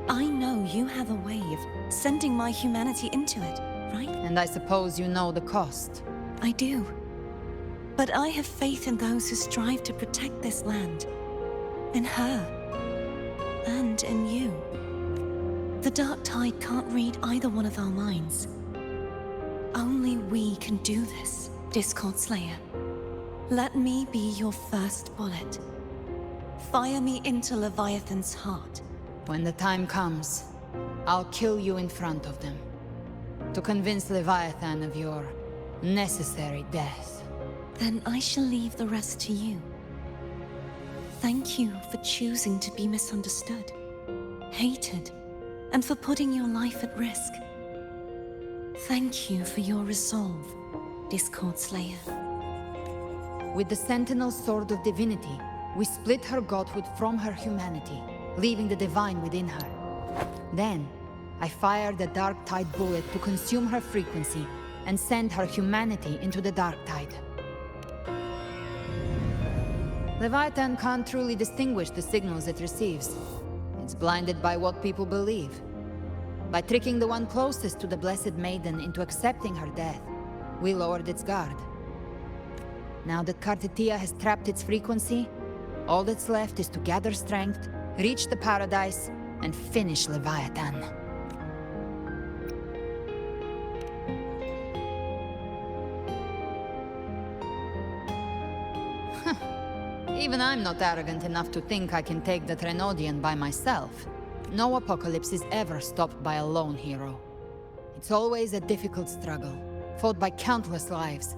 I know you have a way of sending my humanity into it, right? And I suppose you know the cost. I do. But I have faith in those who strive to protect this land. In her. And in you. The Dark Tide can't read either one of our minds. Only we can do this, Discord Slayer. Let me be your first bullet. Fire me into Leviathan's heart. When the time comes, I'll kill you in front of them. To convince Leviathan of your necessary death. Then I shall leave the rest to you. Thank you for choosing to be misunderstood, hated, and for putting your life at risk. Thank you for your resolve, Discord Slayer. With the Sentinel's Sword of Divinity, we split her godhood from her humanity, leaving the divine within her. Then, I fired the Dark Tide bullet to consume her frequency and send her humanity into the Dark Tide. Leviathan can't truly distinguish the signals it receives. It's blinded by what people believe. By tricking the one closest to the Blessed Maiden into accepting her death, we lowered its guard. Now that Kartetia has trapped its frequency, all that's left is to gather strength, reach the Paradise, and finish Leviathan. Even I'm not arrogant enough to think I can take the Trenodian by myself. No apocalypse is ever stopped by a lone hero. It's always a difficult struggle, fought by countless lives.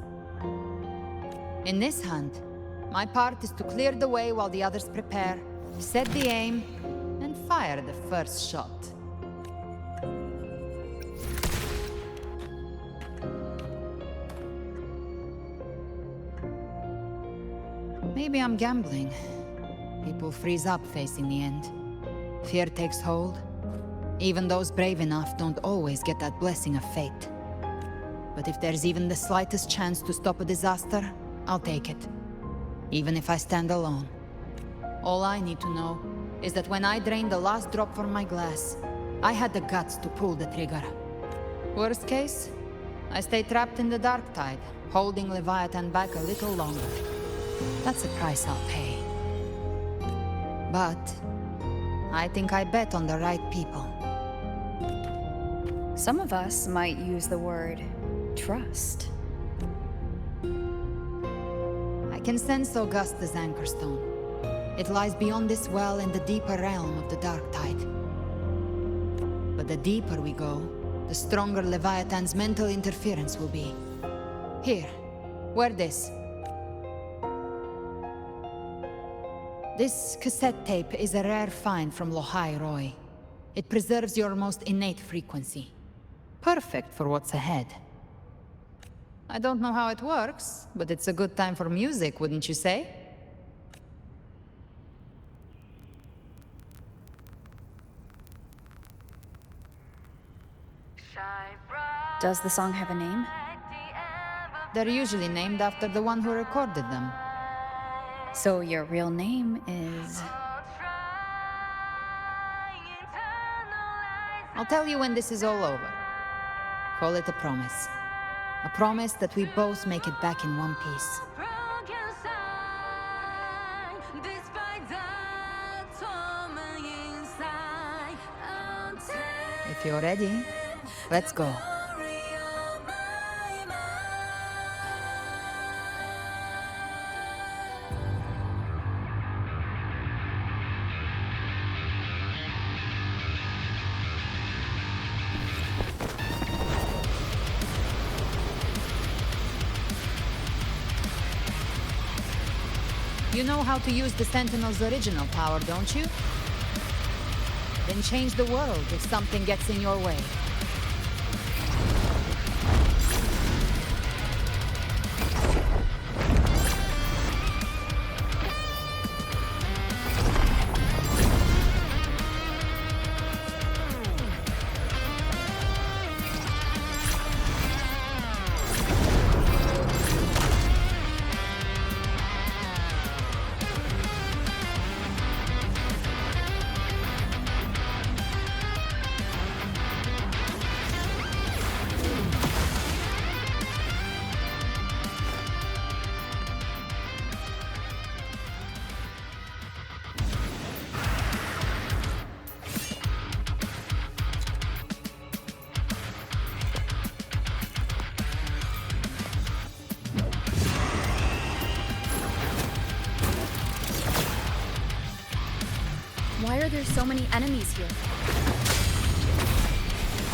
In this hunt, my part is to clear the way while the others prepare, set the aim, and fire the first shot. Maybe I'm gambling. People freeze up facing the end. Fear takes hold. Even those brave enough don't always get that blessing of fate. But if there's even the slightest chance to stop a disaster, I'll take it. Even if I stand alone. All I need to know is that when I drained the last drop from my glass, I had the guts to pull the trigger. Worst case, I stay trapped in the Dark Tide, holding Leviathan back a little longer. That's the price I'll pay. But I think I bet on the right people. Some of us might use the word trust. I can sense Augusta's Anchorstone. It lies beyond this well in the deeper realm of the Dark Tide. But the deeper we go, the stronger Leviathan's mental interference will be. Here, wear this. This cassette tape is a rare find from Lohai Roy. It preserves your most innate frequency. Perfect for what's ahead. I don't know how it works, but it's a good time for music, wouldn't you say? Does the song have a name? They're usually named after the one who recorded them. So your real name is... I'll tell you when this is all over. Call it a promise. A promise that we both make it back in one piece. If you're ready, let's go. You know how to use the Sentinel's original power, don't you? Then change the world if something gets in your way. Why are there so many enemies here?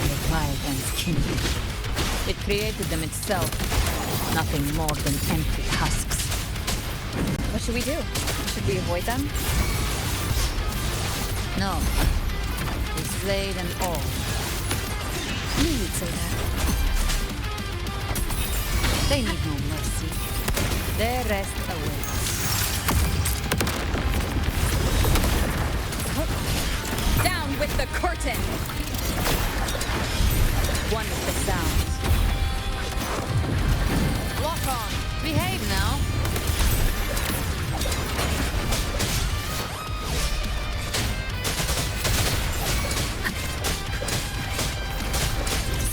Leviathan's kindred. It created them itself. Nothing more than empty husks. What should we do? Should we avoid them? No. We slay them all. Knew you'd say that. They need no mercy. Their rest awaits. Down with the curtain! One with the sounds. Lock on. Behave now.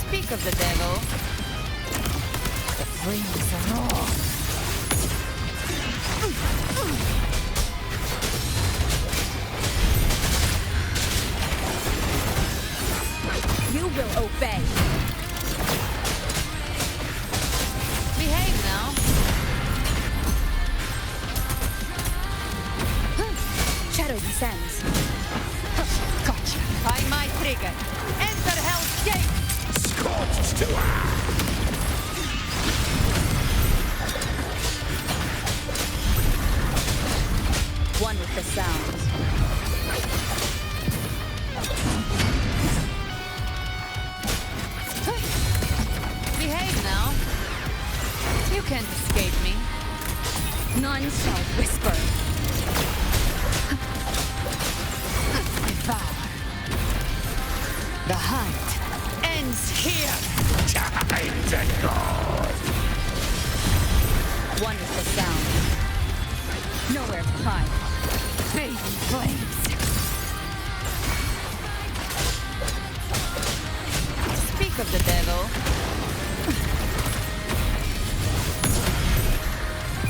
Speak of the devil. The flames are raw. You will obey. Behave now. Shadow descends. Gotcha. By my trigger. Enter Hell's Gate. Scorched to One with the sounds. Behave now. You can't escape me. None shall whisper. Devour. The hunt ends here. time to go. One with the sound. Nowhere to hide. Fading flames. Speak of the devil.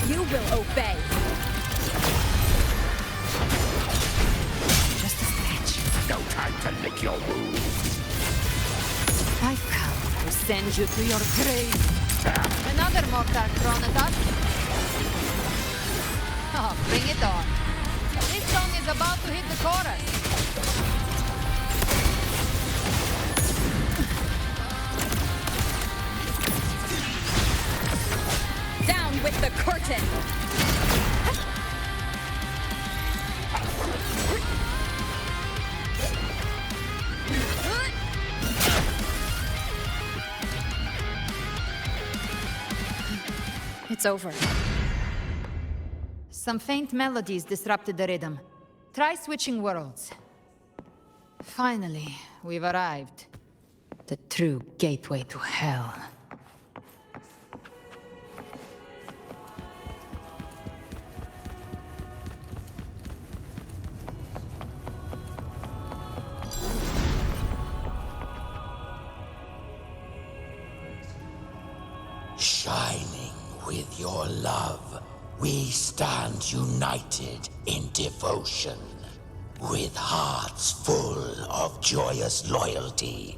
You will obey. Just a scratch. No time to lick your wounds. I've come to send you to your grave. Another mortar thrown at us. Oh, bring it on. This song is about to hit the chorus. Down with the curtain! It's over. Some faint melodies disrupted the rhythm. Try switching worlds. Finally, we've arrived. The true gateway to hell. We stand united in devotion, with hearts full of joyous loyalty.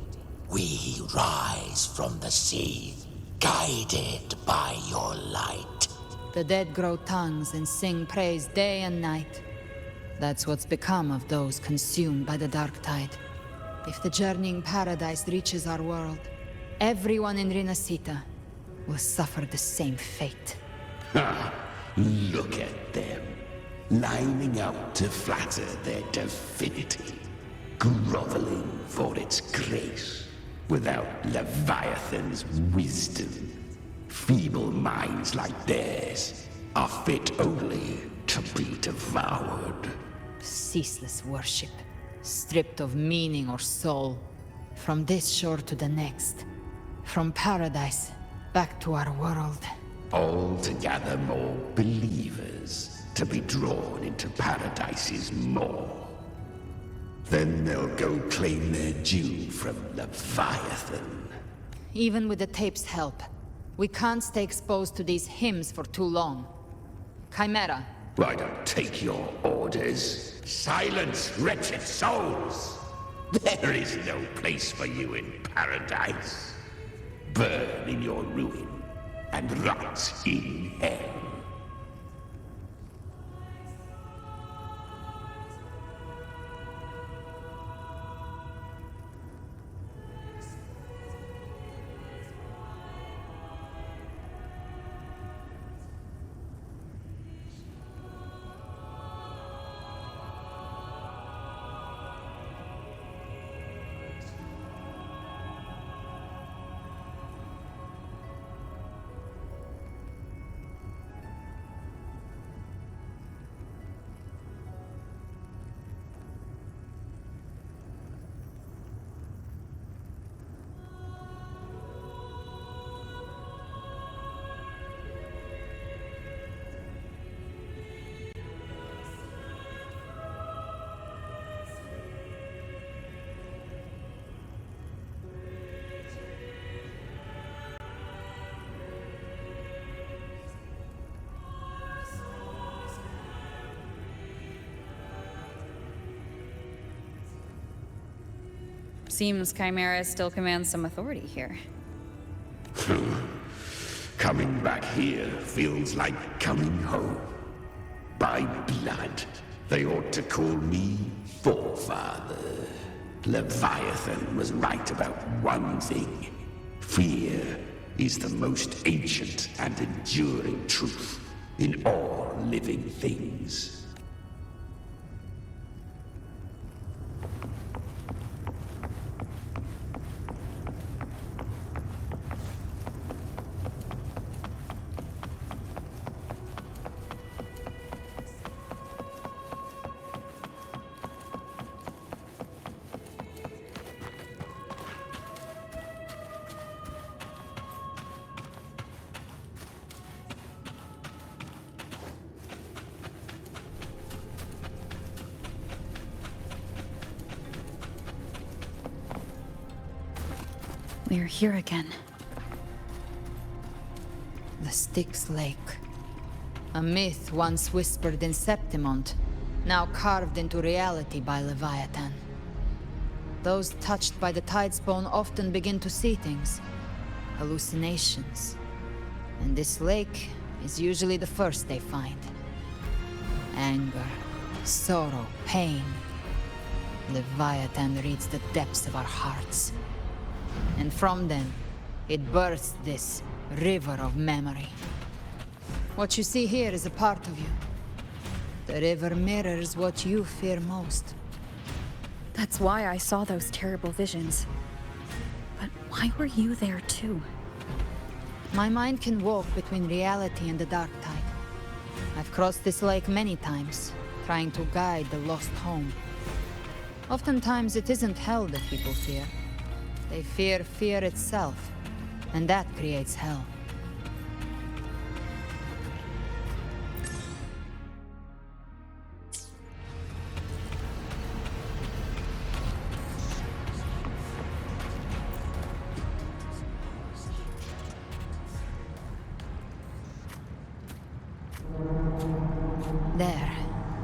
We rise from the sea, guided by your light. The dead grow tongues and sing praise day and night. That's what's become of those consumed by the dark tide. If the journeying paradise reaches our world, everyone in Rinasita will suffer the same fate. Ha! Look at them, lining up to flatter their divinity, groveling for its grace, without Leviathan's wisdom. Feeble minds like theirs are fit only to be devoured. Ceaseless worship, stripped of meaning or soul. From this shore to the next. From paradise back to our world. All to gather more believers, to be drawn into Paradise's maw. Then they'll go claim their due from Leviathan. Even with the tape's help, we can't stay exposed to these hymns for too long. Chimera. I don't take your orders. Silence, wretched souls! There is no place for you in Paradise. Burn in your ruin, and rot in hell. Seems Chimera still commands some authority here. Coming back here feels like coming home. By blood, they ought to call me Forefather. Leviathan was right about one thing. Fear is the most ancient and enduring truth in all living things. We're here again. The Styx Lake. A myth once whispered in Septimont, now carved into reality by Leviathan. Those touched by the Tidespawn often begin to see things. Hallucinations. And this lake is usually the first they find. Anger, sorrow, pain. Leviathan reads the depths of our hearts. And from them, it births this river of memory. What you see here is a part of you. The river mirrors what you fear most. That's why I saw those terrible visions. But why were you there too? My mind can walk between reality and the dark tide. I've crossed this lake many times, trying to guide the lost home. Oftentimes it isn't hell that people fear. They fear fear itself, and that creates hell.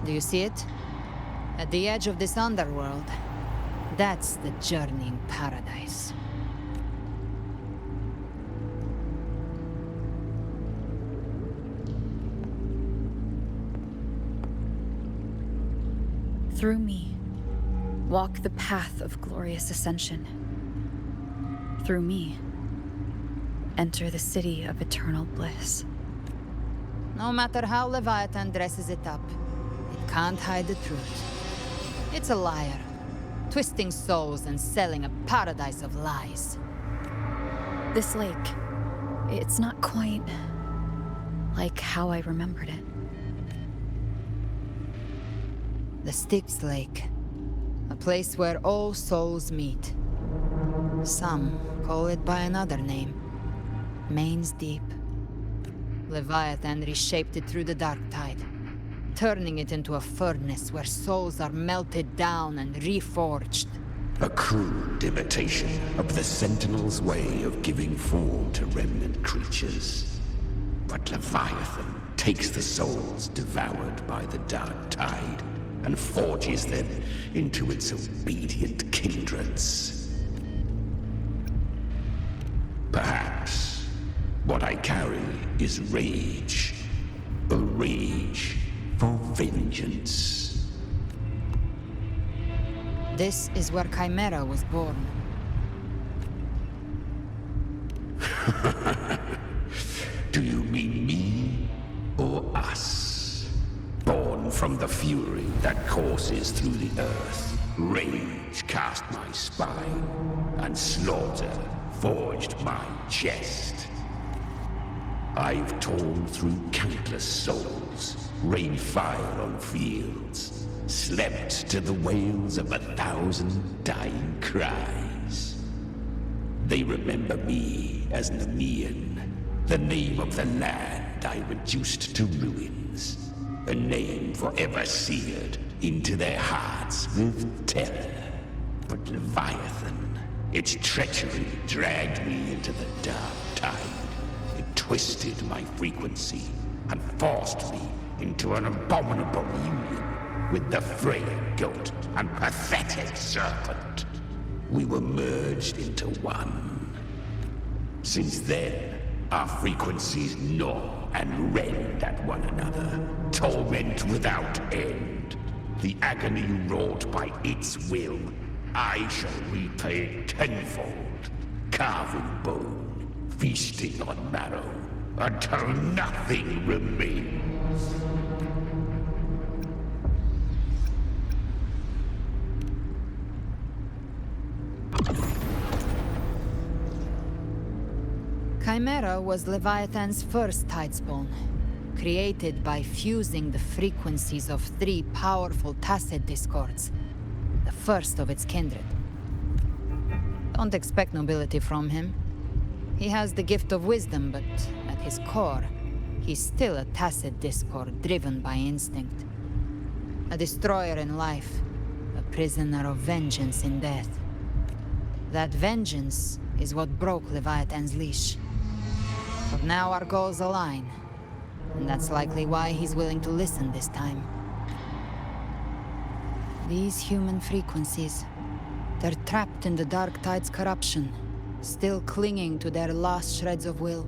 Do you see it? At the edge of this underworld, that's the journeying paradise. Through me, walk the path of glorious ascension. Through me, enter the city of eternal bliss. No matter how Leviathan dresses it up, it can't hide the truth. It's a liar, twisting souls and selling a paradise of lies. This lake, it's not quite like how I remembered it. The Styx Lake, a place where all souls meet. Some call it by another name, Main's Deep. Leviathan reshaped it through the dark tide, turning it into a furnace where souls are melted down and reforged. A crude imitation of the Sentinel's way of giving form to remnant creatures. But Leviathan takes the souls devoured by the dark tide and forges them into its obedient kindreds. Perhaps what I carry is rage. A rage for vengeance. This is where Chimera was born. Do you mean me or us? Born from the fury that courses through the earth, rage cast my spine, and slaughter forged my chest. I've torn through countless souls, rained fire on fields, slept to the wails of 1,000 dying cries. They remember me as Nemean, the name of the land I reduced to ruins. A name forever seared into their hearts with terror. But Leviathan, its treachery dragged me into the dark tide. It twisted my frequency and forced me into an abominable union with the frail goat and pathetic serpent. We were merged into one. Since then, our frequencies gnaw and rend at one another, torment without end. The agony wrought by its will, I shall repay tenfold, carving bone, feasting on marrow, until nothing remains. Chimera was Leviathan's first tidespawn, created by fusing the frequencies of 3 powerful tacet discords, the first of its kindred. Don't expect nobility from him. He has the gift of wisdom, but at his core, he's still a tacet discord driven by instinct. A destroyer in life, a prisoner of vengeance in death. That vengeance is what broke Leviathan's leash. But now our goals align, and that's likely why he's willing to listen this time. These human frequencies, they're trapped in the Dark Tide's corruption, still clinging to their last shreds of will.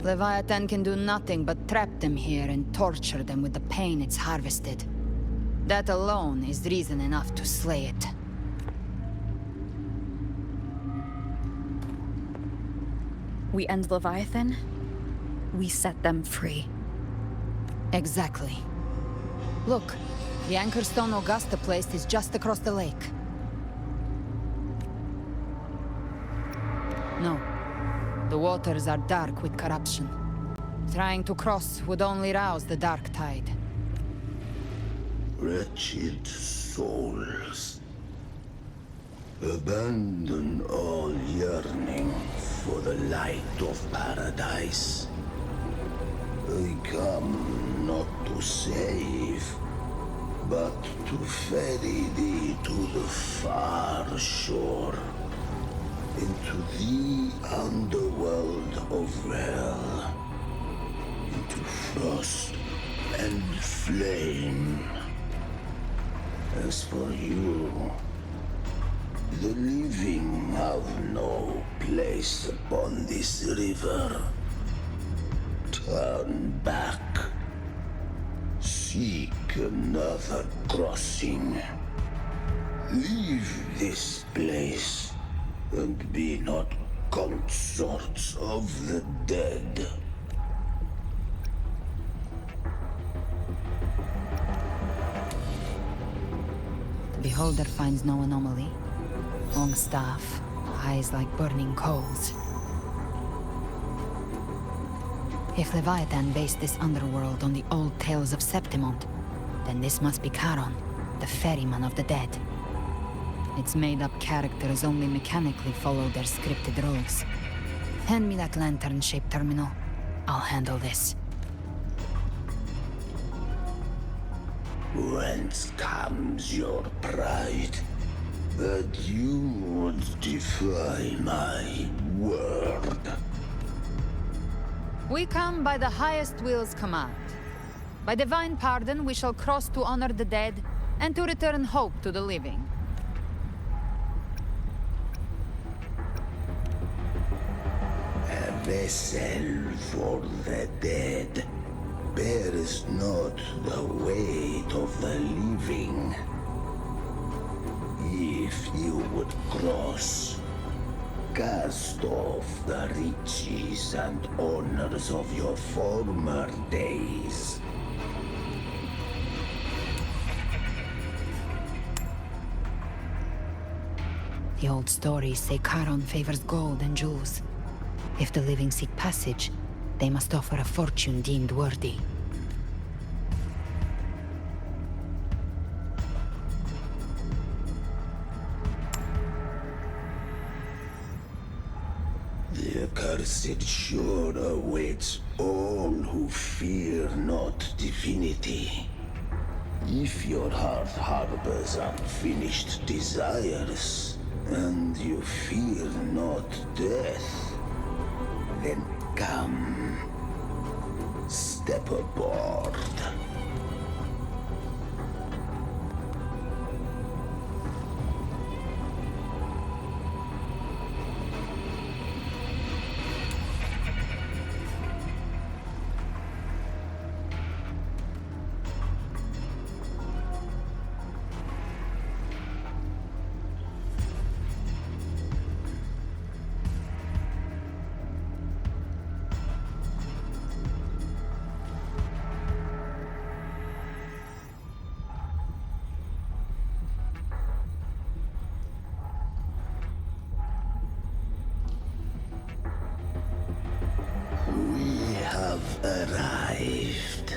Leviathan can do nothing but trap them here and torture them with the pain it's harvested. That alone is reason enough to slay it. We end Leviathan, we set them free. Exactly. Look, the Anchorstone Augusta placed is just across the lake. No. The waters are dark with corruption. Trying to cross would only rouse the dark tide. Wretched souls, abandon all yearning for the light of paradise. I come not to save, but to ferry thee to the far shore, into the underworld of hell, into frost and flame. As for you, the living have no place upon this river. Turn back. Seek another crossing. Leave this place and be not consorts of the dead. The beholder finds no anomaly. Long staff, eyes like burning coals. If Leviathan based this underworld on the old tales of Septimont, then this must be Charon, the ferryman of the dead. Its made-up characters only mechanically follow their scripted roles. Hand me that lantern-shaped terminal. I'll handle this. Whence comes your pride? That you would defy my word? We come by the highest will's command. By divine pardon, we shall cross to honor the dead and to return hope to the living. A vessel for the dead bears not the weight of the living. If you would cross, cast off the riches and honors of your former days. The old stories say Charon favors gold and jewels. If the living seek passage, they must offer a fortune deemed worthy. The accursed shore awaits all who fear not divinity. If your heart harbors unfinished desires, and you fear not death, then come, step aboard. We have arrived.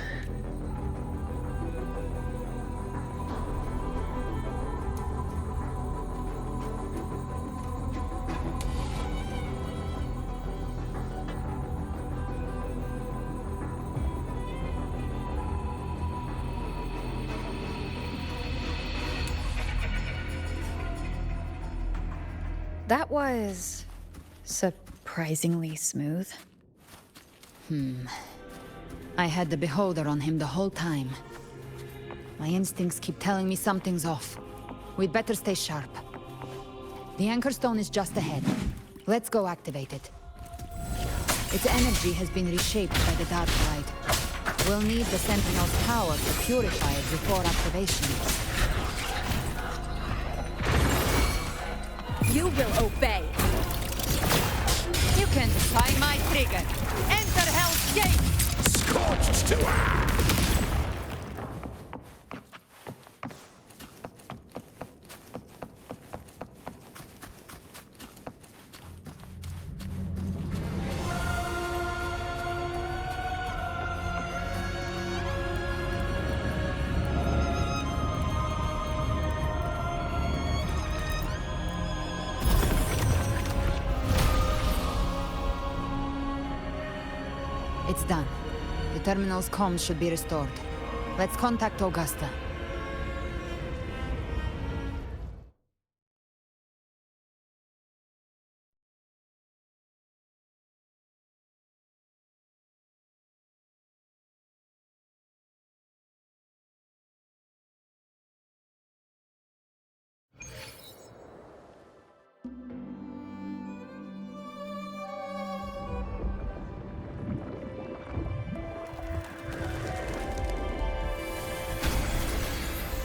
That was surprisingly smooth. I had the beholder on him the whole time. My instincts keep telling me something's off. We'd better stay sharp. The anchor stone is just ahead. Let's go activate it. Its energy has been reshaped by the dark tide. We'll need the Sentinel's power to purify it before activation. You will obey. You can defy my trigger. Enter Hell's Gate! Scorched to It's done. The terminal's comms should be restored. Let's contact Augusta.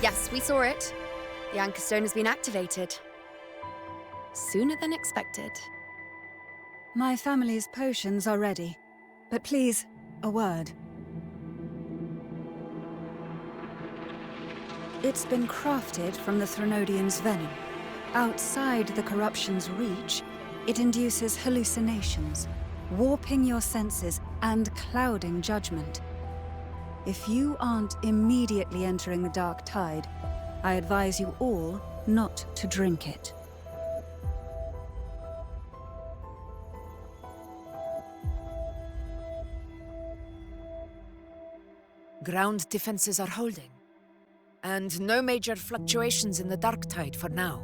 Yes, we saw it. The Anchor Stone has been activated. Sooner than expected. My family's potions are ready. But please, a word. It's been crafted from the Threnodian's venom. Outside the corruption's reach, it induces hallucinations, warping your senses and clouding judgment. If you aren't immediately entering the dark tide, I advise you all not to drink it. Ground defenses are holding. And no major fluctuations in the dark tide for now.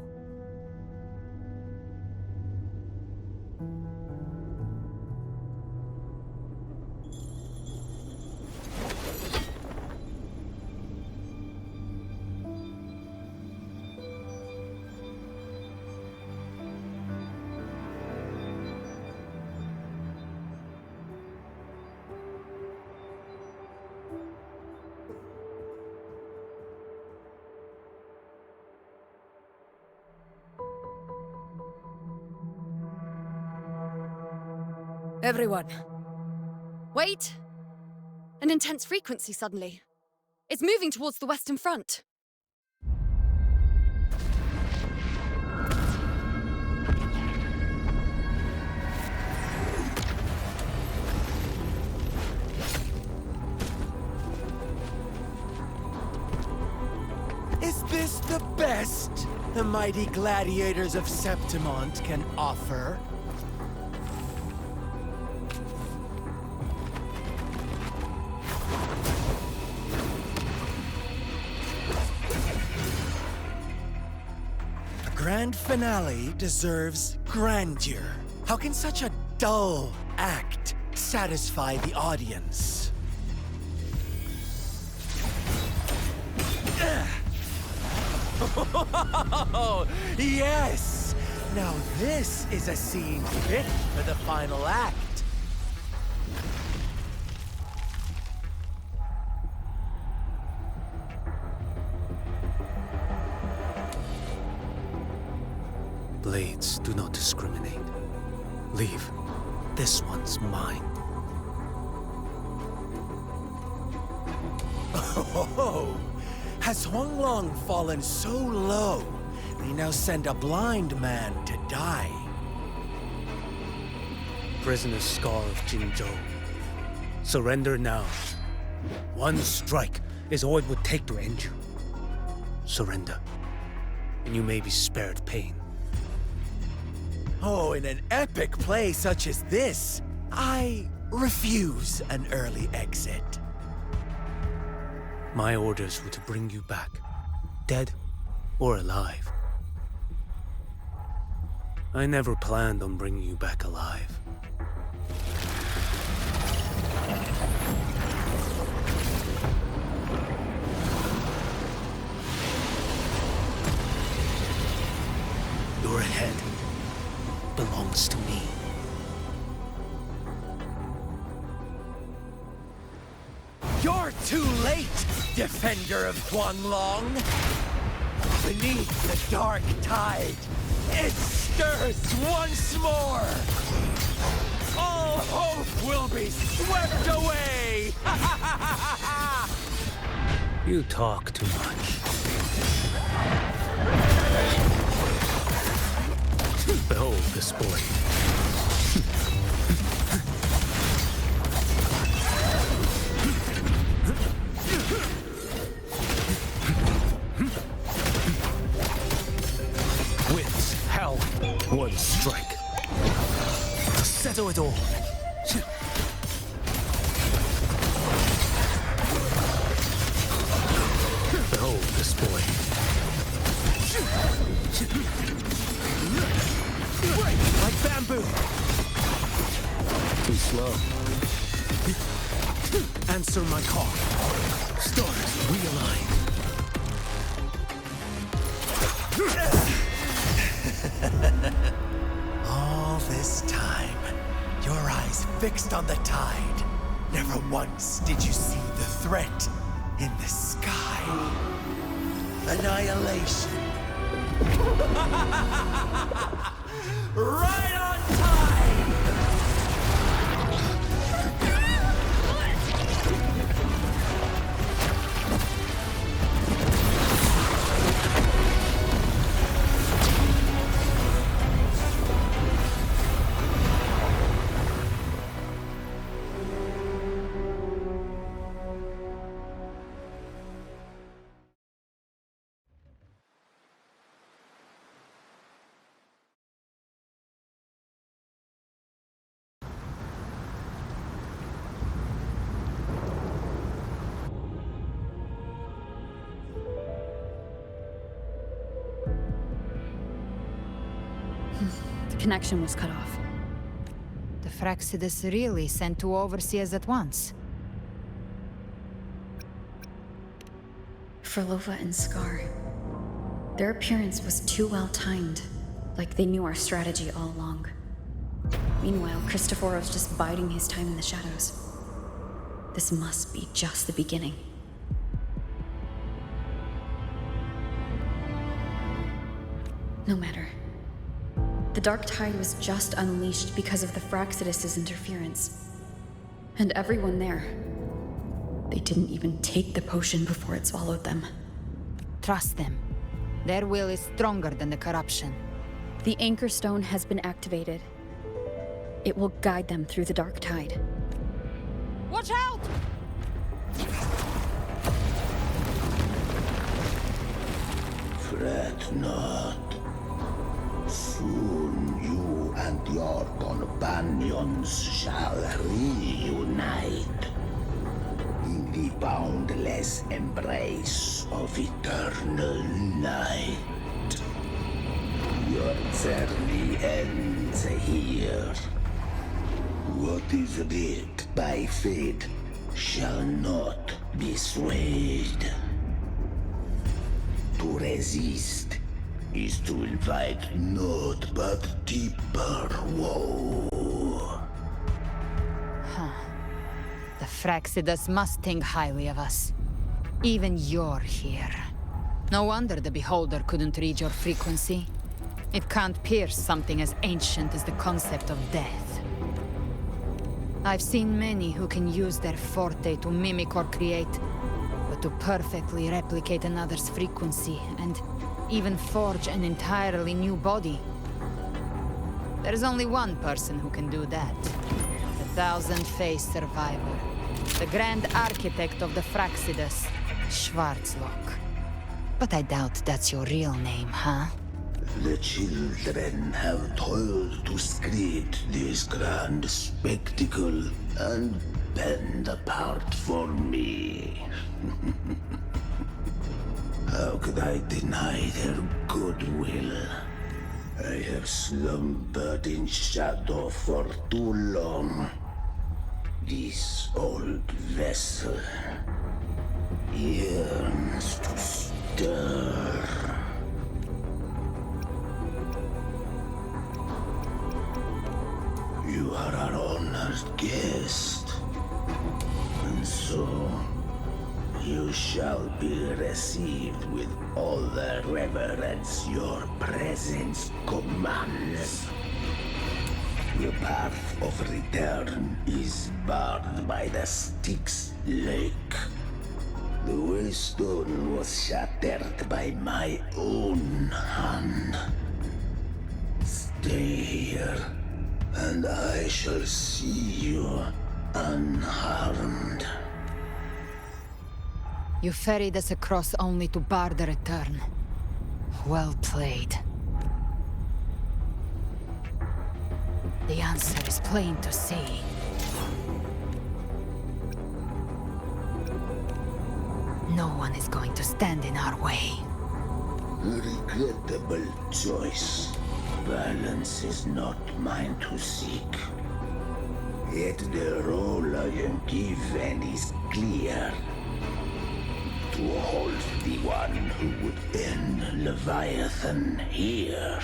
Everyone. Wait! An intense frequency suddenly. It's moving towards the Western Front. Is this the best the mighty gladiators of Septimont can offer? A grand finale deserves grandeur. How can such a dull act satisfy the audience? Oh, yes! Now this is a scene fit for the final act. Blades do not discriminate. Leave. This one's mine. Oh, has Huanglong fallen so low, they now send a blind man to die? Prisoner Scar of Jinzhou. Surrender now. One strike is all it would take to end you. Surrender, and you may be spared pain. Oh, in an epic play such as this, I refuse an early exit. My orders were to bring you back, dead or alive. I never planned on bringing you back alive. Your head belongs to me. You're too late, defender of Huanglong! Beneath the dark tide, it stirs once more! All hope will be swept away! You talk too much. Behold this boy. Wits, hell, one strike. To settle it all. Behold this boy. Like bamboo! Too slow. Answer my call. Stars realign. All this time, your eyes fixed on the tide. Never once did you see the threat in the sky. annihilation. Right on time! The connection was cut off. The Fraxidus really sent two overseers at once. Frolova and Scar. Their appearance was too well timed, like they knew our strategy all along. Meanwhile, Christophorov's just biding his time in the shadows. This must be just the beginning. No matter. The Dark Tide was just unleashed because of the Fraxidus' interference. And everyone there, they didn't even take the potion before it swallowed them. Trust them. Their will is stronger than the corruption. The Anchor Stone has been activated. It will guide them through the Dark Tide. Watch out! Fret not. Soon you and your companions shall reunite in the boundless embrace of eternal night. Your journey ends here. What is writ by fate shall not be swayed. To resist is to invite naught but deeper woe. Huh. The Fraxidus must think highly of us. Even you're here. No wonder the Beholder couldn't read your frequency. It can't pierce something as ancient as the concept of death. I've seen many who can use their forte to mimic or create, but to perfectly replicate another's frequency and even forge an entirely new body. There's only one person who can do that. The thousand-faced survivor. The grand architect of the Fraxidus, Schwarzlock. But I doubt that's your real name, huh? The children have toiled to script this grand spectacle and bend apart for me. How could I deny their goodwill? I have slumbered in shadow for too long. This old vessel yearns to stir. You are our honored guest, and so you shall be received with all the reverence your presence commands. The path of return is barred by the Styx Lake. The Waystone was shattered by my own hand. Stay here, and I shall see you unharmed. You ferried us across only to bar the return. Well played. The answer is plain to see. No one is going to stand in our way. Regrettable choice. Balance is not mine to seek. Yet the role I am given is clear. To hold the one who would end Leviathan here.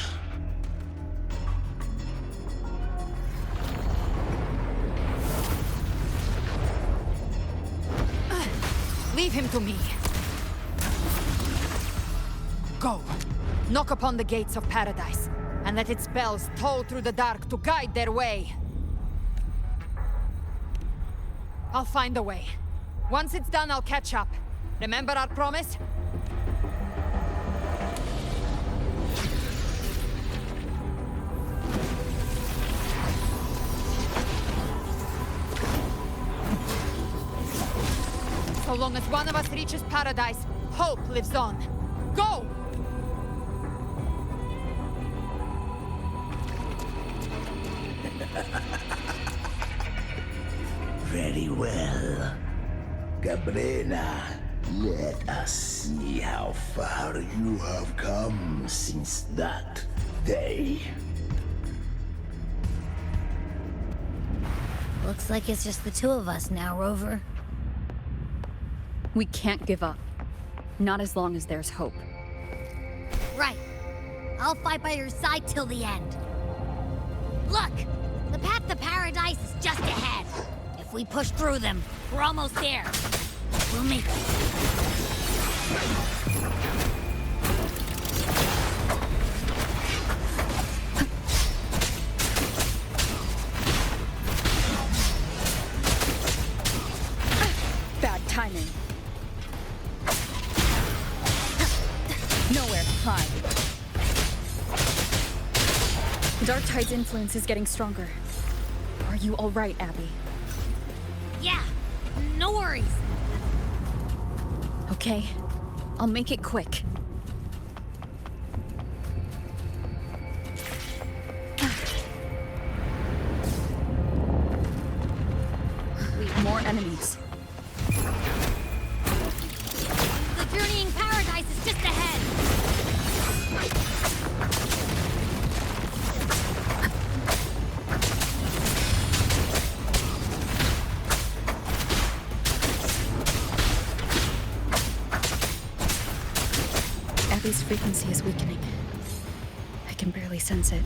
Leave him to me. Go! Knock upon the gates of paradise, and let its bells toll through the dark to guide their way. I'll find a way. Once it's done, I'll catch up. Remember our promise? So long as one of us reaches paradise, hope lives on. Go! Very well. Cabrera, let us see how far you have come since that day. Looks like it's just the two of us now, Rover. We can't give up. Not as long as there's hope. Right. I'll fight by your side till the end. Look! The path to paradise is just ahead. If we push through them, we're almost there. We'll make it. Bad timing. Nowhere to hide. The Dark Tide's influence is getting stronger. Are you all right, Abby? Yeah, no worries. Okay, I'll make it quick. More enemies. The journeying paradise is just ahead. Abby's frequency is weakening. I can barely sense it.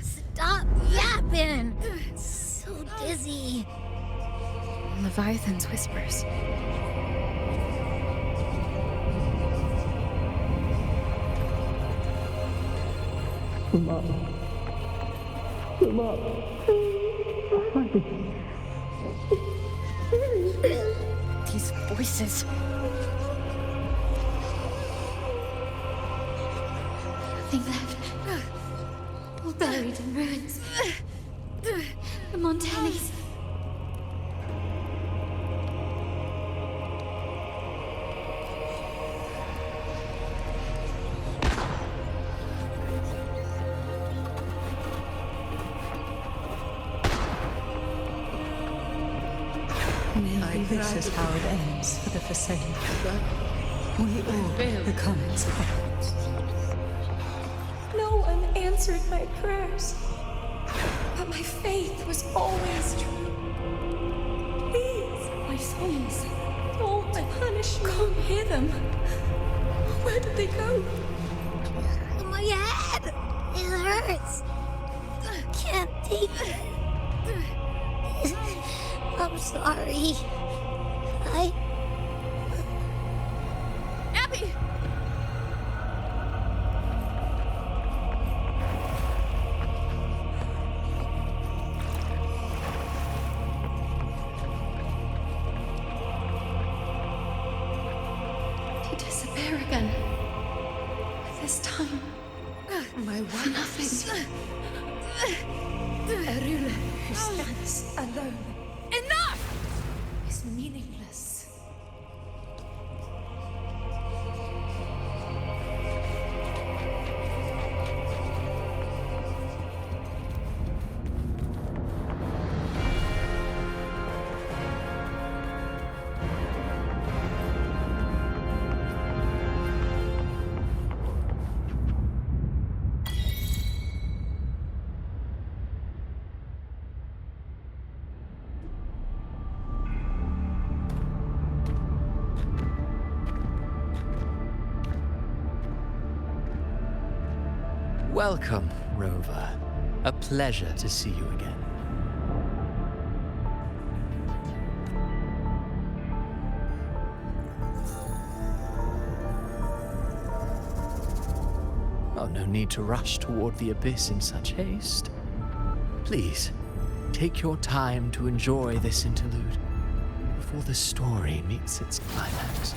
Stop yapping. So dizzy. Leviathan's whispers. Come up. Come up. These voices. Nothing left. All buried in ruins. The Montanis. Maybe this is how it ends for the Forsaken. We all become its puppets. No one answered my prayers. But my faith was always true. Please, my souls, don't punish me. Come hear them. Where did they go? My head! It hurts. I can't take it. I'm sorry. Abby! To disappear again. This time, my one nothing. Erule, who stands alone. Enough! Is meaningless. Welcome, Rover. A pleasure to see you again. Oh, no need to rush toward the abyss in such haste. Please, take your time to enjoy this interlude before the story meets its climax.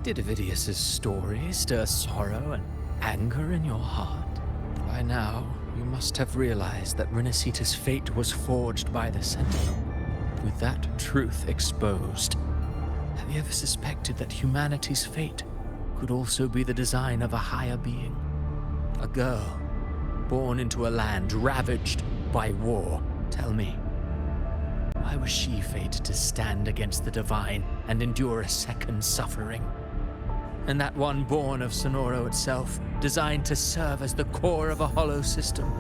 Did Avidius's story stir sorrow and anger in your heart? By now, you must have realized that Renacita's fate was forged by the Sentinel. With that truth exposed, have you ever suspected that humanity's fate could also be the design of a higher being? A girl, born into a land ravaged by war. Tell me, why was she fated to stand against the divine and endure a second suffering? And that one born of Sonoro itself, designed to serve as the core of a hollow system?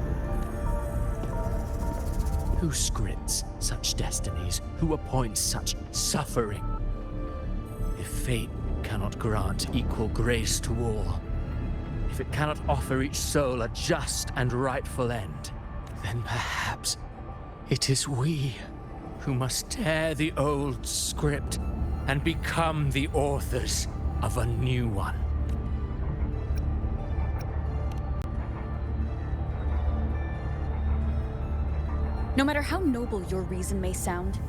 Who scripts such destinies? Who appoints such suffering? If fate cannot grant equal grace to all, if it cannot offer each soul a just and rightful end, then perhaps it is we who must tear the old script and become the authors of a new one. No matter how noble your reason may sound,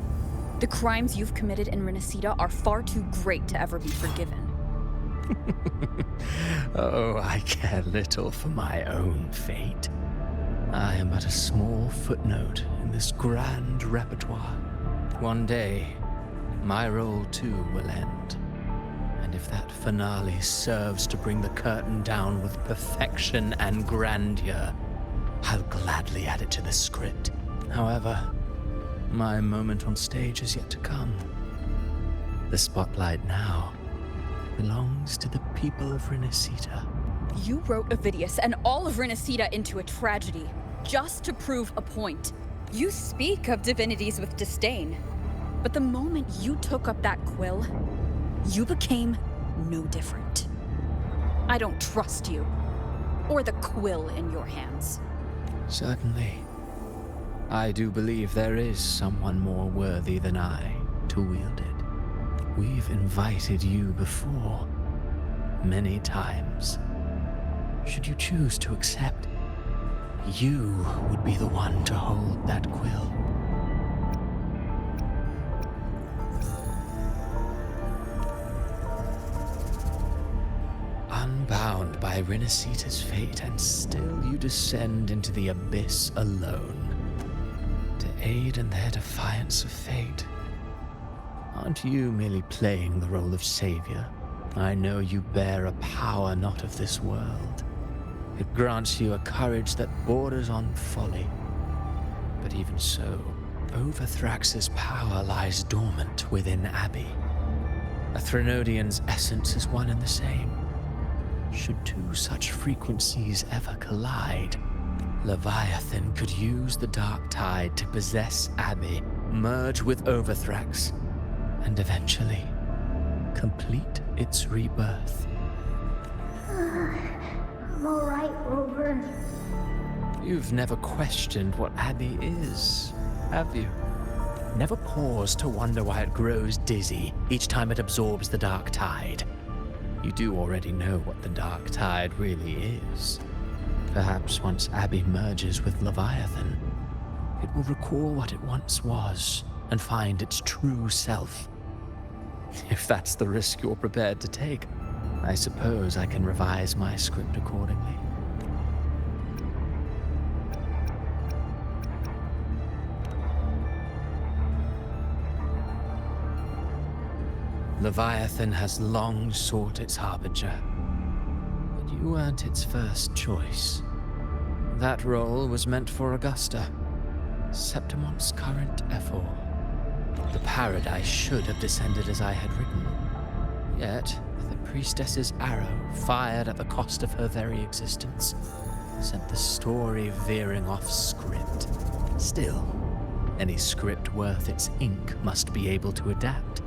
the crimes you've committed in Renacita are far too great to ever be forgiven. Oh, I care little for my own fate. I am but a small footnote in this grand repertoire. One day, my role too will end. And if that finale serves to bring the curtain down with perfection and grandeur, I'll gladly add it to the script. However, my moment on stage is yet to come. The spotlight now belongs to the people of Renacita. You wrote Avidius and all of Renacita into a tragedy, just to prove a point. You speak of divinities with disdain, but the moment you took up that quill, you became no different. I don't trust you, or the quill in your hands. Certainly. I do believe there is someone more worthy than I to wield it. We've invited you before, many times. Should you choose to accept, you would be the one to hold that quill. Unbound by Renacita's fate, and still you descend into the abyss alone, to aid in their defiance of fate. Aren't you merely playing the role of savior? I know you bear a power not of this world. It grants you a courage that borders on folly. But even so, Overthrax's power lies dormant within Abbey. A Threnodian's essence is one and the same. Should two such frequencies ever collide, Leviathan could use the dark tide to possess Abbey, merge with Overthrax, and eventually complete its rebirth. I'm alright, Rover. You've never questioned what Abbey is, have you? Never paused to wonder why it grows dizzy each time it absorbs the dark tide. You do already know what the dark tide really is. Perhaps once Abbey merges with Leviathan, it will recall what it once was and find its true self. If that's the risk you're prepared to take, I suppose I can revise my script accordingly. Leviathan has long sought its harbinger, but you weren't its first choice. That role was meant for Augusta, Septimon's current Ephor. The paradise should have descended as I had written. Yet, the priestess's arrow, fired at the cost of her very existence, sent the story veering off script. Still, any script worth its ink must be able to adapt.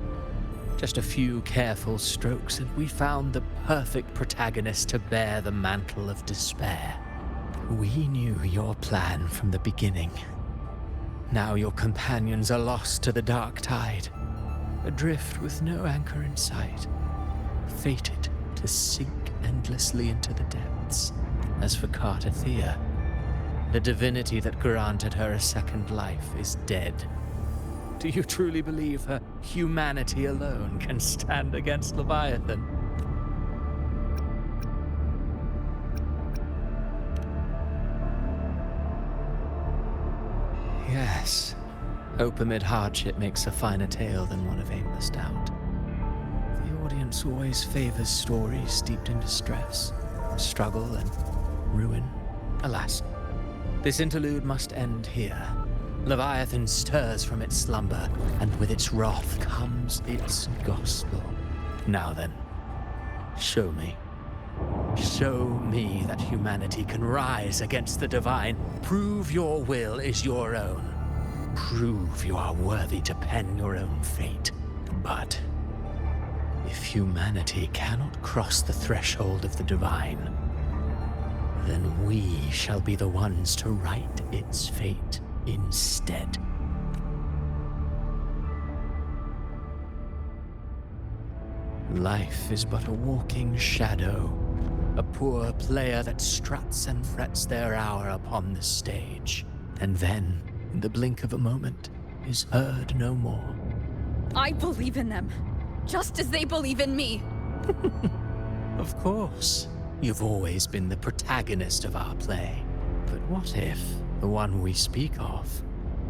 Just a few careful strokes and we found the perfect protagonist to bear the mantle of despair. We knew your plan from the beginning. Now your companions are lost to the dark tide. adrift with no anchor in sight, fated to sink endlessly into the depths. As for Cartathea, the divinity that granted her a second life is dead. Do you truly believe her humanity alone can stand against Leviathan? Yes. Hope amid hardship makes a finer tale than one of aimless doubt. The audience always favors stories steeped in distress, struggle, and ruin. Alas, this interlude must end here. Leviathan stirs from its slumber, and with its wrath comes its gospel. Now then, show me. Show me that humanity can rise against the divine. Prove your will is your own. Prove you are worthy to pen your own fate. But if humanity cannot cross the threshold of the divine, then we shall be the ones to write its fate instead. Life is but a walking shadow, a poor player that struts and frets their hour upon the stage, and then, in the blink of a moment, is heard no more. I believe in them, just as they believe in me. Of course, you've always been the protagonist of our play. But what if the one we speak of,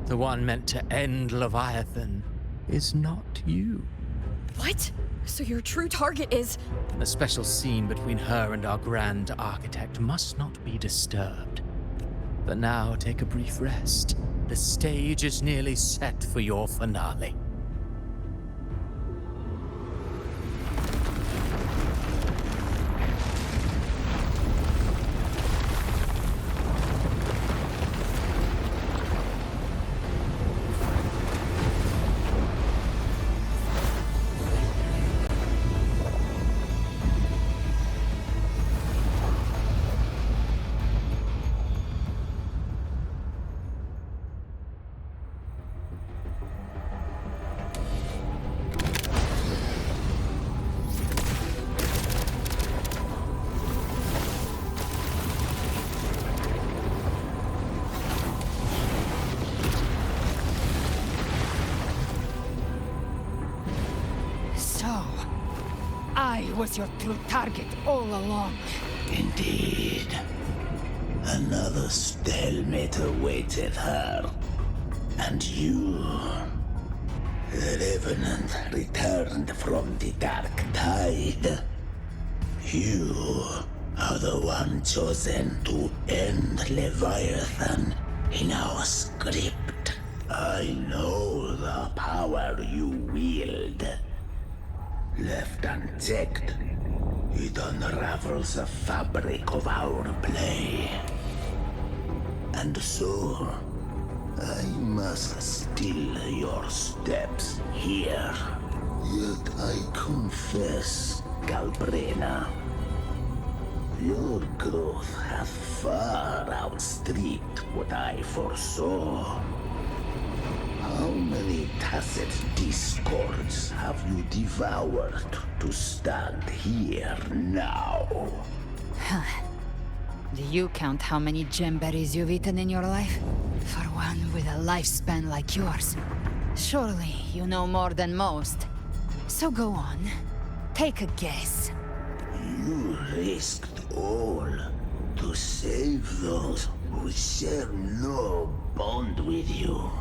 the one meant to end Leviathan, is not you? What? So your true target is... The special scene between her and our grand architect must not be disturbed. But now take a brief rest. The stage is nearly set for your finale. I was your true target all along. Indeed. Another stalemate awaited her. And you, the Revenant, returned from the Dark Tide. You are the one chosen to end Leviathan in our script. I know the power you wield. Left unchecked, it unravels the fabric of our play. And so, I must still your steps here. Yet I confess, Galbrena, your growth hath far outstripped what I foresaw. How many tacit discords have you devoured to stand here now? Do you count how many gemberries you've eaten in your life? For one with a lifespan like yours. Surely you know more than most. So go on. Take a guess. You risked all to save those who share no bond with you.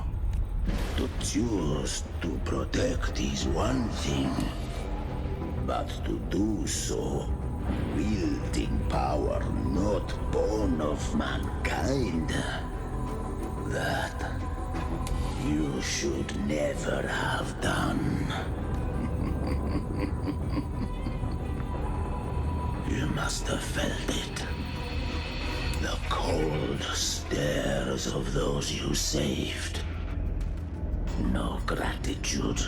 To choose to protect is one thing, but to do so, wielding power not born of mankind, that you should never have done. You must have felt it. The cold stares of those you saved. No gratitude.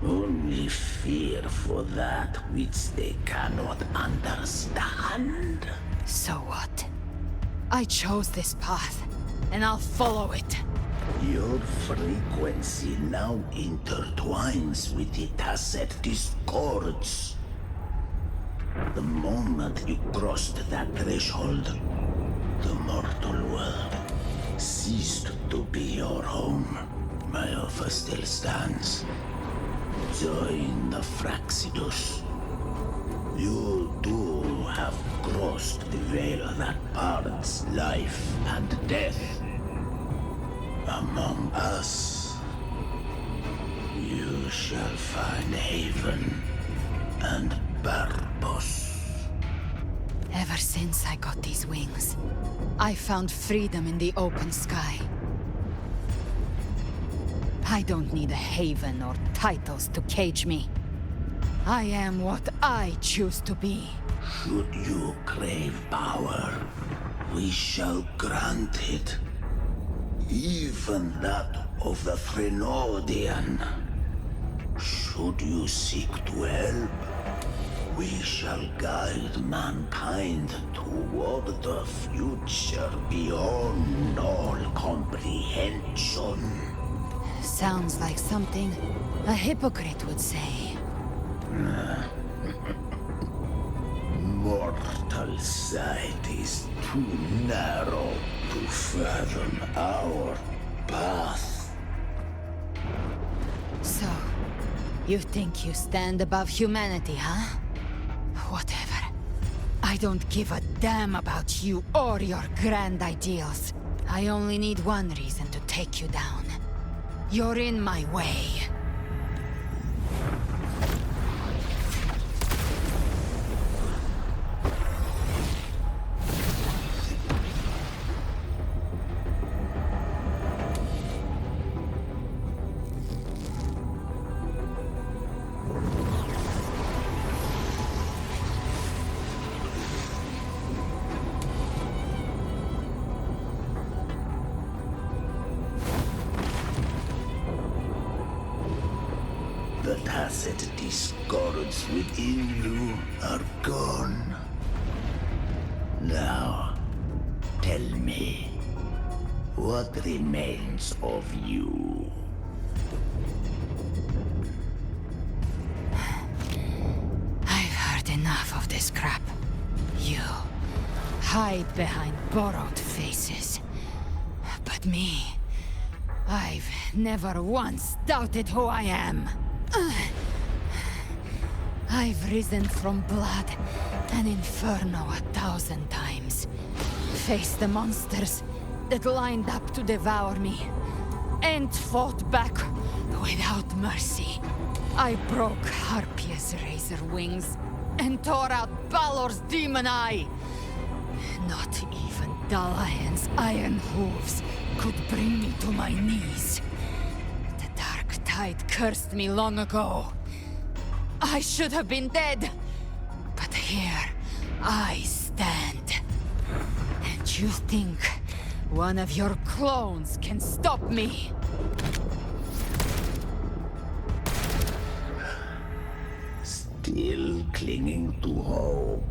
Only fear for that which they cannot understand. So what? I chose this path, and I'll follow it. Your frequency now intertwines with the Tacet discords. The moment you crossed that threshold, the mortal world ceased to be your home. My offer still stands. Join the Fraxidus. You too have crossed the veil that parts life and death. Among us, you shall find haven and purpose. Ever since I got these wings, I found freedom in the open sky. I don't need a haven or titles to cage me. I am what I choose to be. Should you crave power, we shall grant it. Even that of the Threnodian. Should you seek to help, we shall guide mankind toward the future beyond all comprehension. Sounds like something a hypocrite would say. Mortal sight is too narrow to fathom our path. So, you think you stand above humanity, huh? Whatever. I don't give a damn about you or your grand ideals. I only need one reason to take you down. You're in my way. The tacit discords within you are gone. Now, tell me, what remains of you? I've heard enough of this crap. You hide behind borrowed faces. But me, I've never once doubted who I am. I've risen from blood and inferno 1,000 times. Faced the monsters that lined up to devour me. And fought back without mercy. I broke Harpia's razor wings and tore out Balor's demon eye. Not even Dalahan's iron hooves could bring me to my knees. The dark tide cursed me long ago. I should have been dead. But here I stand. And you think one of your clones can stop me? Still clinging to hope.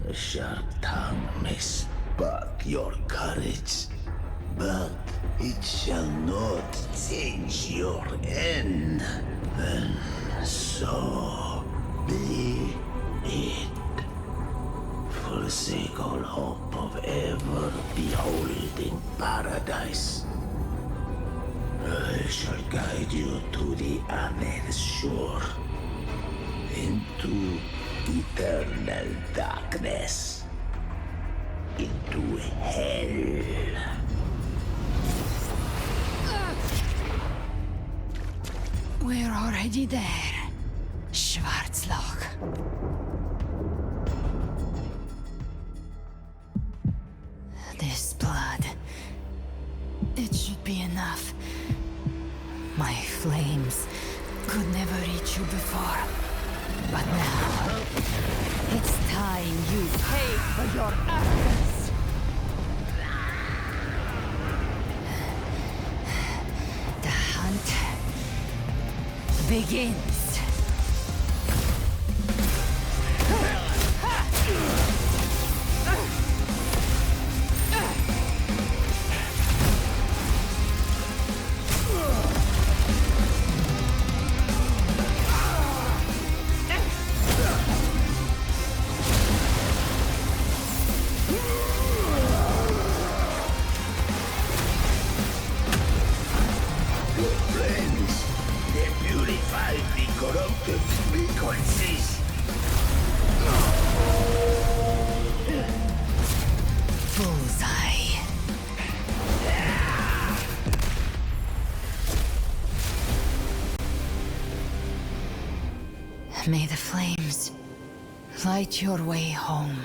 A sharp tongue may spark your courage, but it shall not change your end. And so be it. Forsake all hope of ever beholding paradise. I shall guide you to the other shore, into eternal darkness, into hell. We're already there, Schwarzloch. This blood, it should be enough. My flames could never reach you before, but now it's time you pay for your actions. The hunt begins. Your friends, they purified the corrupted frequencies. Bullseye. May the flames light your way home.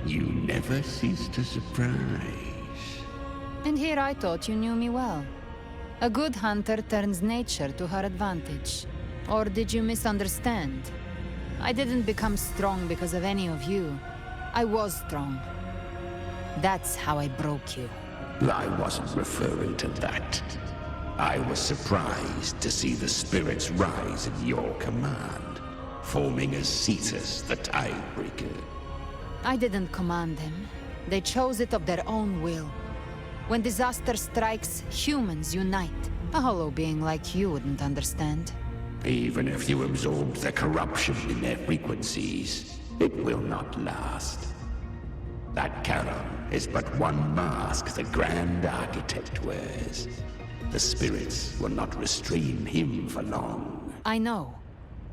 You never cease to surprise. And here I thought you knew me well. A good hunter turns nature to her advantage. Or did you misunderstand? I didn't become strong because of any of you. I was strong. That's how I broke you. I wasn't referring to that. I was surprised to see the spirits rise at your command, forming as Cetus the Tidebreaker. I didn't command them. They chose it of their own will. When disaster strikes, humans unite. A hollow being like you wouldn't understand. Even if you absorbed the corruption in their frequencies, it will not last. That Charon is but one mask the Grand Architect wears. The spirits will not restrain him for long. I know.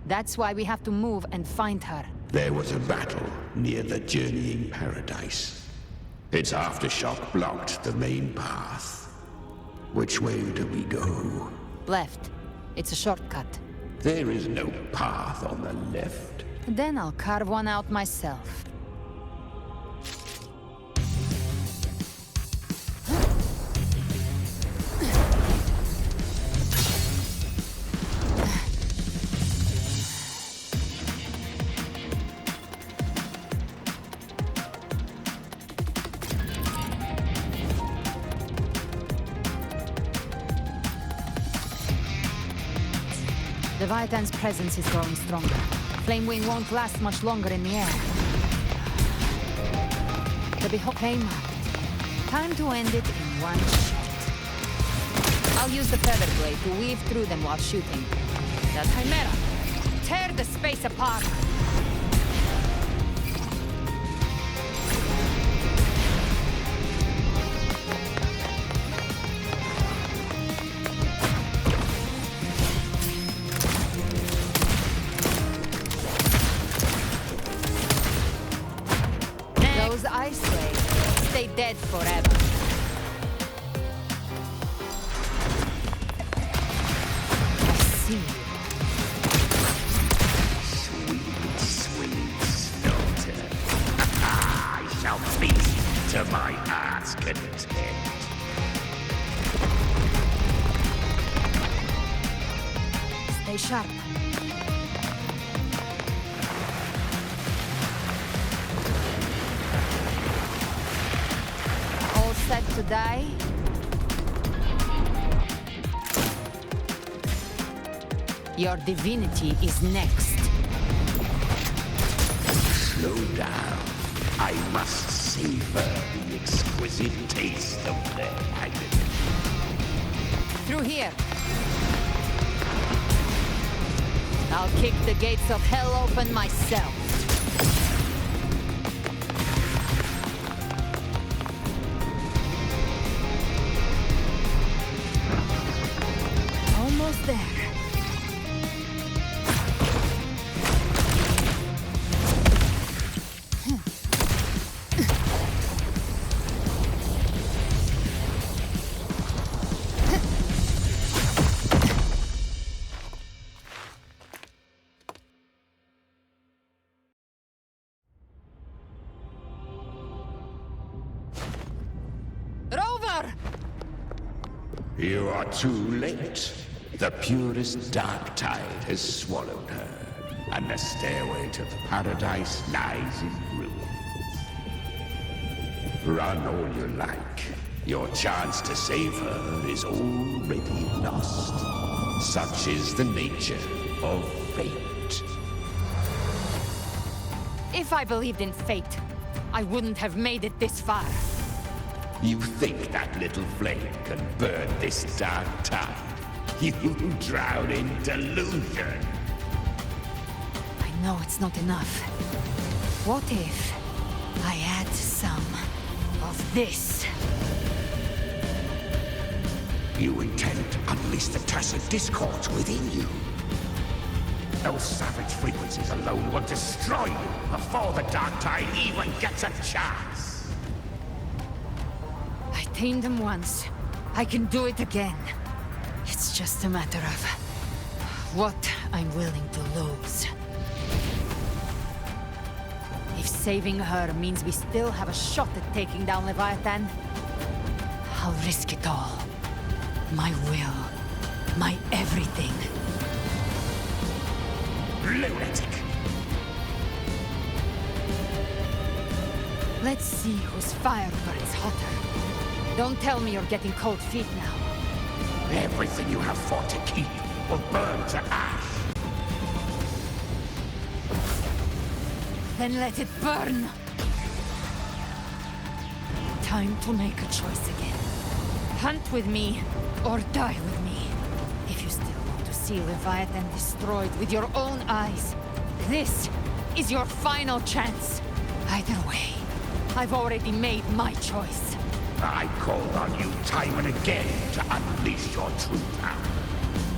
That's why we have to move and find her. There was a battle near the Journeying Paradise. Its aftershock blocked the main path. Which way do we go? Left. It's a shortcut. There is no path on the left. Then I'll carve one out myself. The Leviathan's presence is growing stronger. Flamewing won't last much longer in the air. The Behokay marked. Time to end it in one shot. I'll use the feather blade to weave through them while shooting. The Chimera! Tear the space apart! Those ice blades stay dead forever. I see. Sweet, sweet slaughter. I shall feast to my heart's content. Stay sharp. All set to die? Your divinity is next. Slow down. I must savor the exquisite taste of their agony. Through here. I'll kick the gates of hell open myself. Almost there. Rover! You are too late. The purest dark tide has swallowed her, and the stairway to paradise lies in ruins. Run all you like. Your chance to save her is already lost. Such is the nature of fate. If I believed in fate, I wouldn't have made it this far. You think that little flame can burn this dark tide? You drown in delusion. I know it's not enough. What if I add some of this? You intend to unleash the tacit discords within you. Those savage frequencies alone will destroy you before the Dark Tide even gets a chance. I tamed them once. I can do it again. It's just a matter of what I'm willing to lose. If saving her means we still have a shot at taking down Leviathan, I'll risk it all. My will, my everything. Lunatic! Let's see whose fire burns hotter. Don't tell me you're getting cold feet now. Everything you have fought to keep will burn to ash. Then let it burn! Time to make a choice again. Hunt with me, or die with me. If you still want to see Leviathan destroyed with your own eyes, this is your final chance. Either way, I've already made my choice. I called on you time and again to unleash your true power.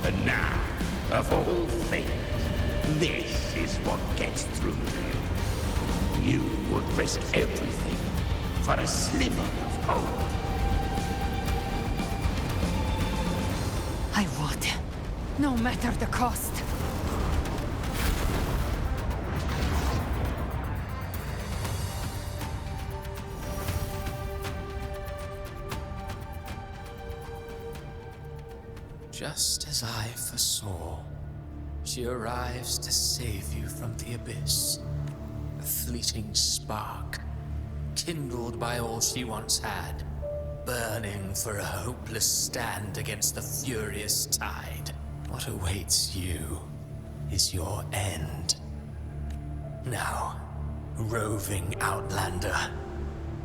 And now, of all things, this is what gets through to you. You would risk everything for a sliver of hope. I would, no matter the cost. Just as I foresaw, she arrives to save you from the abyss. A fleeting spark, kindled by all she once had, burning for a hopeless stand against the furious tide. What awaits you is your end. Now, roving outlander,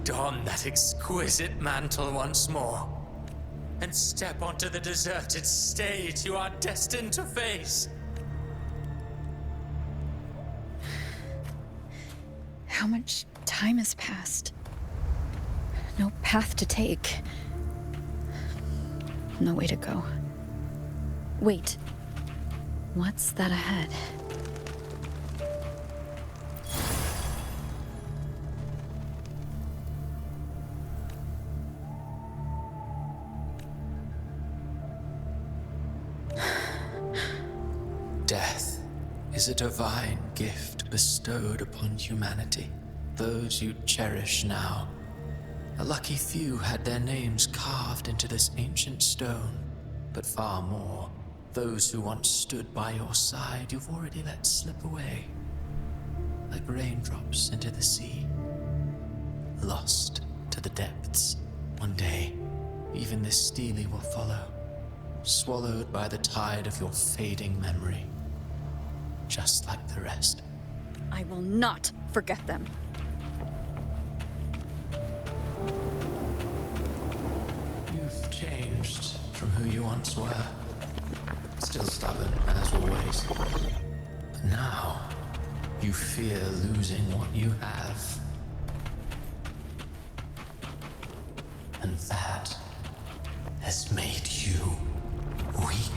don that exquisite mantle once more, and step onto the deserted stage you are destined to face. How much time has passed? No path to take. No way to go. Wait. What's that ahead? Death is a divine gift bestowed upon humanity. Those you cherish now. A lucky few had their names carved into this ancient stone, but far more, those who once stood by your side you've already let slip away. Like raindrops into the sea, lost to the depths. One day, even this stele will follow, swallowed by the tide of your fading memory. Just like the rest. I will not forget them. You've changed from who you once were. Still stubborn, as always. But now, you fear losing what you have. And that has made you weak.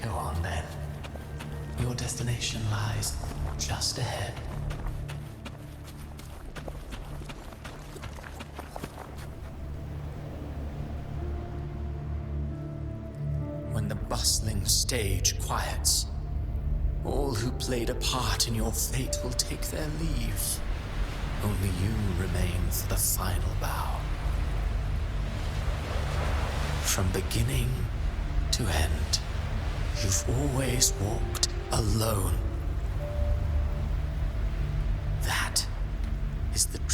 Go on then. Your destination lies just ahead. When the bustling stage quiets, all who played a part in your fate will take their leave. Only you remain for the final bow. From beginning to end, you've always walked alone.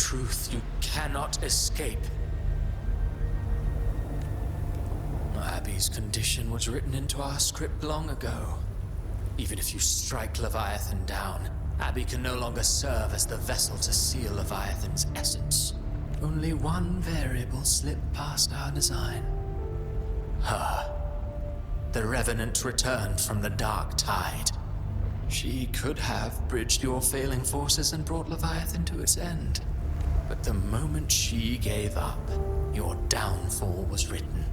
truth you cannot escape. Abby's condition was written into our script long ago. Even if you strike Leviathan down, Abby can no longer serve as the vessel to seal Leviathan's essence. Only one variable slipped past our design. Her. The Revenant returned from the Dark Tide. She could have bridged your failing forces and brought Leviathan to its end. But the moment she gave up, your downfall was written.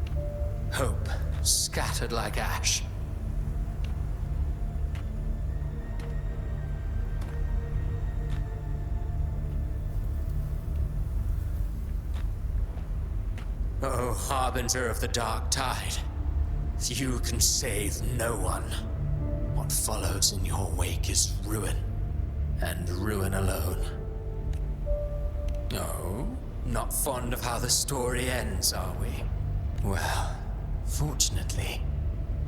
Hope scattered like ash. Oh, Harbinger of the Dark Tide. You can save no one. What follows in your wake is ruin. And ruin alone. Oh, not fond of how the story ends, are we? Well, fortunately,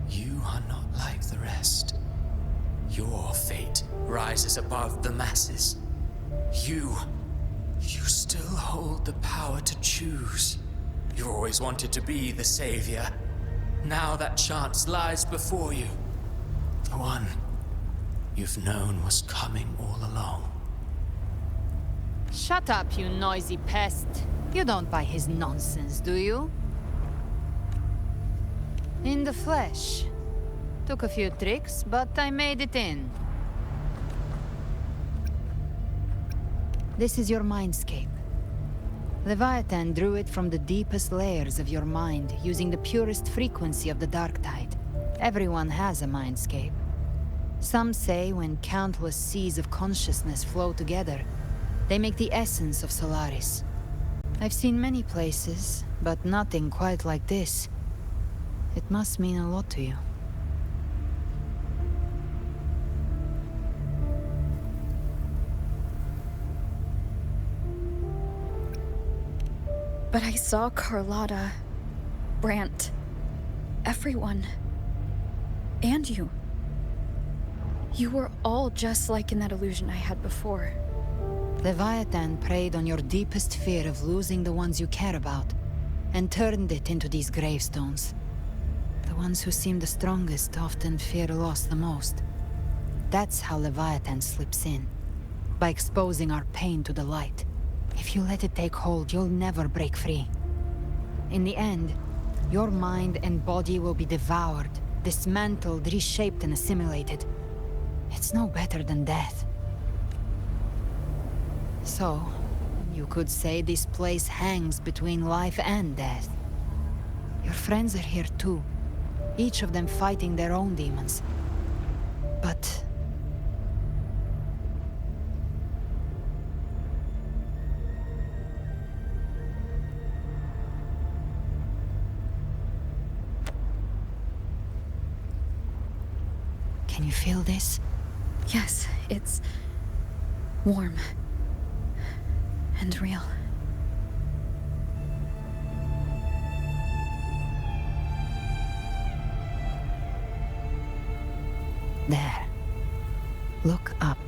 you are not like the rest. Your fate rises above the masses. You still hold the power to choose. You always wanted to be the savior. Now that chance lies before you. The one you've known was coming all along. Shut up, you noisy pest. You don't buy his nonsense, do you? In the flesh. Took a few tricks, but I made it in. This is your mindscape. Leviathan drew it from the deepest layers of your mind, using the purest frequency of the Dark Tide. Everyone has a mindscape. Some say when countless seas of consciousness flow together, they make the essence of Solaris. I've seen many places, but nothing quite like this. It must mean a lot to you. But I saw Carlotta, Brant, everyone. And you. You were all just like in that illusion I had before. Leviathan preyed on your deepest fear of losing the ones you care about, and turned it into these gravestones. The ones who seem the strongest often fear loss the most. That's how Leviathan slips in, by exposing our pain to the light. If you let it take hold, you'll never break free. In the end, your mind and body will be devoured, dismantled, reshaped, and assimilated. It's no better than death. So, you could say this place hangs between life and death. Your friends are here too, each of them fighting their own demons. But can you feel this? Yes, it's warm and real. There. Look up.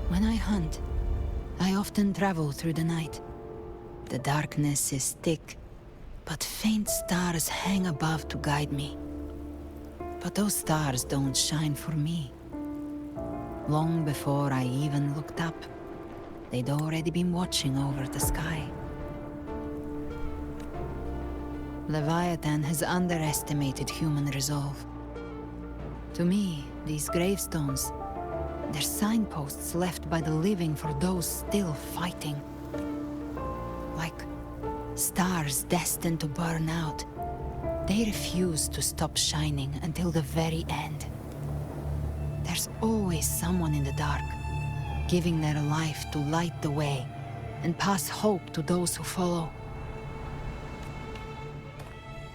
When I hunt, I often travel through the night. The darkness is thick, but faint stars hang above to guide me. But those stars don't shine for me. Long before I even looked up, they'd already been watching over the sky. Leviathan has underestimated human resolve. To me, these gravestones, they're signposts left by the living for those still fighting. Like stars destined to burn out. They refuse to stop shining until the very end. There's always someone in the dark, giving their life to light the way and pass hope to those who follow.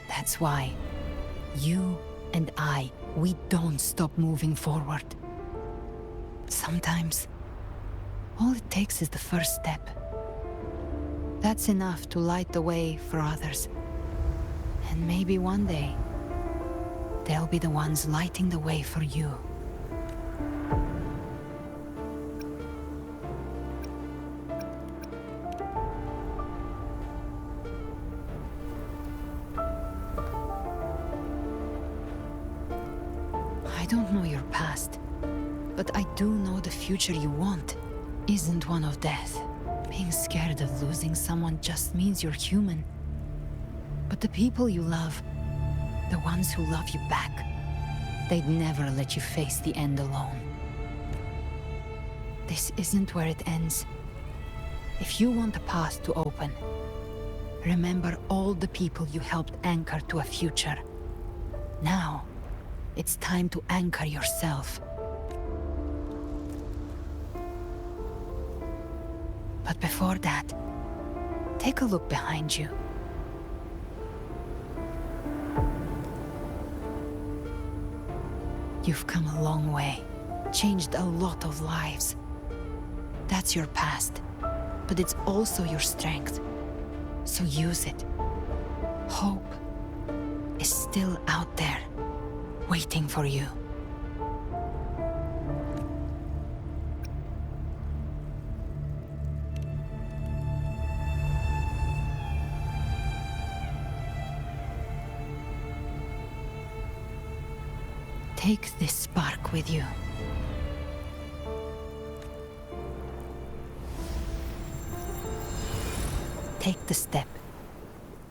That's why you and I, we don't stop moving forward. Sometimes, all it takes is the first step. That's enough to light the way for others. And maybe one day, they'll be the ones lighting the way for you. don't know your past, but I do know the future you want isn't one of death. Being scared of losing someone just means you're human. But the people you love, the ones who love you back, they'd never let you face the end alone. This isn't where it ends. If you want a path to open, remember all the people you helped anchor to a future. Now, it's time to anchor yourself. But before that, take a look behind you. You've come a long way, changed a lot of lives. That's your past, but it's also your strength. So use it. Hope is still out there, waiting for you. Take this spark with you. Take the step.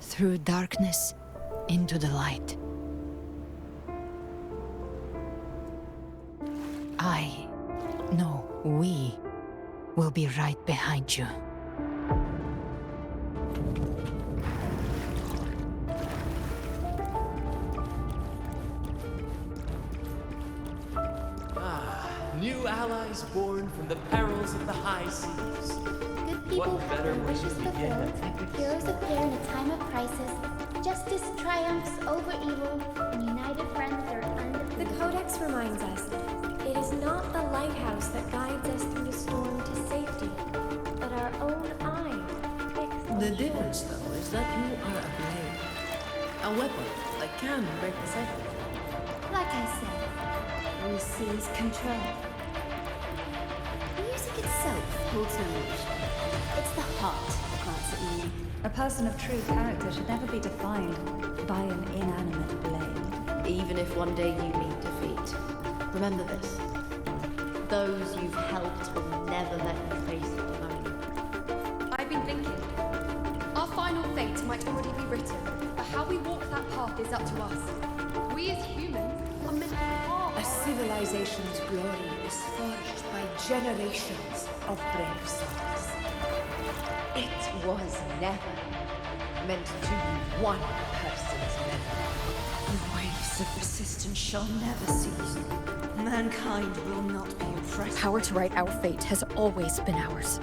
Through darkness, into the light. We will be right behind you. New allies born from the perils of the high seas. Good people What have better their way wishes to begin? fulfilled. Heroes appear in a time of crisis. Justice triumphs over evil, and united friends are undefeated. The Codex reminds us, it is not the lighthouse that guides us through the storm to safety, but our own eye fixed on The shore. difference, though, is that you are a blade. A weapon that can break the cycle. Like I said, we seize control. Music itself holds no emotion. It's the heart that grants it meaning. A person of true character should never be defined by an inanimate blade. Even if one day you meet defeat, remember this. Those you've helped will never let you face it alone. I've been thinking. Our final fate might already be written, but how we walk that path is up to us. We as humans are meant to A civilization's glory is forged by generations of brave souls. It was never meant to be one person's memory. The waves of resistance shall never cease. Mankind will not be oppressed. Power to write our fate has always been ours.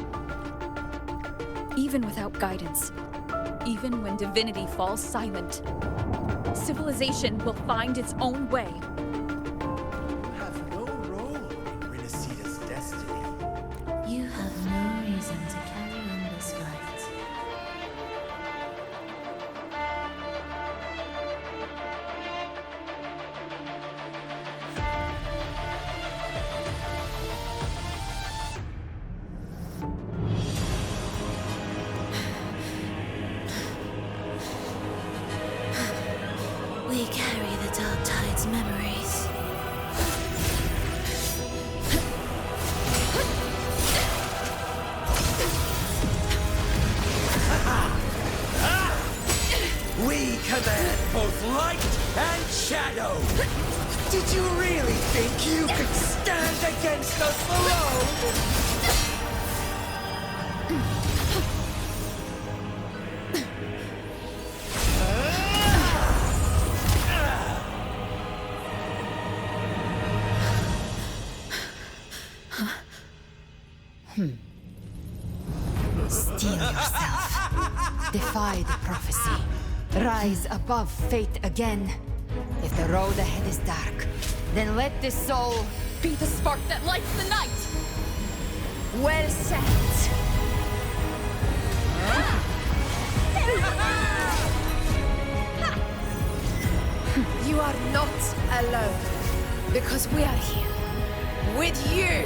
Even without guidance, even when divinity falls silent, civilization will find its own way. You have no reason to carry on this fight. We carry the Dark Tide's memories. We command both light and shadow! Did you really think you could stand against us alone? Steel yourself. Defy the prophecy. Rise above fate again. If the road ahead is dark, then let this soul be the spark that lights the night! Well said. You are not alone, because we are here with you.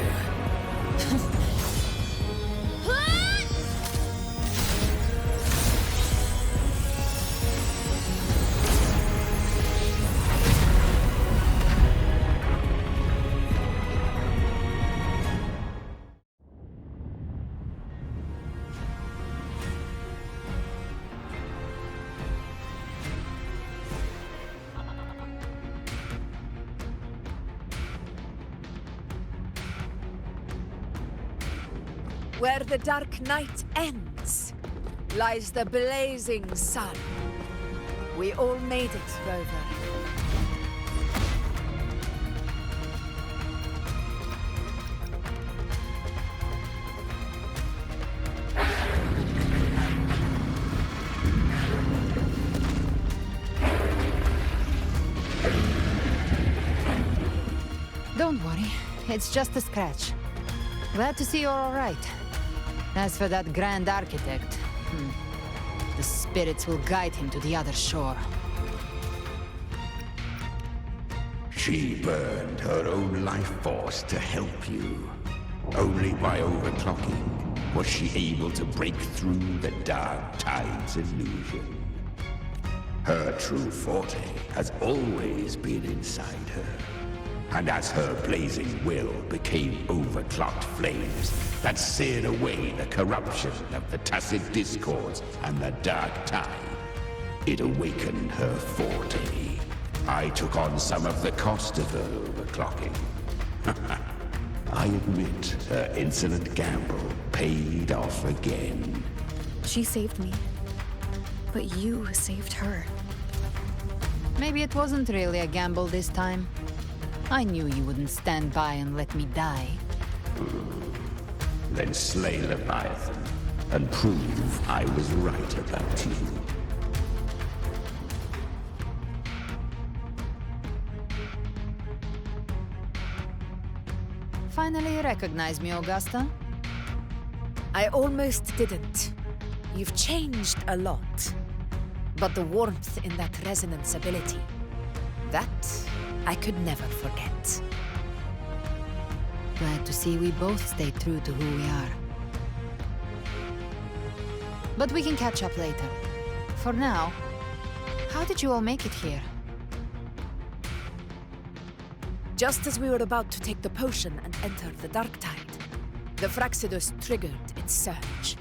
Where the dark night ends, lies the blazing sun. We all made it, Rover. Don't worry, it's just a scratch. Glad to see you're all right. As for that Grand Architect, the spirits will guide him to the other shore. She burned her own life force to help you. Only by overclocking was she able to break through the Dark Tide's illusion. Her true forte has always been inside her. And as her blazing will became overclocked flames that seared away the corruption of the tacit discords and the Dark Tide, it awakened her forte. I took on some of the cost of her overclocking. I admit her insolent gamble paid off again. She saved me. But you saved her. Maybe it wasn't really a gamble this time. I knew you wouldn't stand by and let me die. Then slay Leviathan and prove I was right about you. Finally you recognize me, Augusta? I almost didn't. You've changed a lot. But the warmth in that resonance ability, that I could never forget. Glad to see we both stay true to who we are. But we can catch up later. For now, how did you all make it here? Just as we were about to take the potion and enter the Dark Tide, the Fraxidus triggered its surge.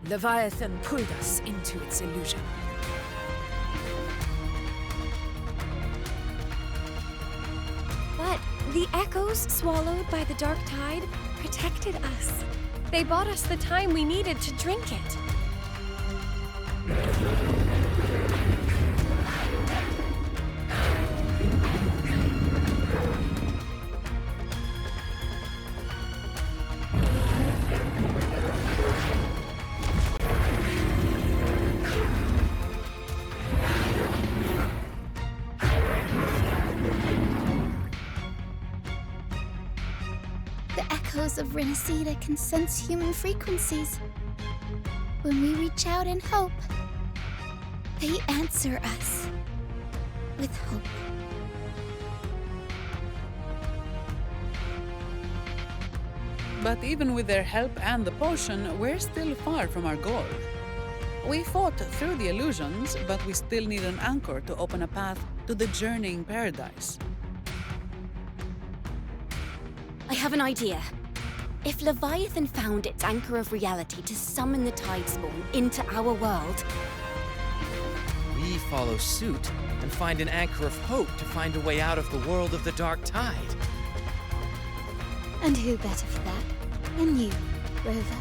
Leviathan pulled us into its illusion. But the echoes swallowed by the Dark Tide protected us. They bought us the time we needed to drink it. Of Renacida can sense human frequencies. When we reach out in hope, they answer us with hope. But even with their help and the potion, we're still far from our goal. We fought through the illusions, but we still need an anchor to open a path to the journeying paradise. I have an idea. If Leviathan found its anchor of reality to summon the Tidespawn into our world, we follow suit and find an anchor of hope to find a way out of the world of the Dark Tide. And who better for that than you, Rover?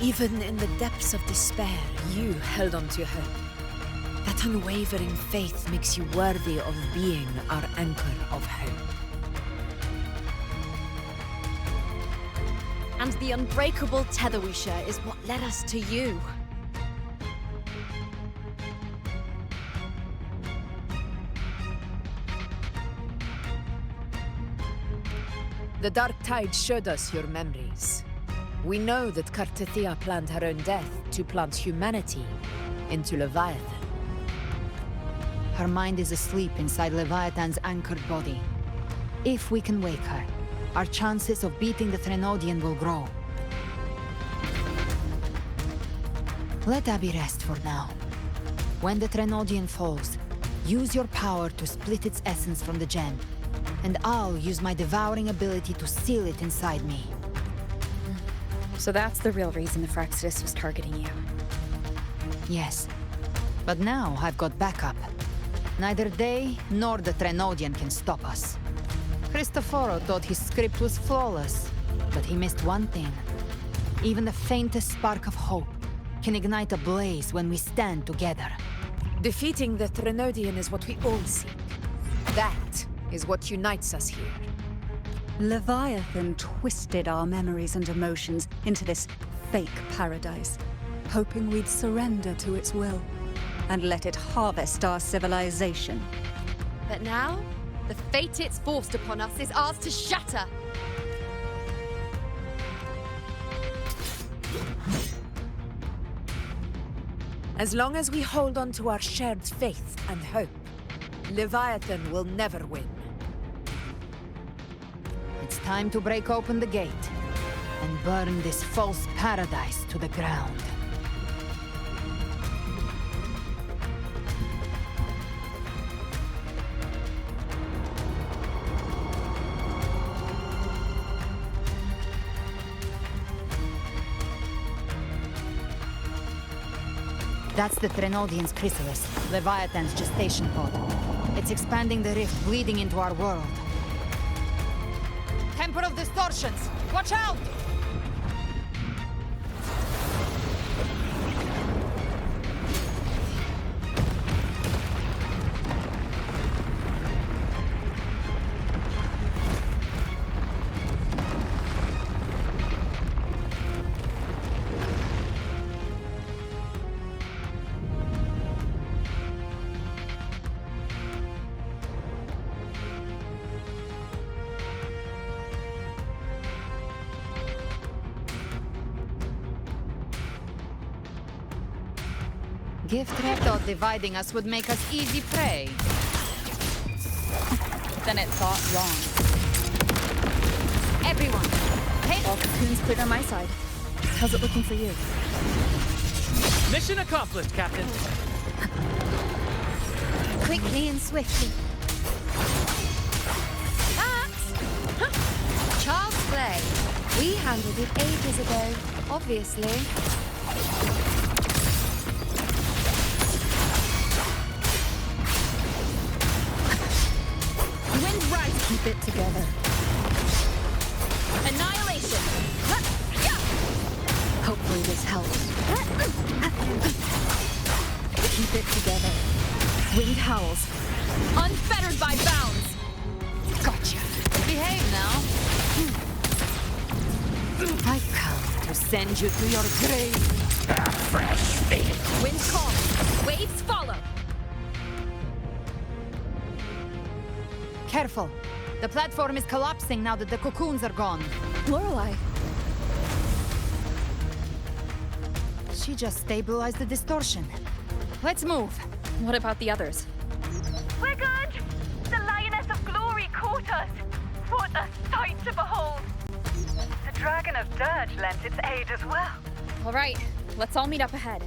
Even in the depths of despair, you held on to hope. That unwavering faith makes you worthy of being our anchor of hope. And the unbreakable tether we share is what led us to you. The Dark Tide showed us your memories. We know that Kartithia planned her own death to plant humanity into Leviathan. Her mind is asleep inside Leviathan's anchored body. If we can wake her, our chances of beating the Threnodian will grow. Let Abby rest for now. When the Threnodian falls, use your power to split its essence from the gem, and I'll use my devouring ability to seal it inside me. So that's the real reason the Fraxidus was targeting you. Yes. But now I've got backup. Neither they nor the Threnodian can stop us. Cristoforo thought his script was flawless, but he missed one thing. Even the faintest spark of hope can ignite a blaze when we stand together. Defeating the Threnodian is what we all seek. That is what unites us here. Leviathan twisted our memories and emotions into this fake paradise, hoping we'd surrender to its will and let it harvest our civilization. But now, the fate it's forced upon us is ours to shatter. As long as we hold on to our shared faith and hope, Leviathan will never win. It's time to break open the gate and burn this false paradise to the ground. That's the Threnodian's chrysalis, Leviathan's gestation pod. It's expanding the rift, bleeding into our world. Temper of distortions! Watch out! Gift thought dividing us would make us easy prey. Then it thought wrong. Everyone, hey! All cocoons cleared on my side. How's it looking for you? Mission accomplished, Captain. Quickly and swiftly. Child's play. We handled it ages ago, obviously. Keep it together. Annihilation! Hopefully this helps. Keep it together. Wind howls. Unfettered by bounds! Gotcha. Behave now. I come to send you to your grave. A fresh fate. Wind calm. Waves follow. Careful. The platform is collapsing now that the cocoons are gone. Lorelei. She just stabilized the distortion. Let's move. What about the others? We're good! The Lioness of Glory caught us! What a sight to behold! The Dragon of Dirge lent its aid as well. All right, let's all meet up ahead.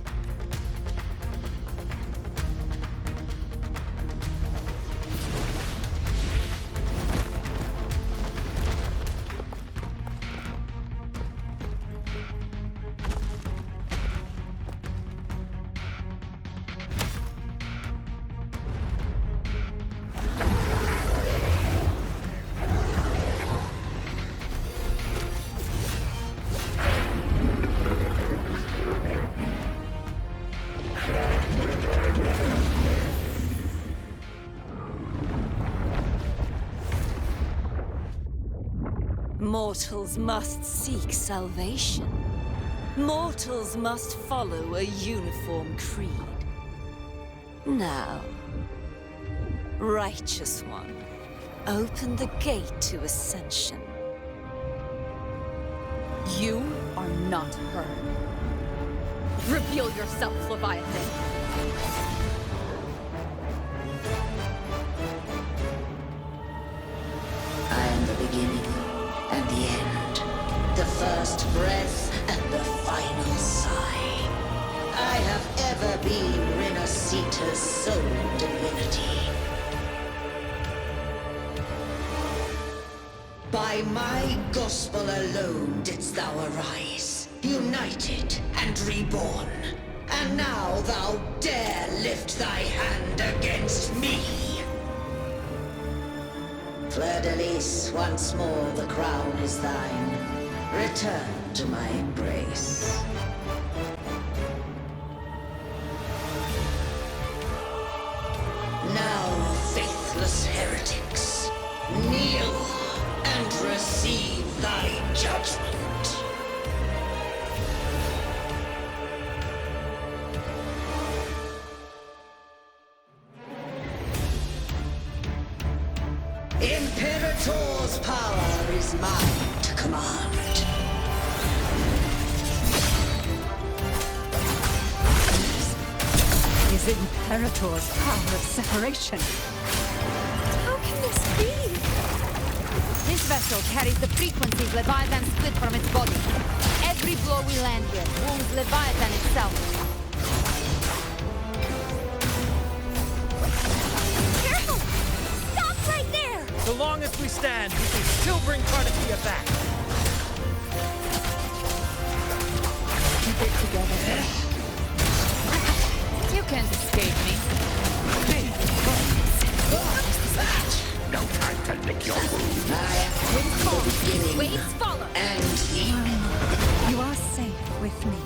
Mortals must seek salvation. Mortals must follow a uniform creed. Now, Righteous One, open the gate to ascension. You are not her. Reveal yourself, Leviathan. I am the beginning and the end, the first breath and the final sigh. I have ever been Renacita's sole divinity. By my gospel alone didst thou arise, united and reborn. And now thou dare lift thy hand against me. Fleur-de-Lis, once more the crown is thine. Return to my embrace. Now, faithless heretics, kneel and receive thy judgment. Imperator's power is mine to command. Is Imperator's power of separation? How can this be? This vessel carries the frequencies Leviathan split from its body. Every blow we land here wounds Leviathan itself. Careful! Stop right there! So long as we stand, we can still bring Cardathia back. Keep it together. You can't escape me. No time to lick your wounds. Waves follow! And You are safe with me.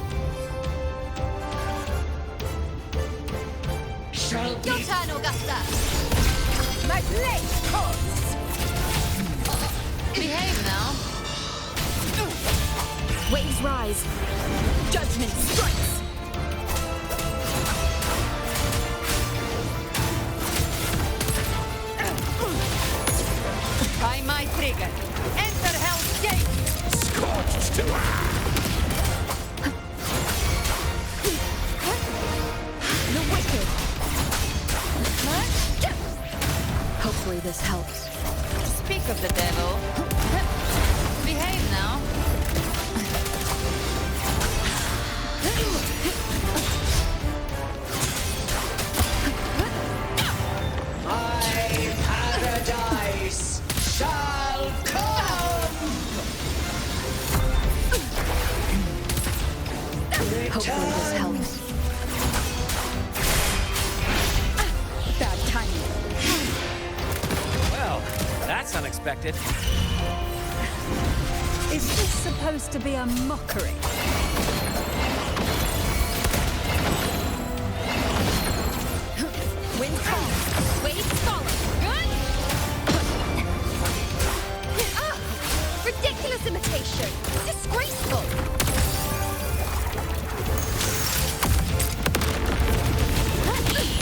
shall Your be turn, Augusta! My blade calls! Behave now. Waves rise. Judgment strikes! By my trigger. Enter Hell's Gate! Scorched to The wicked! Hopefully this helps. Speak of the devil. Behave now. my paradise shall come. Hopefully this helps. Bad timing. Well, that's unexpected. Is this supposed to be a mockery? Wind calls. Waves follow. Ridiculous imitation. Disgraceful.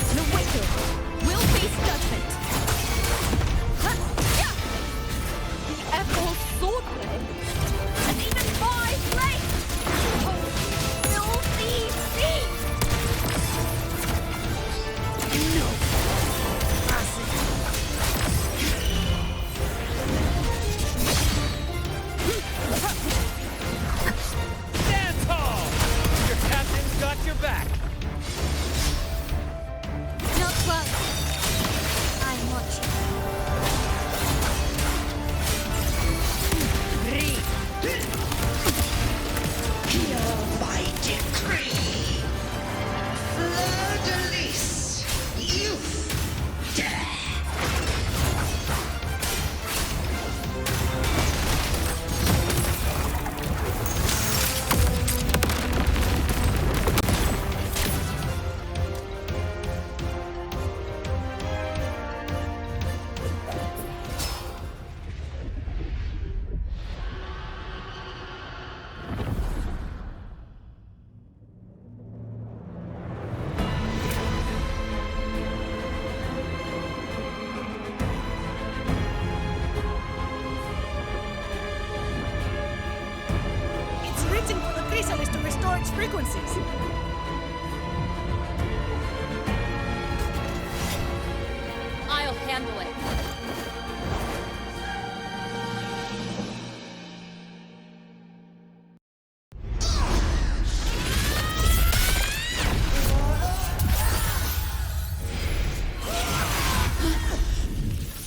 The wicked will face judgment. The emerald swordblade. And even my blade. Filthy thief. Stand tall! Your captain's got your back. Not close. I'm watching. Hear my decree. Fleur-de-Lis, you dare. It's written for the chrysalis to restore its frequencies. I'll handle it.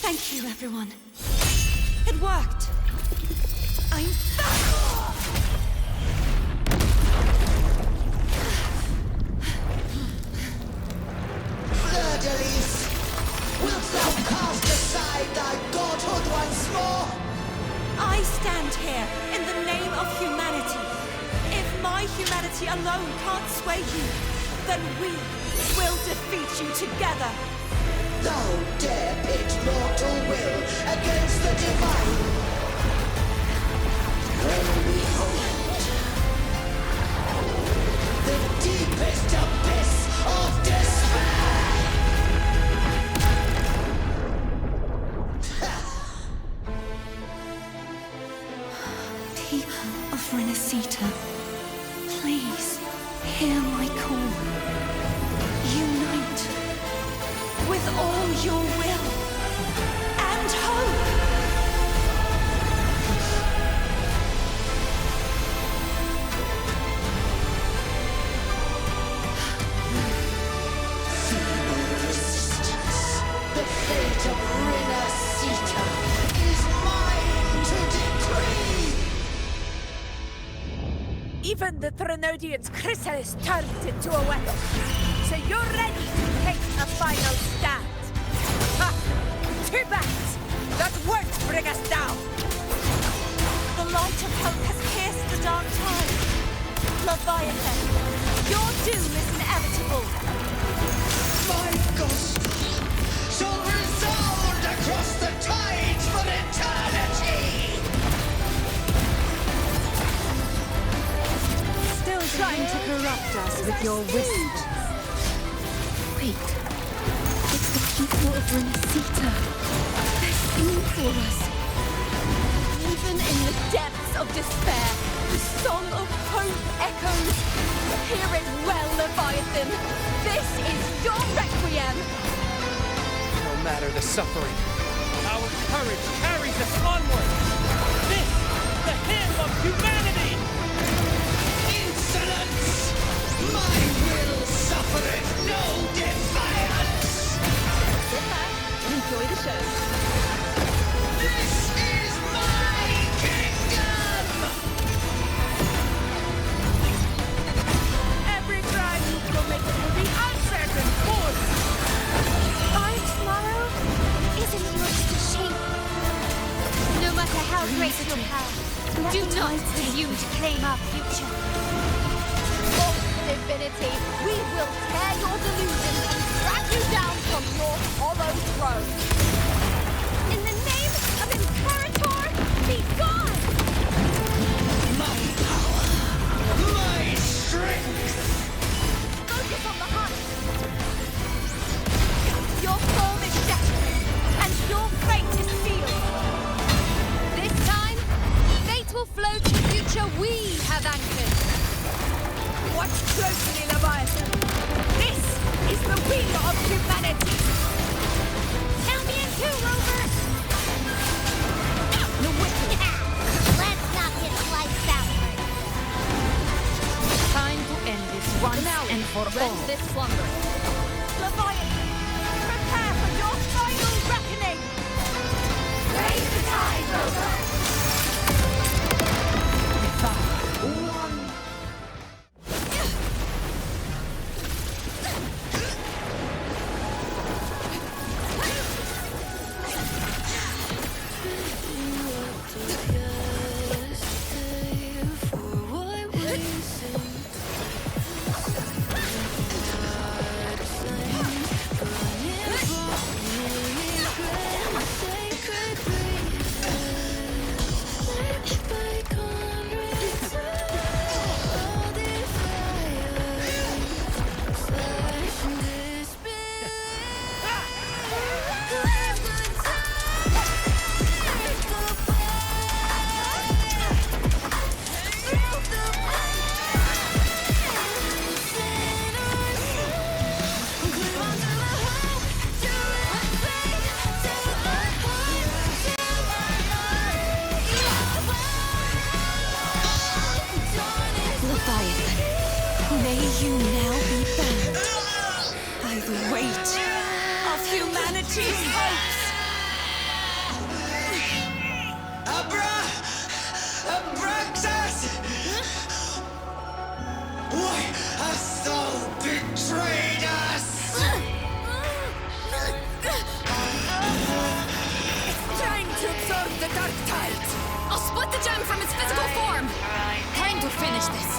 Thank you, everyone. It worked. I'm back! Fleur-de-Lis, wilt thou cast aside thy godhood stand here in the name of humanity. If my humanity alone can't sway you, then we will defeat you together. Thou dare pit mortal will against the divine. When behold the deepest abyss of despair. People of Renacita, please hear my call. Unite with all your will and hope. Feeble resistance. The fate of Renacita is mine to decree. Even the Trinodian's chrysalis turned into a weapon. So you're ready to take a final stand. Ha! Too bad! That won't bring us down! The light of hope has pierced the dark tide. Leviathan, your doom is inevitable. My gospel shall resound across the tides for eternity. Still trying to corrupt us with your whispers. Wait. It's the people of Renacita. They're singing for us. Even in the depths of despair, the song of hope echoes. Hear it well, Leviathan. This is your requiem. No matter the suffering, our courage carries us onward. This, the hymn of humanity! Insolence! My will suffereth no defiance! Sit back and enjoy the show. This is my kingdom! Every crime you commit will be answered in full! Our tomorrow isn't yours to shape. No matter how great your power, do not presume to claim our future. For divinity, we will tear your delusions and drag you down from your hollow throne. In the name of Imperator, be gone! My power! My strength! Focus on the hunt! Your form is shattered, and your fate is sealed. This time, fate will flow to the future we have anchored. Watch closely, Leviathan! This is the wheel of humanity! Count me in two, Rover! The wicked! Let's not get sliced out. Time to end this once and for all. Rend this slumber. Leviathan, prepare for your final reckoning! Raise the tide, Rover! May you now be bound by the weight of humanity's hopes. Abraxas! Why hast thou betrayed us? It's time to absorb the dark tide! I'll split the gem physical form! Time to finish this!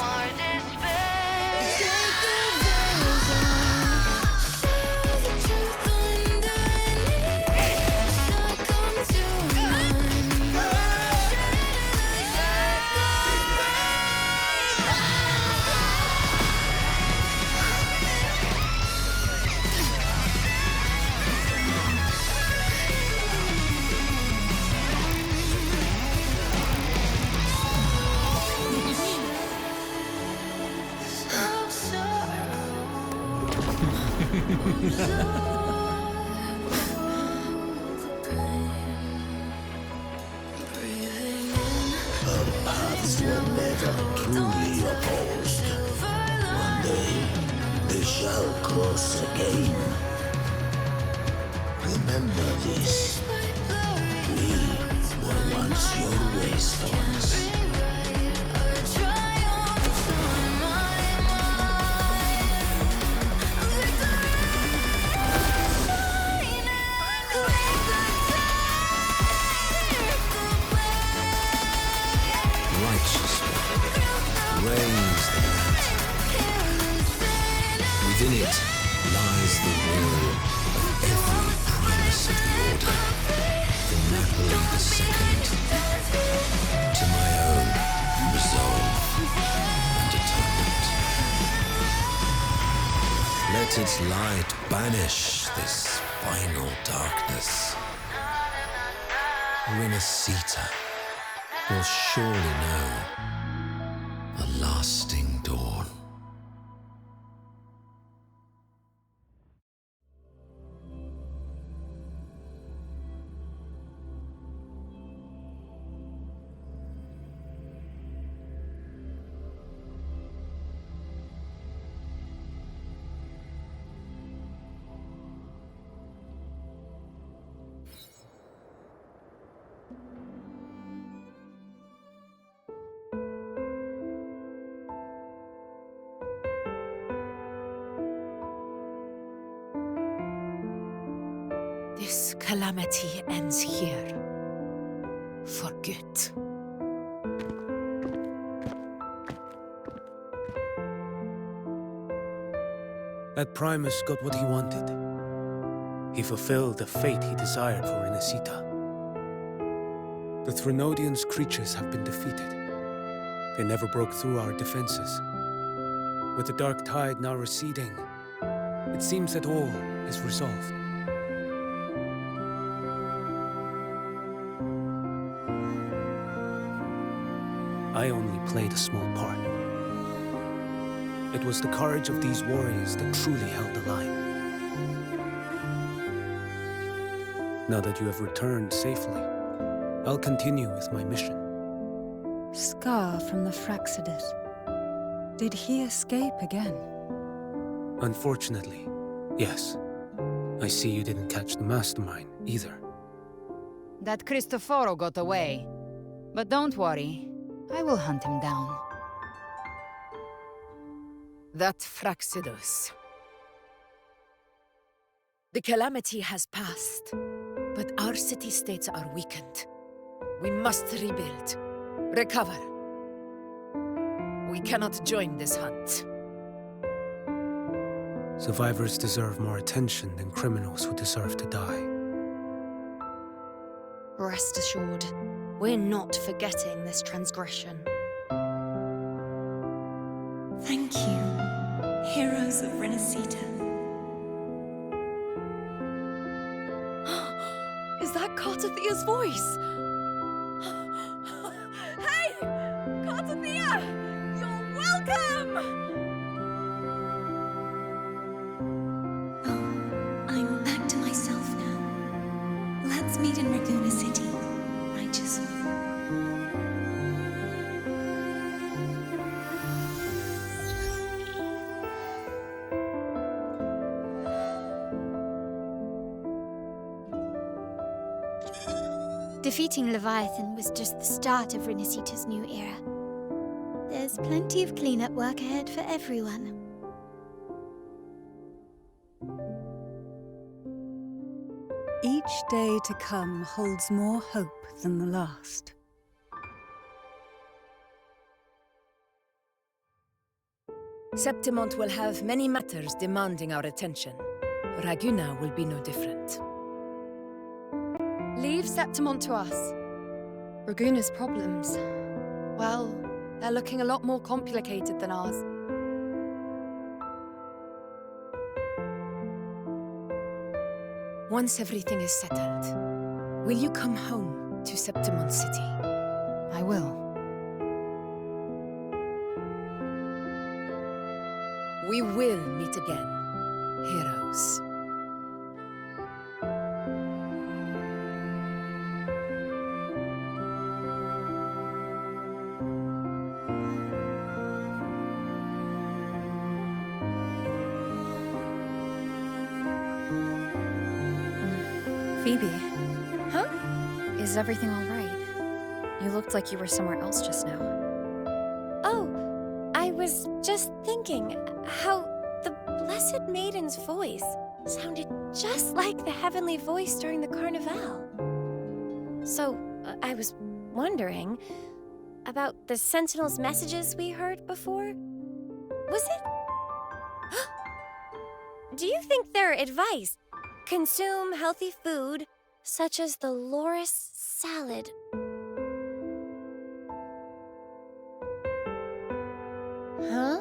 Our paths were never truly opposed. One day, they shall cross again. Remember this. We were once your wastelands. Reigns the night. Within it lies the will of every primus of the Order, from Napoli II to my own resolve and atonement. Let its light banish this final darkness. Renacita will surely know a lasting dawn. This calamity ends here. For good. That Primus got what he wanted. He fulfilled the fate he desired for Renacita. The Threnodians' creatures have been defeated. They never broke through our defenses. With the dark tide now receding, it seems that all is resolved. I only played a small part. It was the courage of these warriors that truly held the line. Now that you have returned safely, I'll continue with my mission. Scar from the Fraxidus. Did he escape again? Unfortunately, yes. I see you didn't catch the mastermind either. That Cristoforo got away. But don't worry, I will hunt him down. That Fraxidus. The calamity has passed, but our city-states are weakened. We must rebuild, recover. We cannot join this hunt. Survivors deserve more attention than criminals who deserve to die. Rest assured, we're not forgetting this transgression. Thank you, heroes of Renacita. Is that Cartathia's voice? Hey! Cartathia! You're welcome! I'm back to myself now. Let's meet in Raguna City, righteous one. Defeating Leviathan was just the start of Renacita's new era. There's plenty of cleanup work ahead for everyone. Each day to come holds more hope than the last. Septimont will have many matters demanding our attention. Raguna will be no different. Leave Septimont to us. Raguna's problems, well, they're looking a lot more complicated than ours. Once everything is settled, will you come home to Septimont City? I will. We will meet again, heroes. Phoebe. Huh? Is everything all right? You looked like you were somewhere else just now. Oh, I was just thinking how the Blessed Maiden's voice sounded just like the heavenly voice during the Carnival. So, I was wondering about the Sentinel's messages we heard before. Was it? Do you think their advice? Consume healthy food, such as the loris salad. Huh?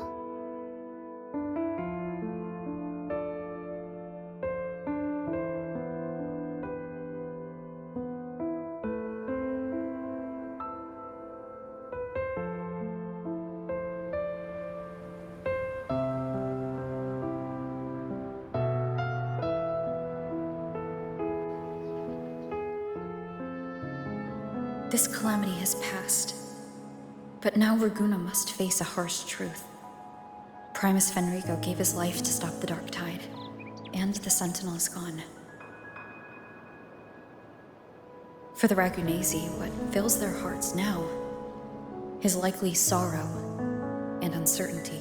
This calamity has passed, but now Raguna must face a harsh truth. Primus Fenrico gave his life to stop the Dark Tide, and the Sentinel is gone. For the Ragunesi, what fills their hearts now is likely sorrow and uncertainty.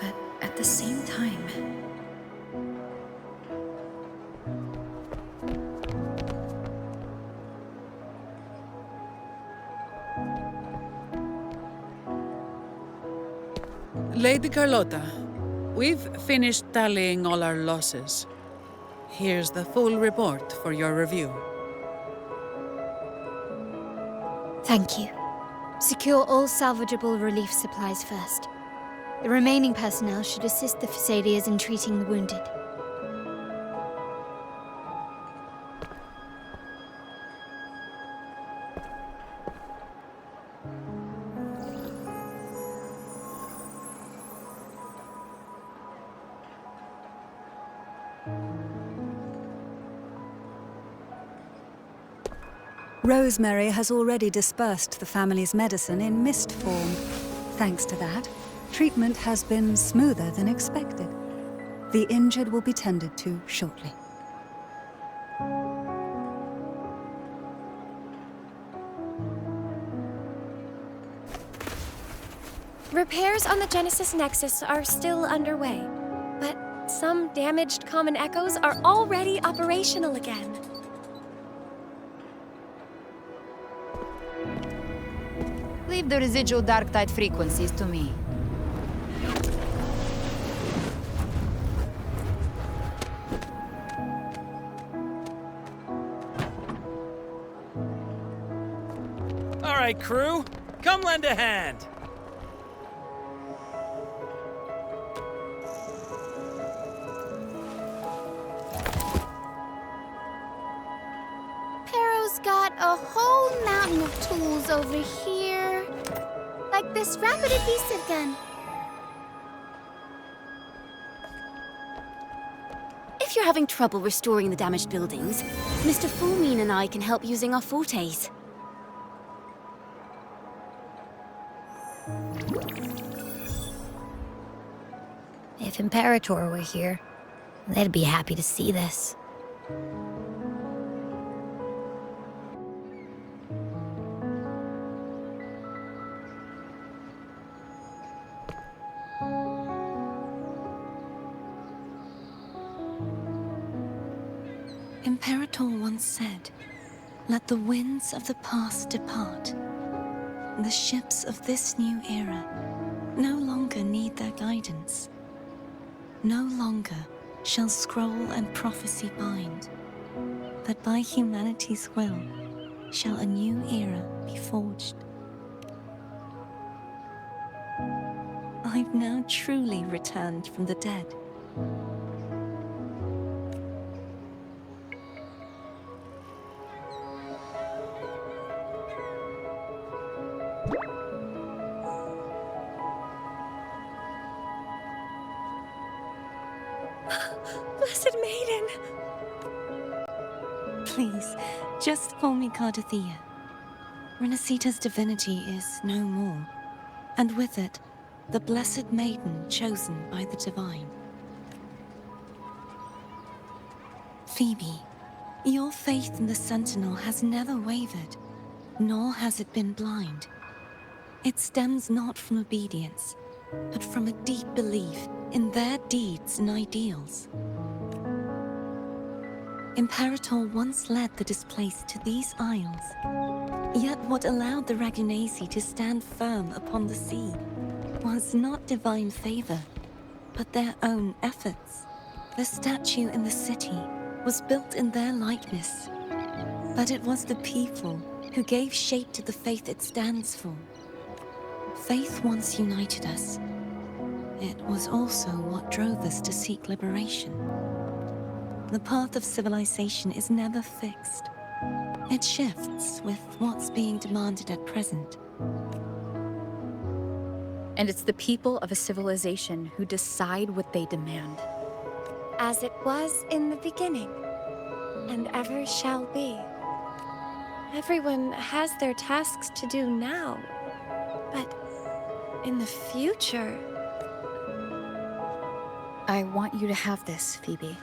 But at the same time, Lady Carlotta, we've finished tallying all our losses. Here's the full report for your review. Thank you. Secure all salvageable relief supplies first. The remaining personnel should assist the Thessalians in treating the wounded. Rosemary has already dispersed the family's medicine in mist form. Thanks to that, treatment has been smoother than expected. The injured will be tended to shortly. Repairs on the Genesis Nexus are still underway, but some damaged common echoes are already operational again. Leave the residual dark tide frequencies to me. All right, crew, come lend a hand. Pero's got a whole mountain of tools over here. Like this rapid adhesive gun. If you're having trouble restoring the damaged buildings, Mr. Fulmine and I can help using our fortes. If Imperator were here, they'd be happy to see this. Imperator once said, "Let the winds of the past depart. The ships of this new era no longer need their guidance. No longer shall scroll and prophecy bind, but by humanity's will shall a new era be forged." I've now truly returned from the dead. Blessed Maiden! Please, just call me Cardathea. Renacita's divinity is no more, and with it, the Blessed Maiden chosen by the Divine. Phoebe, your faith in the Sentinel has never wavered, nor has it been blind. It stems not from obedience, but from a deep belief in their deeds and ideals. Imperator once led the displaced to these isles. Yet what allowed the Ragunasi to stand firm upon the sea was not divine favor, but their own efforts. The statue in the city was built in their likeness, but it was the people who gave shape to the faith it stands for. Faith once united us. It was also what drove us to seek liberation. The path of civilization is never fixed. It shifts with what's being demanded at present. And it's the people of a civilization who decide what they demand. As it was in the beginning, and ever shall be. Everyone has their tasks to do now, but in the future... I want you to have this, Phoebe.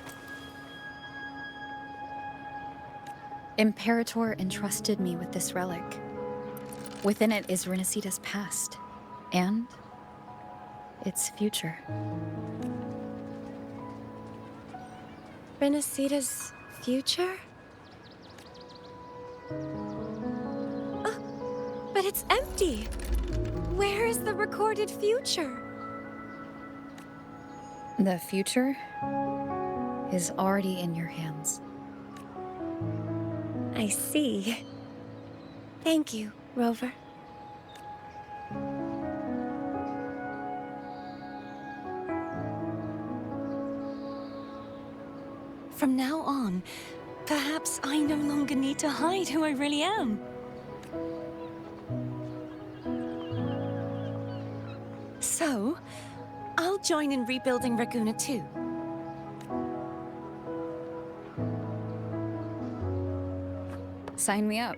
Imperator entrusted me with this relic. Within it is Renacita's past, and its future. Renacita's future? Oh, but it's empty! Where is the recorded future? The future is already in your hands. I see. Thank you, Rover. From now on, perhaps I no longer need to hide who I really am. So, I'll join in rebuilding Raguna too. Sign me up.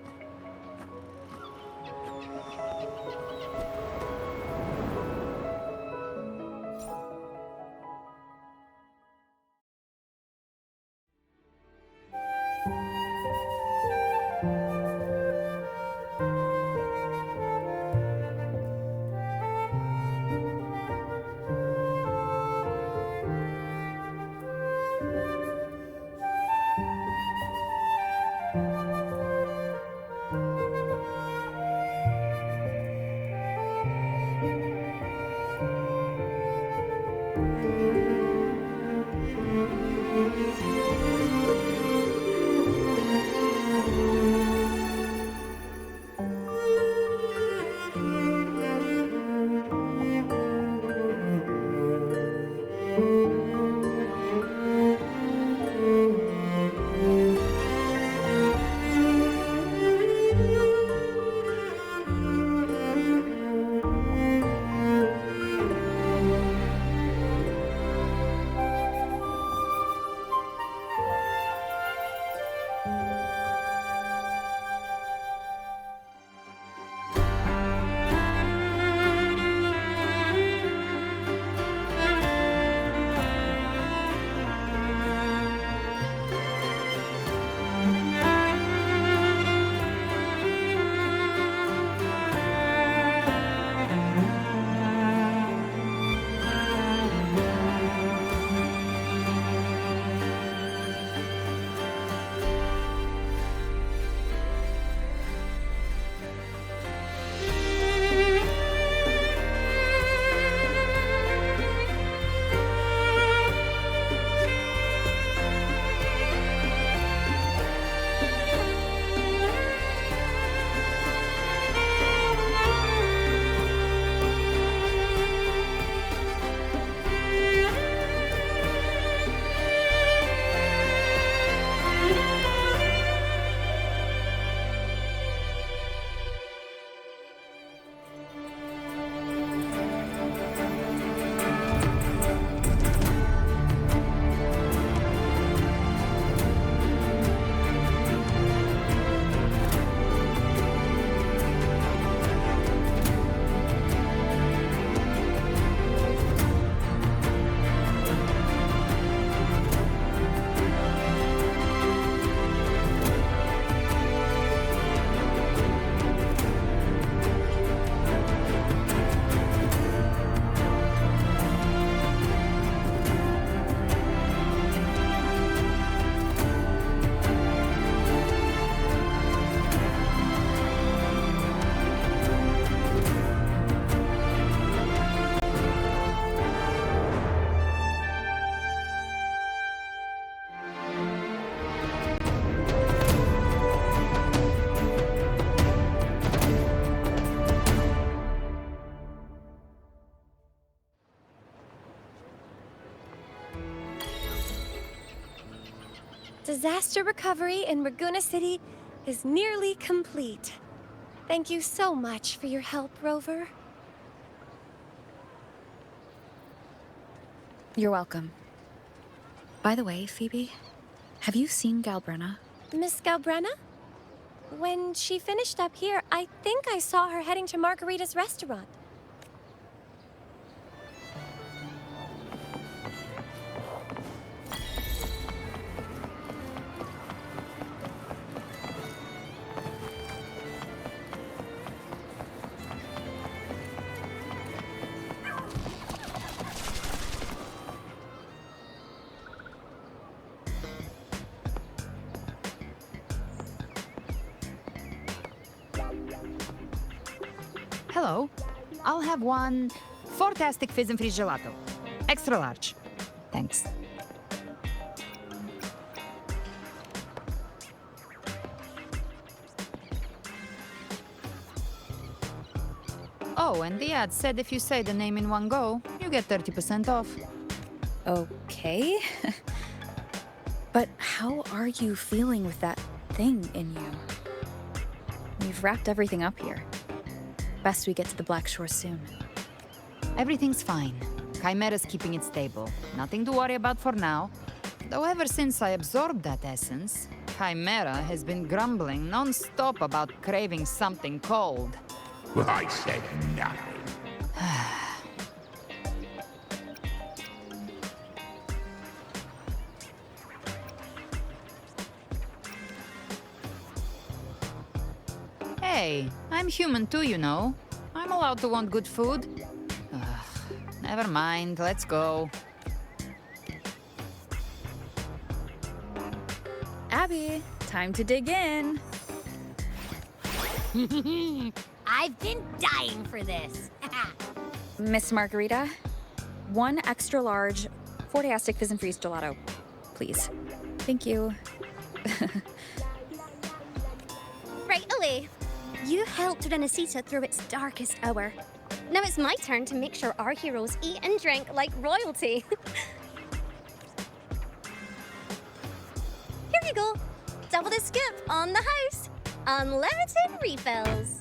disaster recovery in Raguna City is nearly complete. Thank you so much for your help, Rover. You're welcome. By the way, Phoebe, have you seen Galbrenna? Miss Galbrenna? When she finished up here, I think I saw her heading to Margarita's restaurant. Hello. I'll have one fantastic fizz and freeze gelato. Extra large. Thanks. Oh, and the ad said if you say the name in one go, you get 30% off. Okay. But how are you feeling with that thing in you? We've wrapped everything up here. Best we get to the Black Shore soon. Everything's fine. Chimera's keeping it stable. Nothing to worry about for now. Though ever since I absorbed that essence, Chimera has been grumbling non-stop about craving something cold. Well, I said nothing. Hey, I'm human too, you know. I'm allowed to want good food. Ugh, never mind, let's go. Abby, time to dig in. I've been dying for this. Miss Margarita, one extra large Fortiastic Fizz and Freeze gelato, please. Thank you. Right away. You helped Renesita through its darkest hour. Now it's my turn to make sure our heroes eat and drink like royalty. Here you go. Double the scoop on the house. Unlimited refills.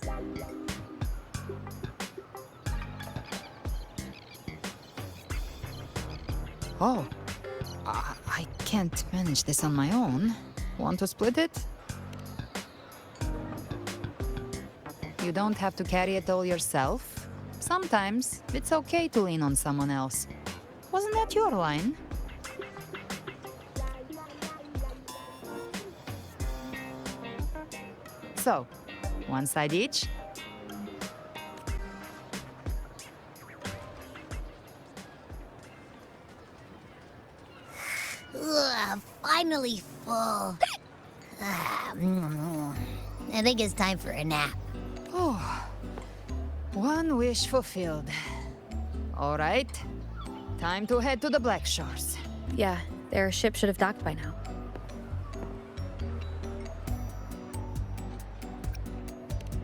Oh, I can't manage this on my own. Want to split it? You don't have to carry it all yourself. Sometimes it's okay to lean on someone else. Wasn't that your line? So, one side each? Ugh, finally full. I think it's time for a nap. Oh, one wish fulfilled. All right, time to head to the Black Shores. Yeah, their ship should have docked by now.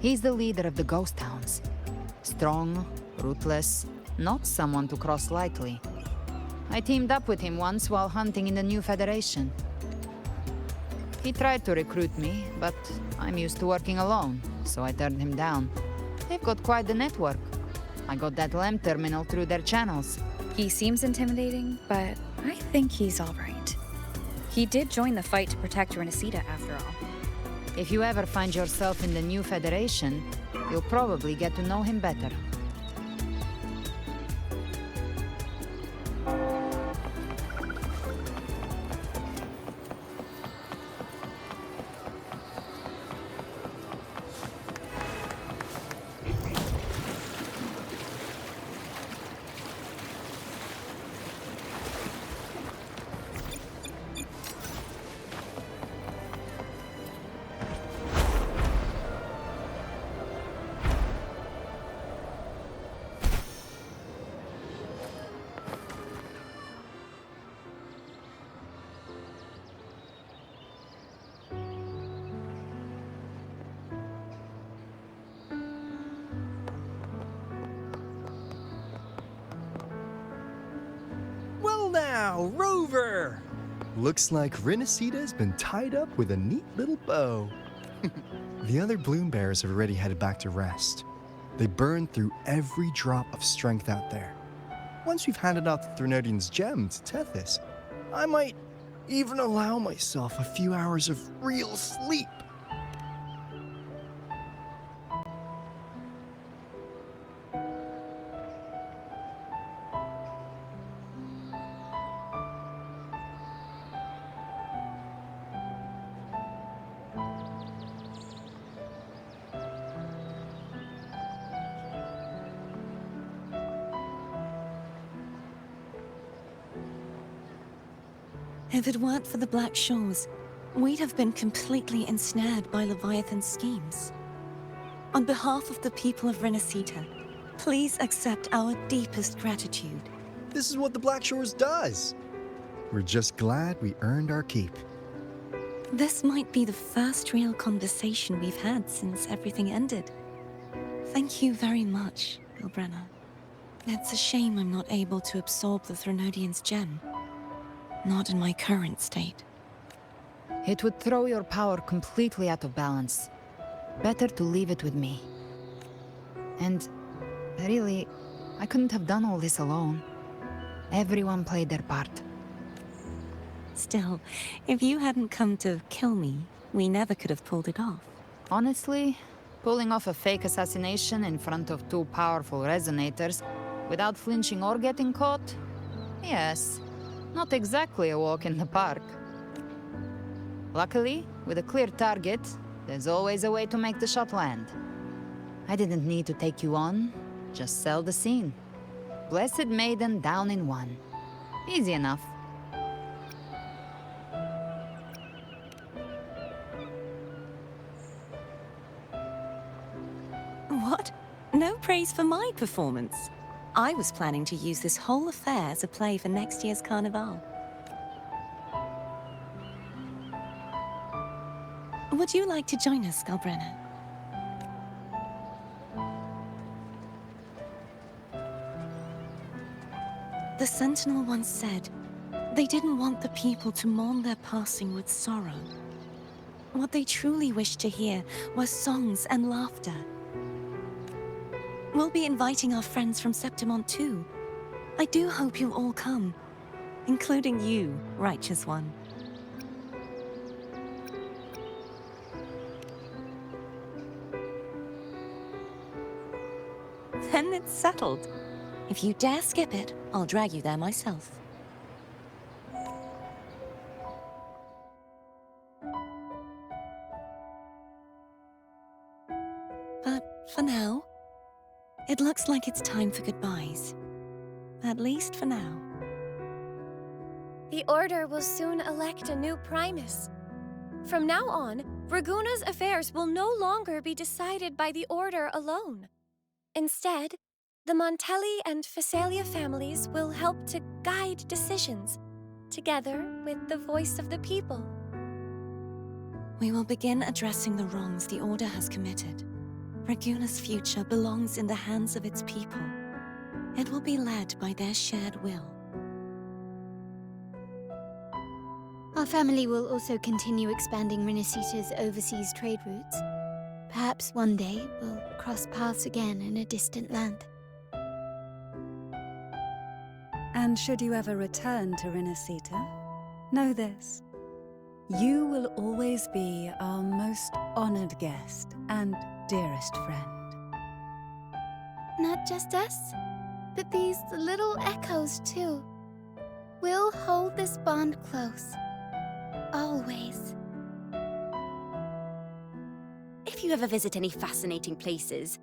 He's the leader of the ghost towns. Strong, ruthless, not someone to cross lightly. I teamed up with him once while hunting in the new Federation. He tried to recruit me, but I'm used to working alone, so I turned him down. They've got quite the network. I got that LEM terminal through their channels. He seems intimidating, but I think he's all right. He did join the fight to protect Renesita, after all. If you ever find yourself in the new Federation, you'll probably get to know him better. Well now, Rover! Looks like Renacita's been tied up with a neat little bow. The other bloom bearers have already headed back to rest. They burned through every drop of strength out there. Once we've handed out the Threnodian's gem to Tethys, I might even allow myself a few hours of real sleep. If it weren't for the Black Shores, we'd have been completely ensnared by Leviathan's schemes. On behalf of the people of Renacita, please accept our deepest gratitude. This is what the Black Shores does. We're just glad we earned our keep. This might be the first real conversation we've had since everything ended. Thank you very much, Ilbrenna. It's a shame I'm not able to absorb the Threnodian's gem. Not in my current state. It would throw your power completely out of balance. Better to leave it with me. And really, I couldn't have done all this alone. Everyone played their part. Still, if you hadn't come to kill me, we never could have pulled it off. Honestly, pulling off a fake assassination in front of two powerful resonators without flinching or getting caught? Yes. Not exactly a walk in the park. Luckily, with a clear target, there's always a way to make the shot land. I didn't need to take you on, just sell the scene. Blessed Maiden down in one. Easy enough. What? No praise for my performance. I was planning to use this whole affair as a play for next year's Carnival. Would you like to join us, Galbrenna? The Sentinel once said, they didn't want the people to mourn their passing with sorrow. What they truly wished to hear were songs and laughter. We'll be inviting our friends from Septimont too. I do hope you'll all come, including you, Righteous One. Then it's settled. If you dare skip it, I'll drag you there myself. But for now, it looks like it's time for goodbyes. At least for now. The Order will soon elect a new Primus. From now on, Raguna's affairs will no longer be decided by the Order alone. Instead, the Montelli and Phasalia families will help to guide decisions, together with the voice of the people. We will begin addressing the wrongs the Order has committed. Raguna's future belongs in the hands of its people. It will be led by their shared will. Our family will also continue expanding Renacita's overseas trade routes. Perhaps one day we'll cross paths again in a distant land. And should you ever return to Renacita, know this. You will always be our most honored guest and dearest friend. Not just us, but these little echoes too. We'll hold this bond close. Always. If you ever visit any fascinating places,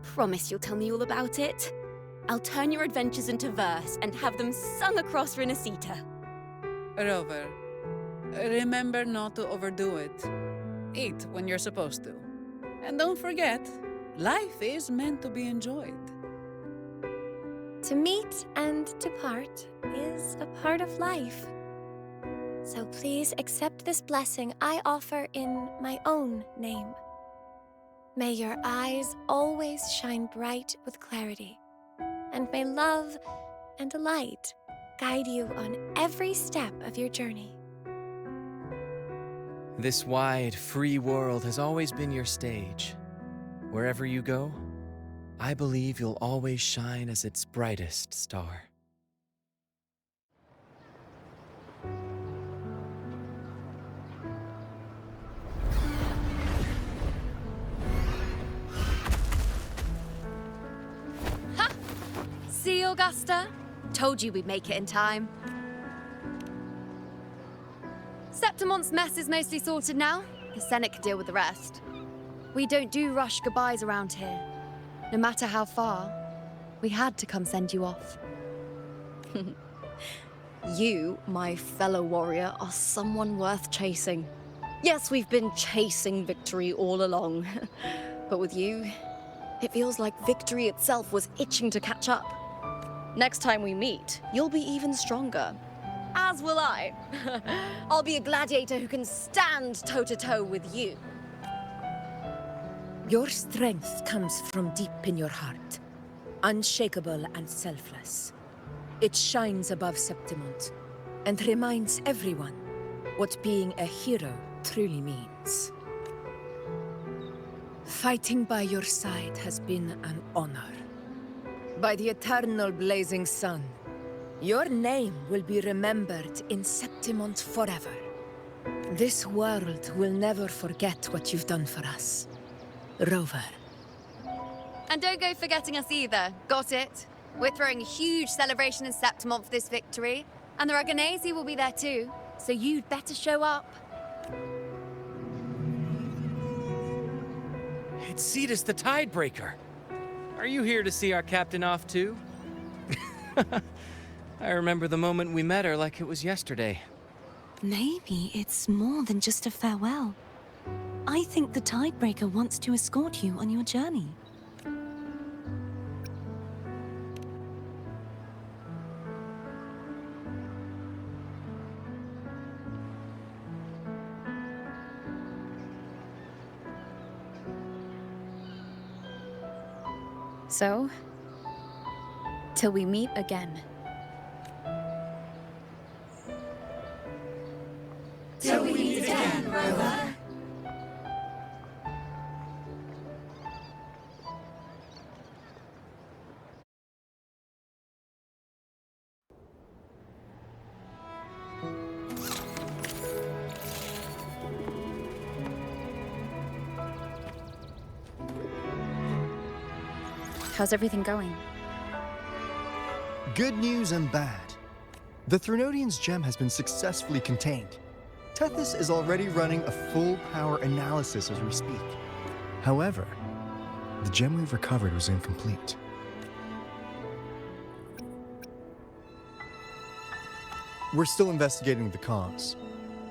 promise you'll tell me all about it. I'll turn your adventures into verse and have them sung across Renacita. Rover, remember not to overdo it. Eat when you're supposed to. And don't forget, life is meant to be enjoyed. To meet and to part is a part of life. So please accept this blessing I offer in my own name. May your eyes always shine bright with clarity, and may love and light guide you on every step of your journey. This wide, free world has always been your stage. Wherever you go, I believe you'll always shine as its brightest star. Ha! See, Augusta? Told you we'd make it in time. Septimon's mess is mostly sorted now. The Senate could deal with the rest. We don't do rush goodbyes around here. No matter how far, we had to come send you off. You, my fellow warrior, are someone worth chasing. Yes, we've been chasing victory all along. But with you, it feels like victory itself was itching to catch up. Next time we meet, you'll be even stronger. As will I. I'll be a gladiator who can stand toe-to-toe with you. Your strength comes from deep in your heart, unshakable and selfless. It shines above Septimont, and reminds everyone what being a hero truly means. Fighting by your side has been an honor. By the eternal blazing sun, your name will be remembered in Septimont forever. This world will never forget what you've done for us. Rover. And don't go forgetting us either. Got it? We're throwing a huge celebration in Septimont for this victory, and the Raganesi will be there too, so you'd better show up. It's Cetus the Tidebreaker. Are you here to see our captain off too? I remember the moment we met her like it was yesterday. Maybe it's more than just a farewell. I think the Tidebreaker wants to escort you on your journey. So, till we meet again. Till we meet again, Rover. How's everything going? Good news and bad. The Threnodian's gem has been successfully contained. Tethys is already running a full power analysis as we speak. However, the gem we've recovered was incomplete. We're still investigating the cause.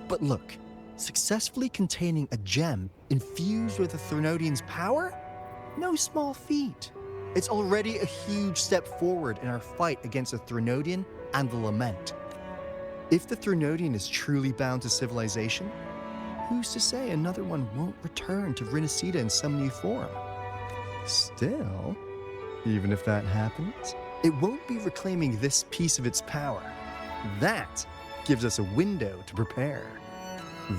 But look, successfully containing a gem infused with the Threnodian's power? No small feat. It's already a huge step forward in our fight against the Threnodian and the Lament. If the Threnodian is truly bound to civilization, who's to say another one won't return to Rinacita in some new form? Still, even if that happens, it won't be reclaiming this piece of its power. That gives us a window to prepare.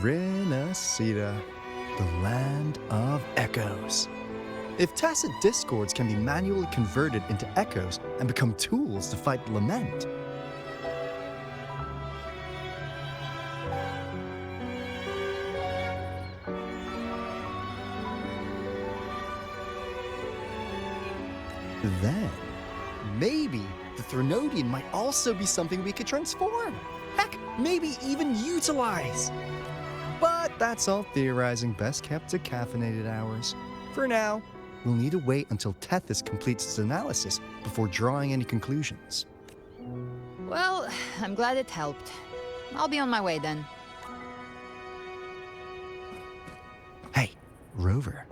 Rinacita, the land of echoes. If tacit discords can be manually converted into echoes and become tools to fight the Lament, then maybe the Threnodian might also be something we could transform. Heck, maybe even utilize. But that's all theorizing best kept to caffeinated hours. For now, we'll need to wait until Tethys completes its analysis before drawing any conclusions. Well, I'm glad it helped. I'll be on my way then. Hey, Rover.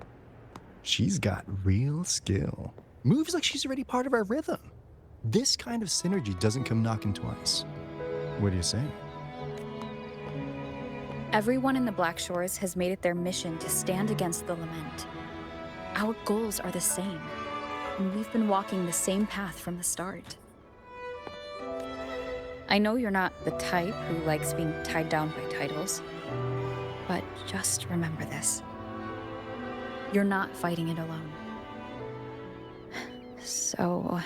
She's got real skill. Moves like she's already part of our rhythm. This kind of synergy doesn't come knocking twice. What do you say? Everyone in the Black Shores has made it their mission to stand against the Lament. Our goals are the same, and we've been walking the same path from the start. I know you're not the type who likes being tied down by titles, But just remember this. You're not fighting it alone. So...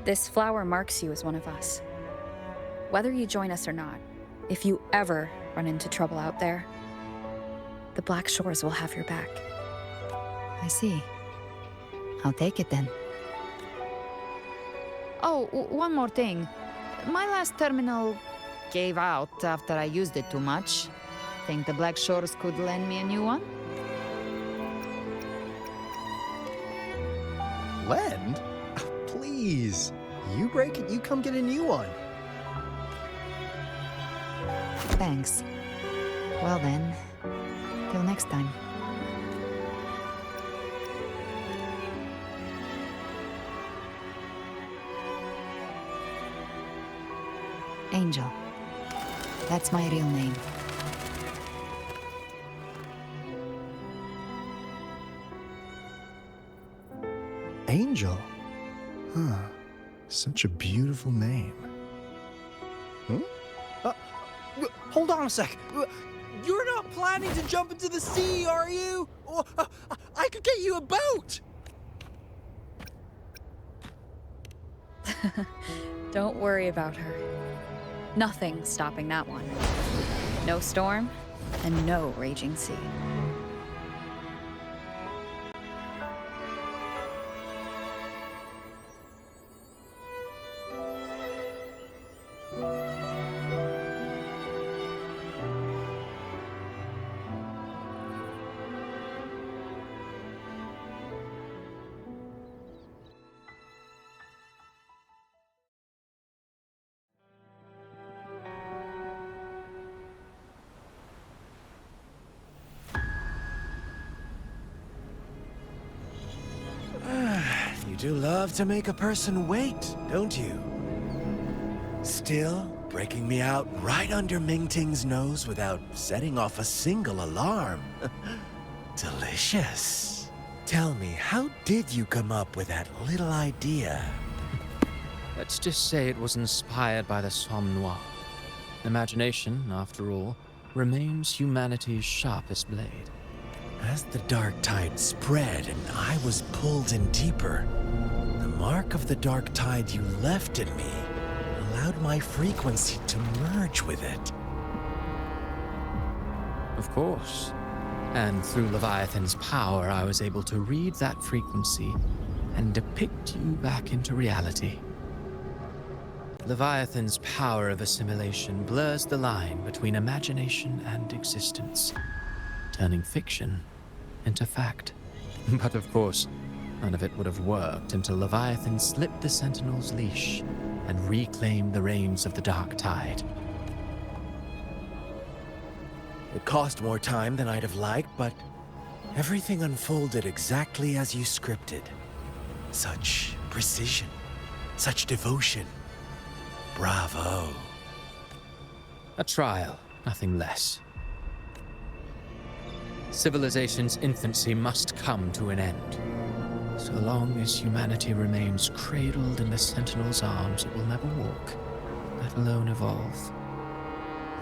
This flower marks you as one of us. Whether you join us or not, if you ever run into trouble out there, the Black Shores will have your back. I see. I'll take it then. Oh, one more thing. My last terminal gave out after I used it too much. Think the Black Shores could lend me a new one? Lend? Please. You break it, you come get a new one. Thanks. Well then, till next time. Angel. That's my real name. Angel? Huh. Such a beautiful name. Huh? Hold on a sec. You're not planning to jump into the sea, are you? I could get you a boat! Don't worry about her. Nothing's stopping that one. No storm, and no raging sea. You do love to make a person wait, don't you? Still, breaking me out right under Mingting's nose without setting off a single alarm. Delicious. Tell me, how did you come up with that little idea? Let's just say it was inspired by the Somme Noir. Imagination, after all, remains humanity's sharpest blade. As the dark tide spread and I was pulled in deeper, the mark of the dark tide you left in me allowed my frequency to merge with it. Of course. And through Leviathan's power, I was able to read that frequency and depict you back into reality. Leviathan's power of assimilation blurs the line between imagination and existence, turning fiction into fact. But of course, none of it would have worked until Leviathan slipped the Sentinel's leash and reclaimed the reins of the Dark Tide. It cost more time than I'd have liked, but everything unfolded exactly as you scripted. Such precision, such devotion. Bravo. A trial, nothing less. Civilization's infancy must come to an end. So long as humanity remains cradled in the Sentinel's arms, it will never walk, let alone evolve.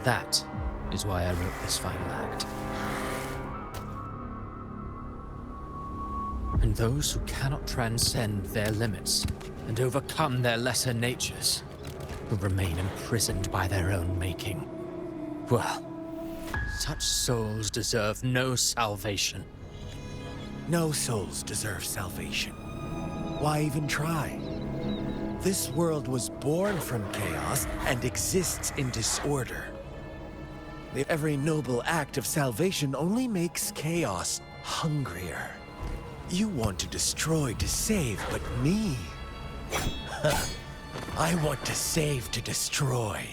That is why I wrote this final act. And those who cannot transcend their limits and overcome their lesser natures will remain imprisoned by their own making. Well, such souls deserve no salvation. No souls deserve salvation. Why even try? This world was born from chaos and exists in disorder. Every noble act of salvation only makes chaos hungrier. You want to destroy to save, but me? I want to save to destroy.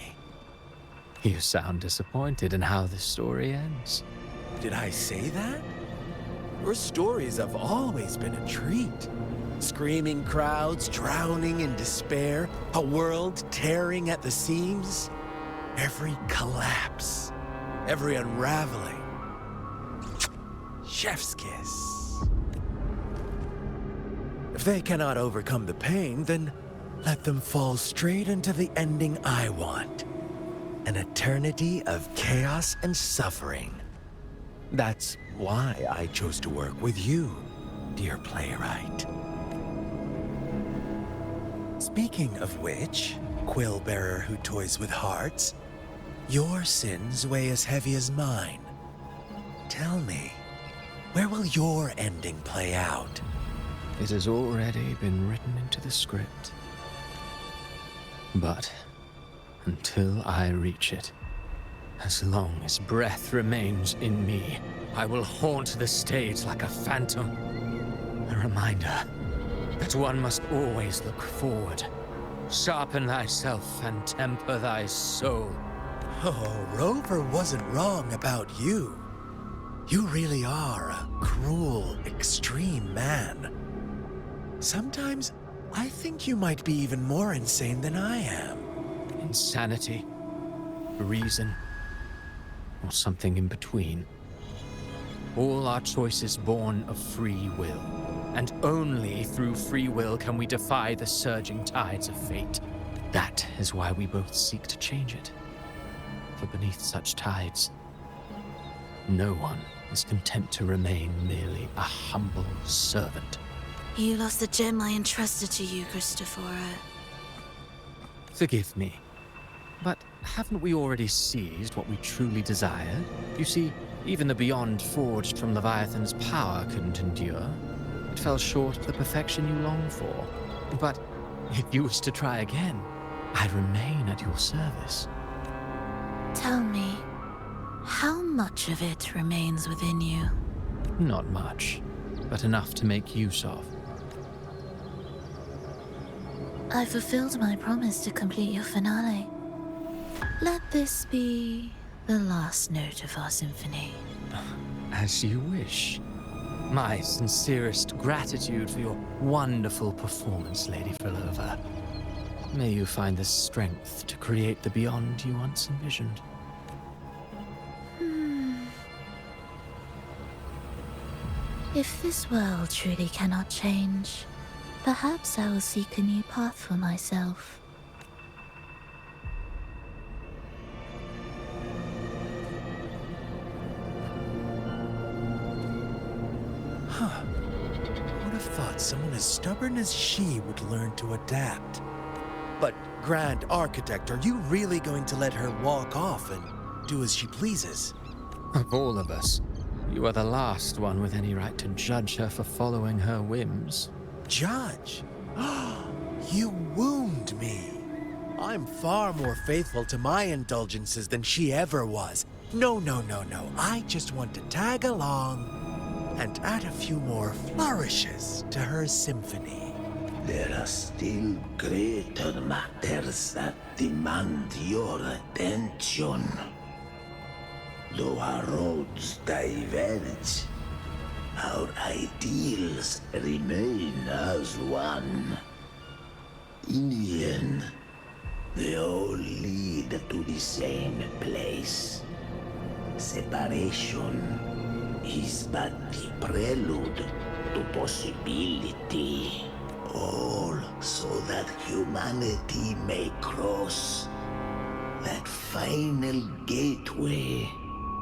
You sound disappointed in how this story ends. Did I say that? Your stories have always been a treat. Screaming crowds drowning in despair, a world tearing at the seams. Every collapse, every unraveling. chef's kiss. If they cannot overcome the pain, then let them fall straight into the ending I want. An eternity of chaos and suffering. That's why I chose to work with you, dear playwright. Speaking of which, quill bearer who toys with hearts, your sins weigh as heavy as mine. Tell me, where will your ending play out? It has already been written into the script. But until I reach it, as long as breath remains in me, I will haunt the stage like a phantom. A reminder that one must always look forward. Sharpen thyself and temper thy soul. Oh, Rover wasn't wrong about you. You really are a cruel, extreme man. Sometimes I think you might be even more insane than I am. Insanity, reason, or something in between. All our choices born of free will, and only through free will can we defy the surging tides of fate. That is why we both seek to change it. For beneath such tides, no one is content to remain merely a humble servant. You lost the gem I entrusted to you, Christophora. Forgive me, but haven't we already seized what we truly desired? You see, even the beyond forged from Leviathan's power couldn't endure. It fell short of the perfection you long for. But if you wish to try again, I remain at your service. Tell me, how much of it remains within you? Not much, but enough to make use of. I fulfilled my promise to complete your finale. Let this be the last note of our symphony. As you wish. My sincerest gratitude for your wonderful performance, Lady Frolova. May you find the strength to create the beyond you once envisioned. If this world truly cannot change, perhaps I will seek a new path for myself. Huh. I would have thought someone as stubborn as she would learn to adapt. But, Grand Architect, are you really going to let her walk off and do as she pleases? Of all of us, you are the last one with any right to judge her for following her whims. Judge? You wound me. I'm far more faithful to my indulgences than she ever was. No. I just want to tag along and add a few more flourishes to her symphony. There are still greater matters that demand your attention. Though our roads diverge, our ideals remain as one. In the end, they all lead to the same place. Separation is but the prelude to possibility. All so that humanity may cross that final gateway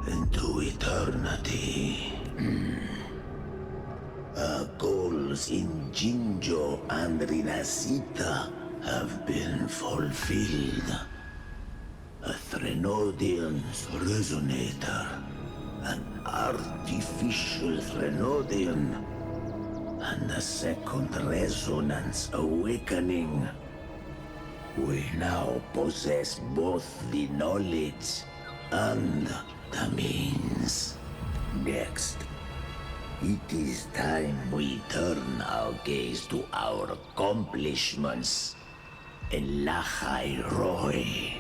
into eternity. Our goals in Jinjo and Rinasita have been fulfilled. A Threnodian's resonator, an artificial Threnodian, and a second resonance awakening. We now possess both the knowledge and the means. Next, it is time we turn our gaze to our accomplishments in Lahai Roy.